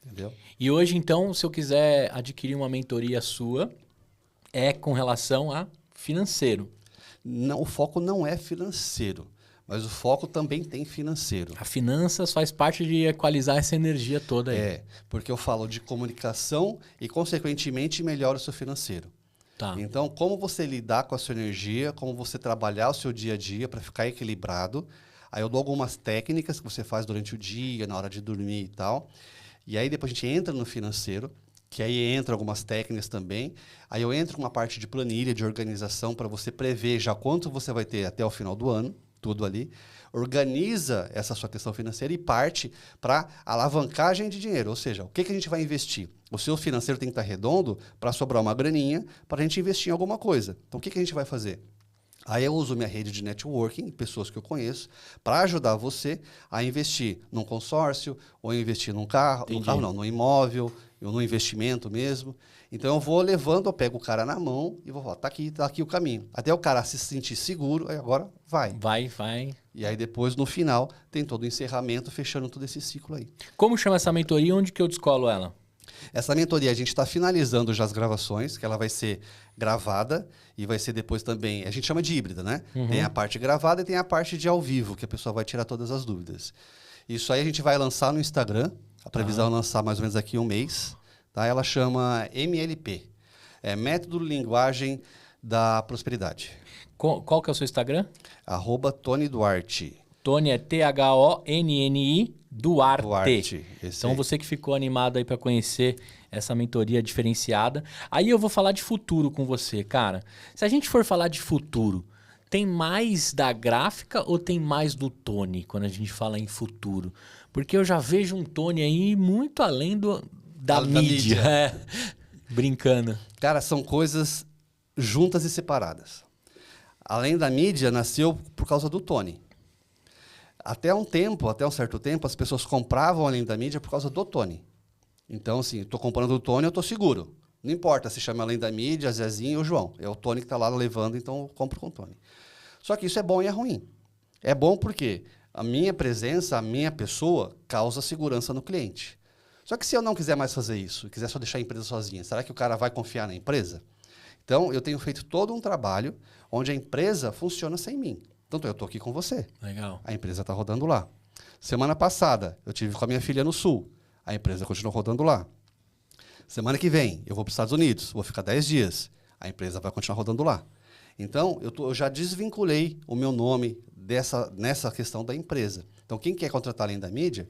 Entendeu? E hoje, então, se eu quiser adquirir uma mentoria sua, é com relação a financeiro. Não, o foco não é financeiro, mas o foco também tem financeiro. A finanças faz parte de equalizar essa energia toda aí. É, porque eu falo de comunicação e, consequentemente, melhora o seu financeiro. Tá. Então, como você lidar com a sua energia, como você trabalhar o seu dia a dia para ficar equilibrado. Aí eu dou algumas técnicas que você faz durante o dia, na hora de dormir e tal. E aí depois a gente entra no financeiro, que aí entra algumas técnicas também. Aí eu entro com uma parte de planilha, de organização, para você prever já quanto você vai ter até o final do ano, tudo ali. Organiza essa sua questão financeira e parte para alavancagem de dinheiro. Ou seja, o que a gente vai investir? O seu financeiro tem que estar redondo para sobrar uma graninha para a gente investir em alguma coisa. Então, o que a gente vai fazer? Aí eu uso minha rede de networking, pessoas que eu conheço, para ajudar você a investir num consórcio, ou investir num carro, num imóvel, ou num investimento mesmo. Então eu vou levando, eu pego o cara na mão e vou falar, tá aqui o caminho. Até o cara se sentir seguro, aí agora vai. Vai. E aí depois, no final, tem todo o encerramento, fechando todo esse ciclo aí. Como chama essa mentoria e onde que eu descolo ela? Essa mentoria, a gente está finalizando já as gravações, que ela vai ser gravada e vai ser depois também, a gente chama de híbrida, né? Uhum. Tem a parte gravada e tem a parte de ao vivo, que a pessoa vai tirar todas as dúvidas. Isso aí a gente vai lançar no Instagram, a previsão é lançar mais ou menos daqui a um mês. Tá? Ela chama MLP, Método Linguagem da Prosperidade. Qual que é o seu Instagram? @Tony Duarte. Tony é THONNI Duarte. Então aí. você que ficou animado aí para conhecer essa mentoria diferenciada. Aí eu vou falar de futuro com você, cara. Se a gente for falar de futuro, tem mais da gráfica ou tem mais do Tony quando a gente fala em futuro? Porque eu já vejo um Tony aí muito além da mídia. É. Brincando. Cara, são coisas juntas e separadas. Além da mídia, nasceu por causa do Tony. Até um certo tempo, as pessoas compravam além da mídia por causa do Tony. Então, assim, estou comprando o Tony, eu estou seguro. Não importa se chama além da mídia, Zezinho ou João. É o Tony que está lá levando, então eu compro com o Tony. Só que isso é bom e é ruim. É bom porque a minha presença, a minha pessoa, causa segurança no cliente. Só que se eu não quiser mais fazer isso, quiser só deixar a empresa sozinha, será que o cara vai confiar na empresa? Então, eu tenho feito todo um trabalho onde a empresa funciona sem mim. Então, eu estou aqui com você. Legal. A empresa está rodando lá. Semana passada, eu tive com a minha filha no Sul. A empresa continua rodando lá. Semana que vem, eu vou para os Estados Unidos. Vou ficar 10 dias. A empresa vai continuar rodando lá. Então, eu já desvinculei o meu nome nessa questão da empresa. Então, quem quer contratar além da mídia,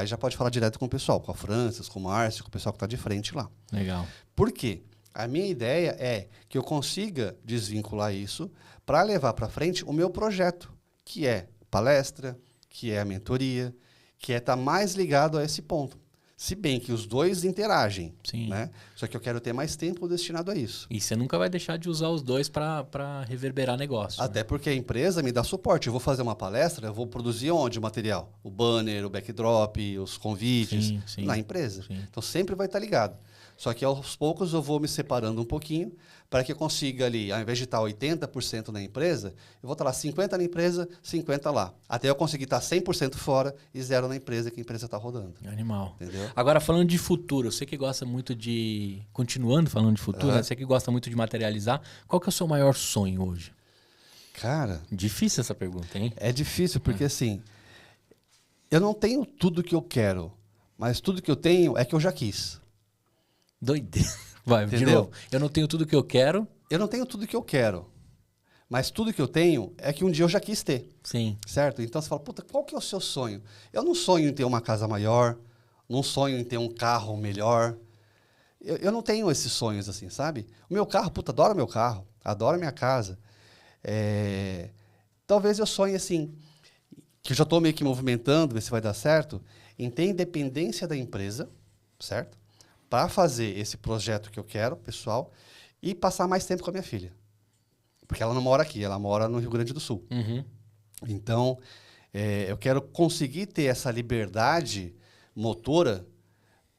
já pode falar direto com o pessoal, com a Francis, com o Márcio, com o pessoal que está de frente lá. Legal. Por quê? A minha ideia é que eu consiga desvincular isso para levar para frente o meu projeto, que é palestra, que é a mentoria, que é estar mais ligado a esse ponto. Se bem que os dois interagem, né? Só que eu quero ter mais tempo destinado a isso. E você nunca vai deixar de usar os dois para reverberar negócio. Até porque a empresa me dá suporte. Eu vou fazer uma palestra, eu vou produzir onde o material? O banner, o backdrop, os convites, na empresa. Sim. Então sempre vai estar ligado. Só que aos poucos eu vou me separando um pouquinho para que eu consiga ali, ao invés de estar 80% na empresa, eu vou estar lá 50% na empresa, 50% lá. Até eu conseguir estar 100% fora e 0% na empresa, que a empresa está rodando. Animal. Entendeu? Agora, falando de futuro, você que gosta muito de... Continuando falando de futuro, né? Você que gosta muito de materializar, qual que é o seu maior sonho hoje? Cara... Difícil essa pergunta, hein? É difícil, porque assim... Eu não tenho tudo que eu quero, mas tudo que eu tenho é que eu já quis. Doideira. Vai, entendeu? De novo. Eu não tenho tudo que eu quero. Eu não tenho tudo que eu quero. Mas tudo que eu tenho é que um dia eu já quis ter. Sim. Certo? Então você fala, puta, qual que é o seu sonho? Eu não sonho em ter uma casa maior, não sonho em ter um carro melhor. Eu não tenho esses sonhos assim, sabe? O meu carro, puta, adoro meu carro, adoro minha casa. Talvez eu sonhe assim, que eu já estou meio que movimentando, ver se vai dar certo, em ter independência da empresa, certo? Para fazer esse projeto que eu quero, pessoal, e passar mais tempo com a minha filha. Porque ela não mora aqui, ela mora no Rio Grande do Sul. Uhum. Então, eu quero conseguir ter essa liberdade motora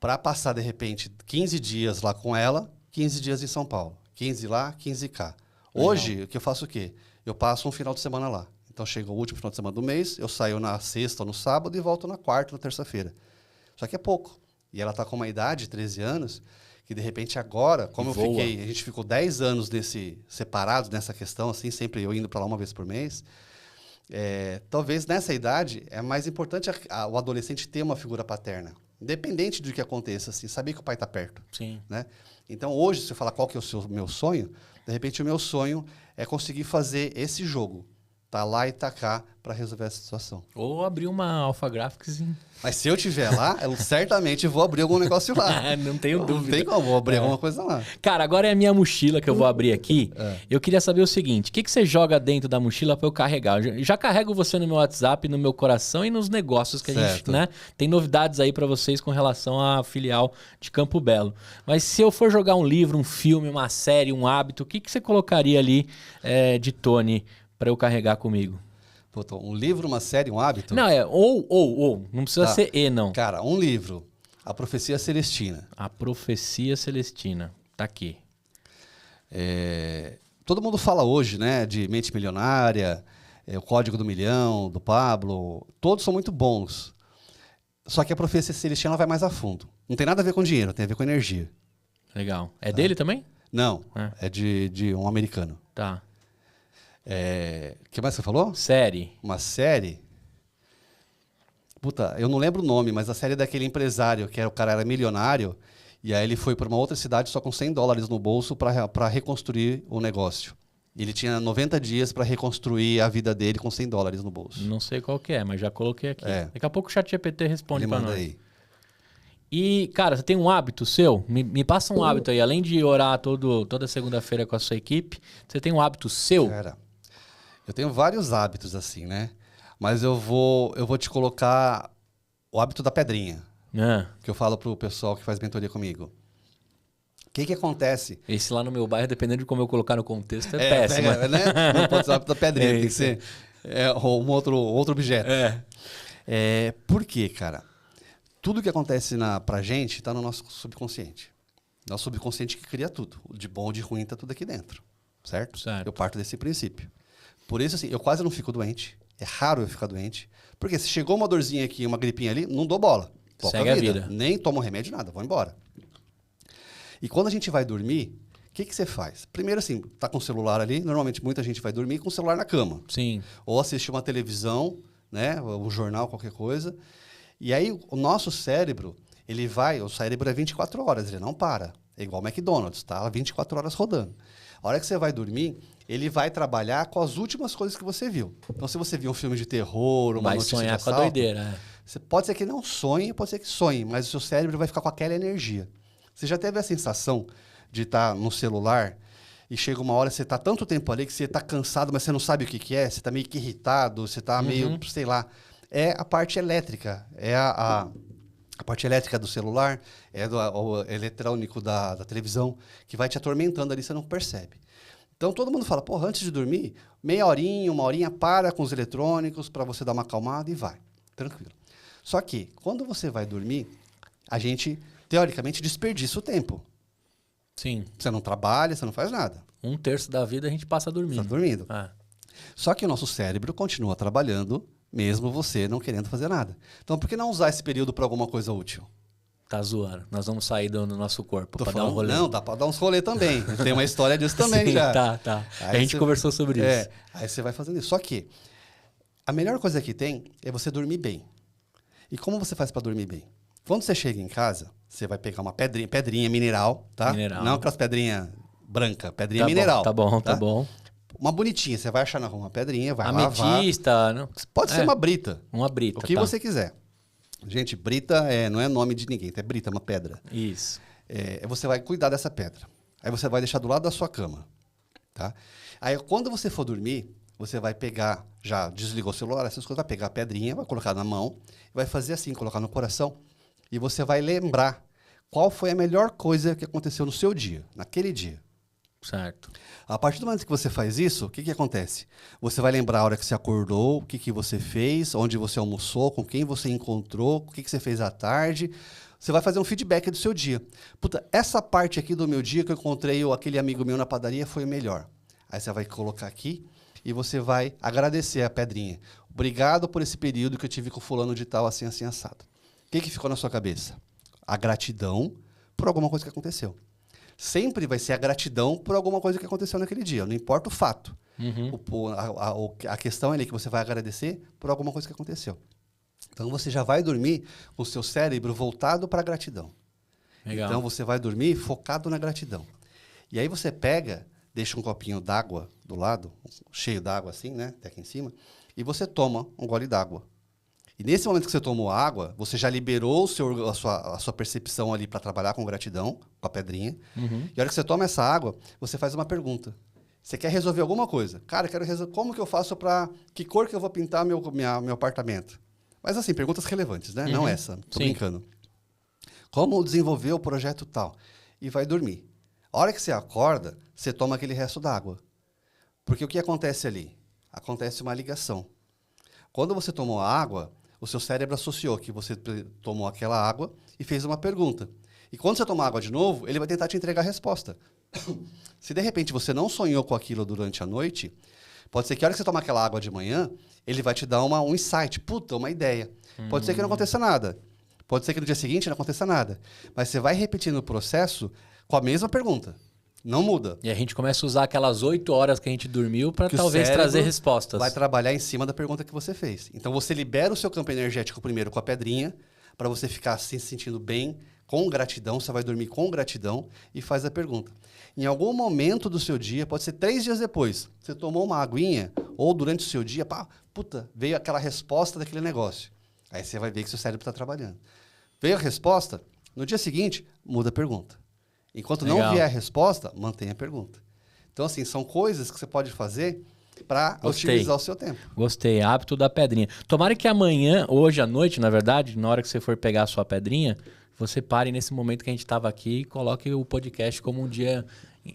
para passar, de repente, 15 dias lá com ela, 15 dias em São Paulo. 15 lá, 15 cá. Hoje, o que eu faço o quê? Eu passo um final de semana lá. Então, chega o último final de semana do mês, eu saio na sexta ou no sábado e volto na quarta ou na terça-feira. Só que é pouco. E ela está com uma idade, 13 anos, que de repente agora, como a gente ficou 10 anos separados nessa questão, assim, sempre eu indo para lá uma vez por mês, talvez nessa idade é mais importante o adolescente ter uma figura paterna. Independente do que aconteça, assim, saber que o pai está perto. Sim. Né? Então, hoje, se eu falar qual que é o meu sonho, de repente o meu sonho é conseguir fazer esse jogo. Tá lá e tá cá para resolver essa situação. Ou abrir uma Alpha Graphics. Mas se eu tiver lá, eu certamente vou abrir algum negócio lá. Não tenho dúvida. Não tem como, vou abrir alguma coisa lá. Cara, agora é a minha mochila que eu vou abrir aqui. Eu queria saber o seguinte, o que você joga dentro da mochila para eu carregar? Eu já carrego você no meu WhatsApp, no meu coração e nos negócios que a gente, né? Tem novidades aí para vocês com relação à filial de Campo Belo. Mas se eu for jogar um livro, um filme, uma série, um hábito, o que você colocaria ali de Tony para eu carregar comigo? Pô, um livro, uma série, um hábito? Não, ou. Não precisa ser não. Cara, um livro. A Profecia Celestina. A Profecia Celestina. Tá aqui. Todo mundo fala hoje, né, de Mente Milionária, o Código do Milhão, do Pablo. Todos são muito bons. Só que a Profecia Celestina vai mais a fundo. Não tem nada a ver com dinheiro, tem a ver com energia. Legal. É dele também? Não, é de um americano. Tá. O que mais você falou? Série. Uma série? Puta, eu não lembro o nome, mas a série é daquele empresário, que o cara era milionário, e aí ele foi para uma outra cidade só com $100 no bolso para reconstruir o negócio. Ele tinha 90 dias para reconstruir a vida dele com $100 no bolso. Não sei qual que é, mas já coloquei aqui. Daqui a pouco o ChatGPT responde para nós. Aí. E, cara, você tem um hábito seu? Me passa um hábito aí. Além de orar toda segunda-feira com a sua equipe, você tem um hábito seu? Cara, eu tenho vários hábitos assim, né? Mas eu vou te colocar o hábito da pedrinha. Que eu falo pro pessoal que faz mentoria comigo. O que acontece? Esse lá no meu bairro, dependendo de como eu colocar no contexto, é péssimo. Né? Não pode ser o hábito da pedrinha, tem que ser um outro objeto. Por quê, cara? Tudo que acontece pra gente está no nosso subconsciente. Nosso subconsciente que cria tudo. De bom ou de ruim está tudo aqui dentro. Certo? Eu parto desse princípio. Por isso, assim, eu quase não fico doente. É raro eu ficar doente. Porque se chegou uma dorzinha aqui, uma gripinha ali, não dou bola. Segue a vida. Nem tomo remédio, nada. Vou embora. E quando a gente vai dormir, o que você faz? Primeiro, assim, tá com o celular ali. Normalmente, muita gente vai dormir com o celular na cama. Sim. Ou assistir uma televisão, né? Um jornal, qualquer coisa. E aí, o nosso cérebro, o cérebro é 24 horas, ele não para. É igual o McDonald's, tá? 24 horas rodando. A hora que você vai dormir, ele vai trabalhar com as últimas coisas que você viu. Então, se você viu um filme de terror, uma notícia de assalto... Vai sonhar com a doideira. Pode ser que não sonhe, pode ser que sonhe, mas o seu cérebro vai ficar com aquela energia. Você já teve a sensação de estar no celular e chega uma hora, você está tanto tempo ali que você está cansado, mas você não sabe o que é, você está meio que irritado, você está meio, sei lá... É a parte elétrica, a parte elétrica do celular, o eletrônico da televisão, que vai te atormentando ali, você não percebe. Então, todo mundo fala, porra, antes de dormir, meia horinha, uma horinha, para com os eletrônicos para você dar uma acalmada e vai, tranquilo. Só que, quando você vai dormir, a gente, teoricamente, desperdiça o tempo. Sim. Você não trabalha, você não faz nada. 1/3 da vida a gente passa dormindo. Você está dormindo. Só que o nosso cérebro continua trabalhando, mesmo você não querendo fazer nada. Então, por que não usar esse período para alguma coisa útil? Tá zoando. Nós vamos sair do nosso corpo para dar um rolê. Não, dá para dar uns rolê também. Tem uma história disso também. Sim, já. Tá. A gente conversou sobre isso. Aí você vai fazendo isso. Só que a melhor coisa que tem é você dormir bem. E como você faz para dormir bem? Quando você chega em casa, você vai pegar uma pedrinha mineral, tá? Mineral. Não aquelas pedrinhas brancas, pedrinha mineral. Tá bom. Uma bonitinha, você vai achar na rua uma pedrinha, vai lavar. Ametista, não? Pode ser uma brita. Uma brita, o que você quiser. Gente, brita não é nome de ninguém, é brita, é uma pedra. Isso. Você vai cuidar dessa pedra. Aí você vai deixar do lado da sua cama, tá? Aí quando você for dormir, você vai pegar, já desligou o celular, essas coisas, vai pegar a pedrinha, vai colocar na mão, vai fazer assim, colocar no coração, e você vai lembrar qual foi a melhor coisa que aconteceu no seu dia, naquele dia. Certo. A partir do momento que você faz isso, o que acontece? Você vai lembrar a hora que você acordou, o que você fez, onde você almoçou, com quem você encontrou, o que você fez à tarde. Você vai fazer um feedback do seu dia. Puta, essa parte aqui do meu dia que eu encontrei aquele amigo meu na padaria foi o melhor. Aí você vai colocar aqui e você vai agradecer a pedrinha. Obrigado por esse período que eu tive com o fulano de tal, assim, assim, assado. O que ficou na sua cabeça? A gratidão por alguma coisa que aconteceu. Sempre vai ser a gratidão por alguma coisa que aconteceu naquele dia, não importa o fato. A questão é ali que você vai agradecer por alguma coisa que aconteceu. Então, você já vai dormir com o seu cérebro voltado para a gratidão. Legal. Então, você vai dormir focado na gratidão. E aí você pega, deixa um copinho d'água do lado, cheio d'água assim, né? Até aqui em cima, e você toma um gole d'água. E nesse momento que você tomou a água, você já liberou a sua percepção ali para trabalhar com gratidão, com a pedrinha. E a hora que você toma essa água, você faz uma pergunta. Você quer resolver alguma coisa? Cara, eu quero resolver. Como que eu faço para... Que cor que eu vou pintar meu apartamento? Mas assim, perguntas relevantes, né? Não essa, tô brincando. Como desenvolver o projeto tal? E vai dormir. A hora que você acorda, você toma aquele resto d'água. Porque o que acontece ali? Acontece uma ligação. Quando você tomou a água, o seu cérebro associou que você tomou aquela água e fez uma pergunta. E quando você tomar água de novo, ele vai tentar te entregar a resposta. Se de repente você não sonhou com aquilo durante a noite, pode ser que a hora que você tomar aquela água de manhã, ele vai te dar um insight, uma ideia. Pode ser que não aconteça nada. Pode ser que no dia seguinte não aconteça nada. Mas você vai repetindo o processo com a mesma pergunta. Não muda. E a gente começa a usar aquelas 8 horas que a gente dormiu para talvez trazer respostas. Vai trabalhar em cima da pergunta que você fez. Então você libera o seu campo energético primeiro com a pedrinha, para você ficar se sentindo bem, com gratidão. Você vai dormir com gratidão e faz a pergunta. Em algum momento do seu dia, pode ser 3 dias depois, você tomou uma aguinha, ou durante o seu dia, veio aquela resposta daquele negócio. Aí você vai ver que seu cérebro está trabalhando. Veio a resposta, no dia seguinte, muda a pergunta. Enquanto não vier a resposta, mantenha a pergunta. Então, assim, são coisas que você pode fazer para otimizar o seu tempo. Gostei. Hábito da pedrinha. Tomara que amanhã, hoje à noite, na verdade, na hora que você for pegar a sua pedrinha, você pare nesse momento que a gente estava aqui e coloque o podcast como um dia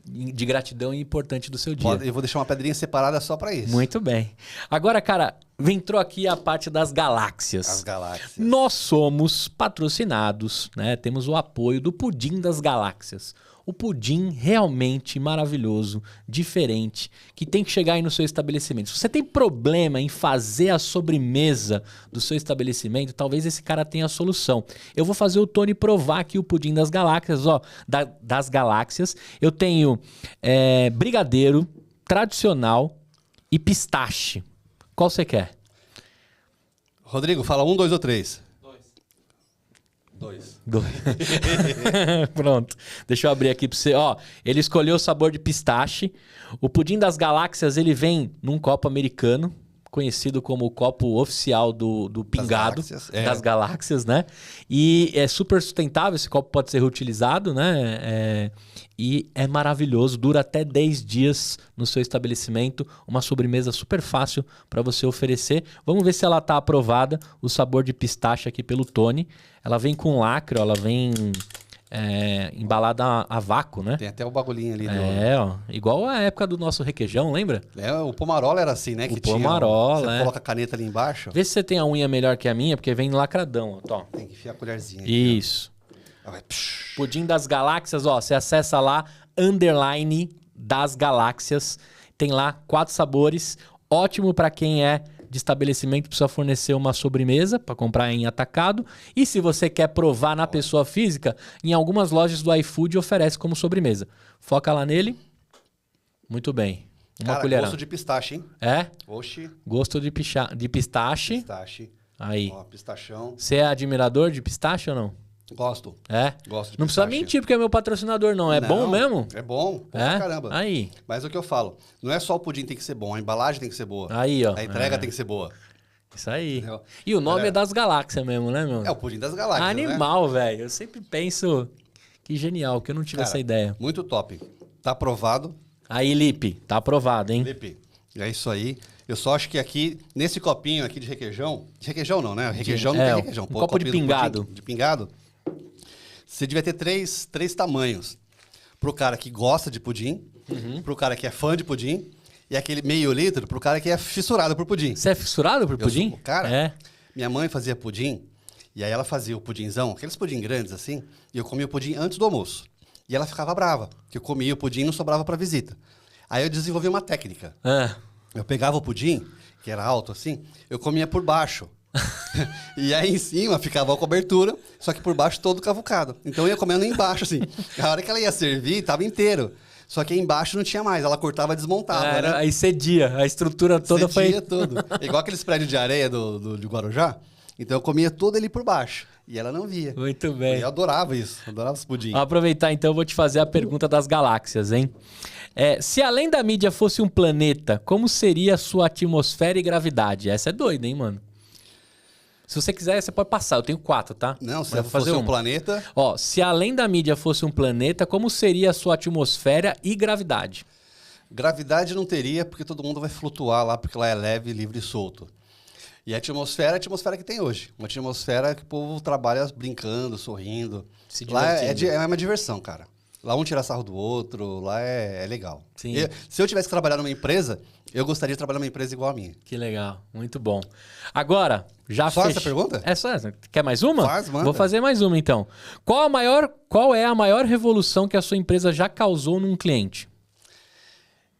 de gratidão e importante do seu dia. Eu vou deixar uma pedrinha separada só para isso. Muito bem. Agora, cara, entrou aqui a parte das galáxias. As galáxias. Nós somos patrocinados, né? Temos o apoio do Pudim das Galáxias. O pudim realmente maravilhoso, diferente, que tem que chegar aí no seu estabelecimento. Se você tem problema em fazer a sobremesa do seu estabelecimento, talvez esse cara tenha a solução. Eu vou fazer o Tony provar aqui o pudim das galáxias, ó, das galáxias. Eu tenho brigadeiro, tradicional e pistache. Qual você quer? Rodrigo, fala 1, 2 ou 3. 2. Pronto. Deixa eu abrir aqui para você. Ó, ele escolheu o sabor de pistache. O pudim das galáxias, ele vem num copo americano, conhecido como o copo oficial do pingado das galáxias, né? E é super sustentável, esse copo pode ser reutilizado, né? E é maravilhoso, dura até 10 dias no seu estabelecimento, uma sobremesa super fácil para você oferecer. Vamos ver se ela tá aprovada, o sabor de pistache aqui pelo Tony. Ela vem com lacre, ela vem embalada a vácuo, né? Tem até o bagulhinho ali. Ó, igual a época do nosso requeijão, lembra? O Pomarola era assim, né? O Pomarola, você coloca a caneta ali embaixo. Vê se você tem a unha melhor que a minha, porque vem lacradão, ó. Tem que enfiar a colherzinha aqui. Isso. Pudim das Galáxias, ó, você acessa lá, _ das Galáxias, tem lá 4 sabores, ótimo para quem é de estabelecimento, precisa fornecer uma sobremesa para comprar em atacado, e se você quer provar na pessoa física, em algumas lojas do iFood oferece como sobremesa. Foca lá nele, muito bem. Uma colher. Gosto de pistache, hein? É? Oxi. Gosto de pistache. Pistache. Aí. Ó, pistachão. Você é admirador de pistache ou não? Gosto. É? Gosto de Não precisa pistache. mentir porque é meu patrocinador, não. É bom mesmo? É bom. Pra caramba. Aí. Mas o que eu falo, não é só o pudim tem que ser bom, a embalagem tem que ser boa. Aí, ó. A entrega tem que ser boa. Isso aí. Entendeu? E o nome é das galáxias mesmo, né, meu? É o pudim das galáxias, Animal, velho. Eu sempre penso que genial, que eu não tive essa ideia. Muito top. Tá aprovado. Aí, Lipe, tá aprovado, hein? Lipe, é isso aí. Eu só acho que aqui, nesse copinho aqui de requeijão... De requeijão não, né? Requeijão não tem requeijão. Um copo de pingado. De pingado. Você devia ter três tamanhos. Pro cara que gosta de pudim, pro cara que é fã de pudim, e aquele meio litro pro cara que é fissurado por pudim. Você é fissurado por pudim? Cara, minha mãe fazia pudim, e aí ela fazia o pudinzão, aqueles pudim grandes assim, e eu comia o pudim antes do almoço. E ela ficava brava, que eu comia o pudim e não sobrava pra visita. Aí eu desenvolvi uma técnica. Eu pegava o pudim, que era alto assim, eu comia por baixo. E aí em cima ficava a cobertura, só que por baixo todo cavucado. Então eu ia comendo embaixo, assim. A hora que ela ia servir, tava inteiro. Só que aí embaixo não tinha mais, ela cortava e desmontava, né? Aí cedia, a estrutura toda Cedia tudo. Igual aqueles prédios de areia de Guarujá. Então eu comia tudo ali por baixo. E ela não via. Muito bem. Eu adorava isso, adorava os pudim. Vou aproveitar então, eu vou te fazer a pergunta das galáxias, hein? Se além da mídia fosse um planeta, como seria a sua atmosfera e gravidade? Essa é doida, hein, mano? Se você quiser, você pode passar. Eu tenho 4, tá? Não, se eu vou fazer fosse um planeta... Ó, se além da mídia fosse um planeta, como seria a sua atmosfera e gravidade? Gravidade não teria, porque todo mundo vai flutuar lá, porque lá é leve, livre e solto. E a atmosfera é a atmosfera que tem hoje. Uma atmosfera que o povo trabalha brincando, sorrindo. Se lá divertindo. é uma diversão, cara. Lá um tira sarro do outro, lá é legal. Sim. Se eu tivesse que trabalhar numa empresa, eu gostaria de trabalhar numa empresa igual a minha. Que legal, muito bom. Agora, já Só essa pergunta? É só essa. Quer mais uma? Faz, manda. Vou fazer mais uma, então. Qual é a maior revolução que a sua empresa já causou num cliente?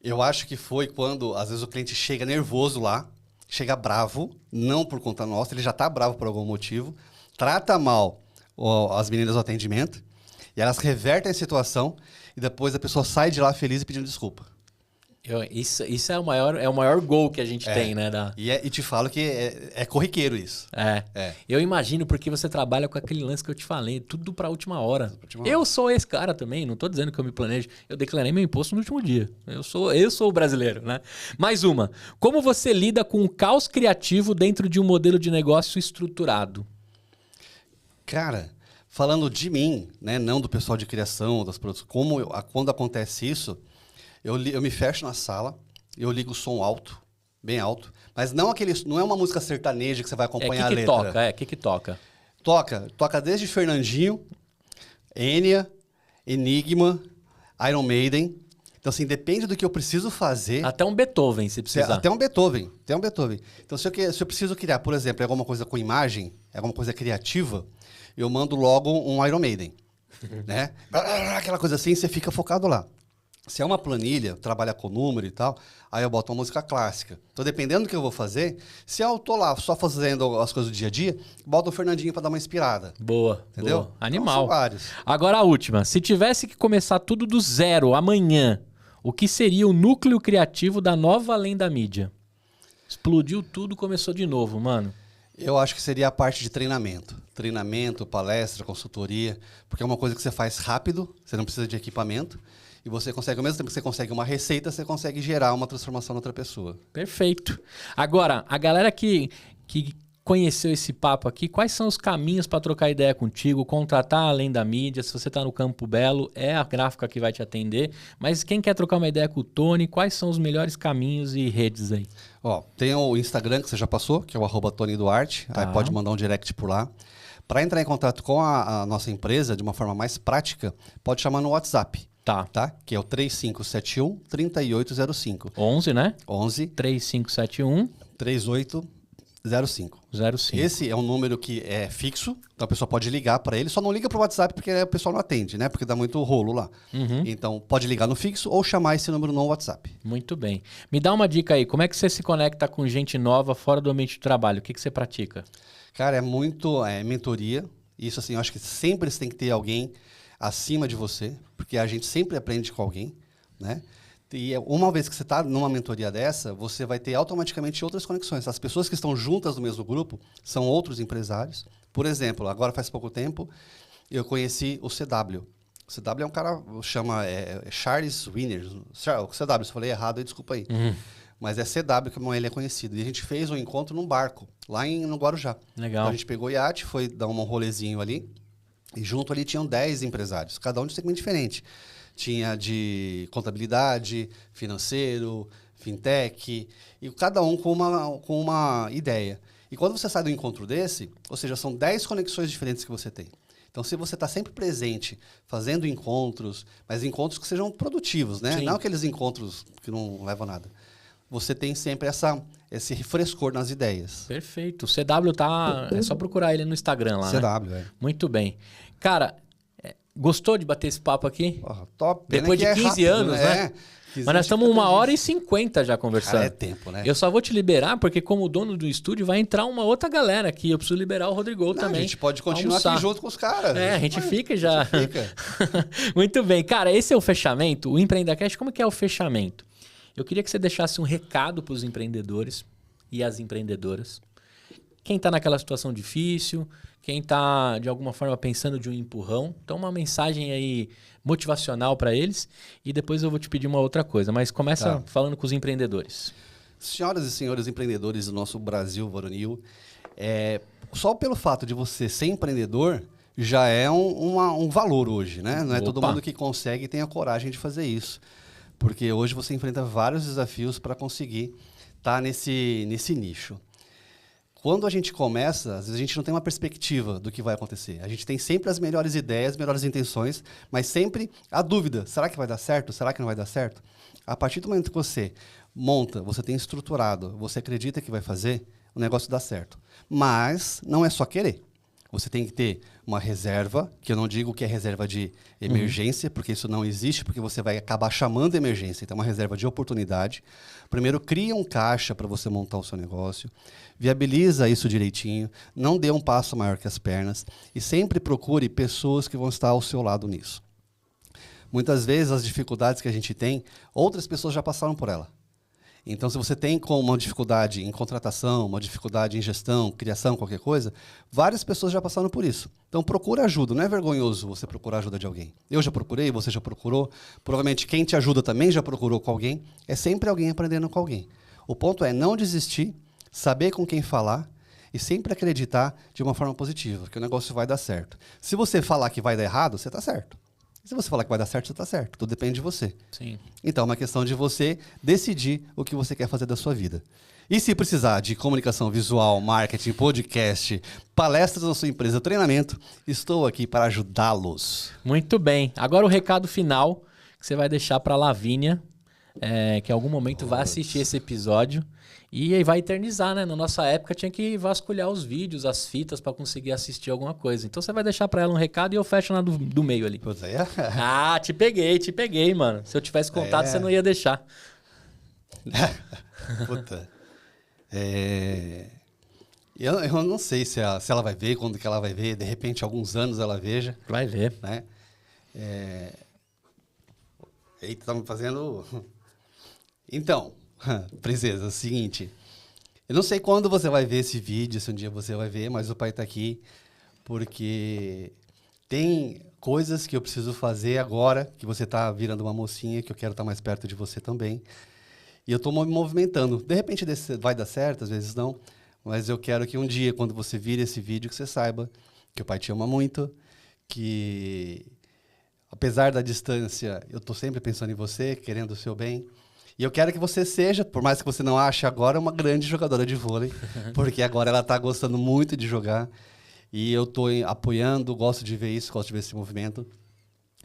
Eu acho que foi quando, às vezes, o cliente chega nervoso lá, chega bravo, não por conta nossa, ele já está bravo por algum motivo, trata mal as meninas do atendimento, e elas revertem a situação, e depois a pessoa sai de lá feliz e pedindo desculpa. Isso é o maior gol que a gente tem, né? E te falo que é corriqueiro isso. Eu imagino porque você trabalha com aquele lance que eu te falei, tudo pra última hora. Última Eu sou esse cara também, não tô dizendo que eu me planejo. Eu declarei meu imposto no último dia. Eu sou o brasileiro, né? Mais uma. Como você lida com o caos criativo dentro de um modelo de negócio estruturado? Cara, falando de mim, né, não do pessoal de criação, das produções, quando acontece isso, eu me fecho na sala, eu ligo o som alto, bem alto, mas não é uma música sertaneja que você vai acompanhar a letra. Que toca? Toca desde Fernandinho, Enya, Enigma, Iron Maiden. Então, assim, depende do que eu preciso fazer. Até um Beethoven, se precisar. Até um Beethoven. Então, se eu preciso criar, por exemplo, alguma coisa com imagem, alguma coisa criativa, eu mando logo um Iron Maiden, né? Aquela coisa assim, você fica focado lá. Se é uma planilha, trabalha com número e tal, aí eu boto uma música clássica. Então, dependendo do que eu vou fazer, se eu tô lá só fazendo as coisas do dia a dia, boto o Fernandinho para dar uma inspirada. Boa, entendeu? Boa. Animal. Então, são vários. Agora a última. Se tivesse que começar tudo do zero amanhã, o que seria o núcleo criativo da nova Além da Mídia? Explodiu tudo, começou de novo, mano. Eu acho que seria a parte de treinamento. Treinamento, palestra, consultoria, porque é uma coisa que você faz rápido, você não precisa de equipamento, e você consegue, ao mesmo tempo que você consegue uma receita, você consegue gerar uma transformação na outra pessoa. Perfeito. Agora, a galera que conheceu esse papo aqui, quais são os caminhos para trocar ideia contigo, contratar Além da Mídia? Se você está no Campo Belo, é a gráfica que vai te atender. Mas quem quer trocar uma ideia com o Tony, quais são os melhores caminhos e redes aí? Ó, tem o Instagram que você já passou, que é o @TonyDuarte. Aí pode mandar um direct por lá. Para entrar em contato com a nossa empresa de uma forma mais prática, pode chamar no WhatsApp. Tá? Que é o 3571-3805. 11, né? 11 3571 3805. 05. Esse é um número que é fixo, então a pessoa pode ligar para ele, só não liga para o WhatsApp porque o pessoal não atende, né? Porque dá muito rolo lá. Então pode ligar no fixo ou chamar esse número no WhatsApp. Muito bem. Me dá uma dica aí, como é que você se conecta com gente nova fora do ambiente de trabalho? O que você pratica? Cara, é muito mentoria. Isso, assim, eu acho que sempre você tem que ter alguém acima de você, porque a gente sempre aprende com alguém, né? E uma vez que você está numa mentoria dessa, você vai ter automaticamente outras conexões. As pessoas que estão juntas no mesmo grupo são outros empresários. Por exemplo, agora faz pouco tempo, eu conheci o CW. O CW é um cara, chama Charles Wiener. O CW, se eu falei errado, desculpa aí. Mas é CW, como ele é conhecido. E a gente fez um encontro num barco, lá no Guarujá. Legal. Então a gente pegou o iate, foi dar um rolezinho ali, e junto ali tinham 10 empresários, cada um de segmento diferente. Tinha de contabilidade, financeiro, fintech, e cada um com uma ideia. E quando você sai do encontro desse, ou seja, são 10 conexões diferentes que você tem. Então, se você está sempre presente, fazendo encontros, mas encontros que sejam produtivos, né? Não aqueles encontros que não levam a nada. Você tem sempre esse frescor nas ideias. Perfeito. O CW tá... É só procurar ele no Instagram lá, CW, né? Muito bem. Cara, gostou de bater esse papo aqui? Top. Depois de 15 anos, né? Mas nós estamos 1h50 já conversando. Cara, é tempo, né? Eu só vou te liberar porque como dono do estúdio vai entrar uma outra galera aqui. Eu preciso liberar o Rodrigo também. A gente pode continuar aqui junto com os caras. É, a gente fica já. A gente fica. Muito bem. Cara, esse é o fechamento. O Empreendacast, como que é o fechamento? Eu queria que você deixasse um recado para os empreendedores e as empreendedoras. Quem está naquela situação difícil, quem está, de alguma forma, pensando de um empurrão. Então, uma mensagem aí motivacional para eles. E depois eu vou te pedir uma outra coisa. Mas começa falando com os empreendedores. Senhoras e senhores empreendedores do nosso Brasil varonil, só pelo fato de você ser empreendedor já é um valor hoje, né? Não é todo mundo que consegue e tem a coragem de fazer isso. Porque hoje você enfrenta vários desafios para conseguir estar nesse nicho. Quando a gente começa, às vezes a gente não tem uma perspectiva do que vai acontecer. A gente tem sempre as melhores ideias, melhores intenções, mas sempre a dúvida. Será que vai dar certo? Será que não vai dar certo? A partir do momento que você monta, você tem estruturado, você acredita que vai fazer, o negócio dá certo. Mas não é só querer. Você tem que ter uma reserva, que eu não digo que é reserva de emergência, porque isso não existe, porque você vai acabar chamando emergência. Então, uma reserva de oportunidade. Primeiro, cria um caixa para você montar o seu negócio. Viabiliza isso direitinho. Não dê um passo maior que as pernas. E sempre procure pessoas que vão estar ao seu lado nisso. Muitas vezes, as dificuldades que a gente tem, outras pessoas já passaram por ela. Então, se você tem uma dificuldade em contratação, uma dificuldade em gestão, criação, qualquer coisa, várias pessoas já passaram por isso. Então, procura ajuda. Não é vergonhoso você procurar ajuda de alguém. Eu já procurei, você já procurou. Provavelmente quem te ajuda também já procurou com alguém. É sempre alguém aprendendo com alguém. O ponto é não desistir, saber com quem falar e sempre acreditar de uma forma positiva, que o negócio vai dar certo. Se você falar que vai dar errado, você está certo. Se você falar que vai dar certo, você está certo. Tudo depende de você. Sim. Então, é uma questão de você decidir o que você quer fazer da sua vida. E se precisar de comunicação visual, marketing, podcast, palestras na sua empresa, treinamento, estou aqui para ajudá-los. Muito bem. Agora o recado final que você vai deixar para a Lavínia, que em algum momento vai assistir esse episódio e aí vai eternizar, né? Na nossa época tinha que vasculhar os vídeos, as fitas para conseguir assistir alguma coisa. Então você vai deixar para ela um recado e eu fecho na do meio ali. Pois é. Ah, te peguei, mano. Se eu tivesse contado, você não ia deixar. Puta. Eu não sei se ela vai ver, quando que ela vai ver. De repente, alguns anos ela veja. Vai ver. Né? Eita, tá me fazendo... Então, princesa, é o seguinte. Eu não sei quando você vai ver esse vídeo, se um dia você vai ver, mas o pai tá aqui porque tem coisas que eu preciso fazer agora, que você tá virando uma mocinha, que eu quero estar mais perto de você também. E eu tô me movimentando. De repente vai dar certo, às vezes não. Mas eu quero que um dia, quando você vire esse vídeo, que você saiba que o pai te ama muito, que apesar da distância, eu tô sempre pensando em você, querendo o seu bem. E eu quero que você seja, por mais que você não ache agora, uma grande jogadora de vôlei, porque agora ela está gostando muito de jogar. E eu estou apoiando, gosto de ver isso, gosto de ver esse movimento.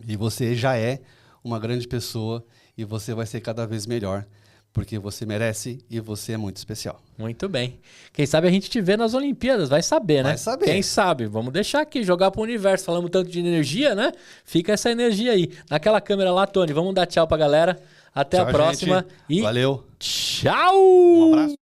E você já é uma grande pessoa e você vai ser cada vez melhor, porque você merece e você é muito especial. Muito bem. Quem sabe a gente te vê nas Olimpíadas, vai saber, né? Vai saber. Quem sabe? Vamos deixar aqui, jogar pro universo. Falamos tanto de energia, né? Fica essa energia aí. Naquela câmera lá, Tony, vamos dar tchau pra galera. Até a próxima. Gente. E valeu. Tchau! Um abraço.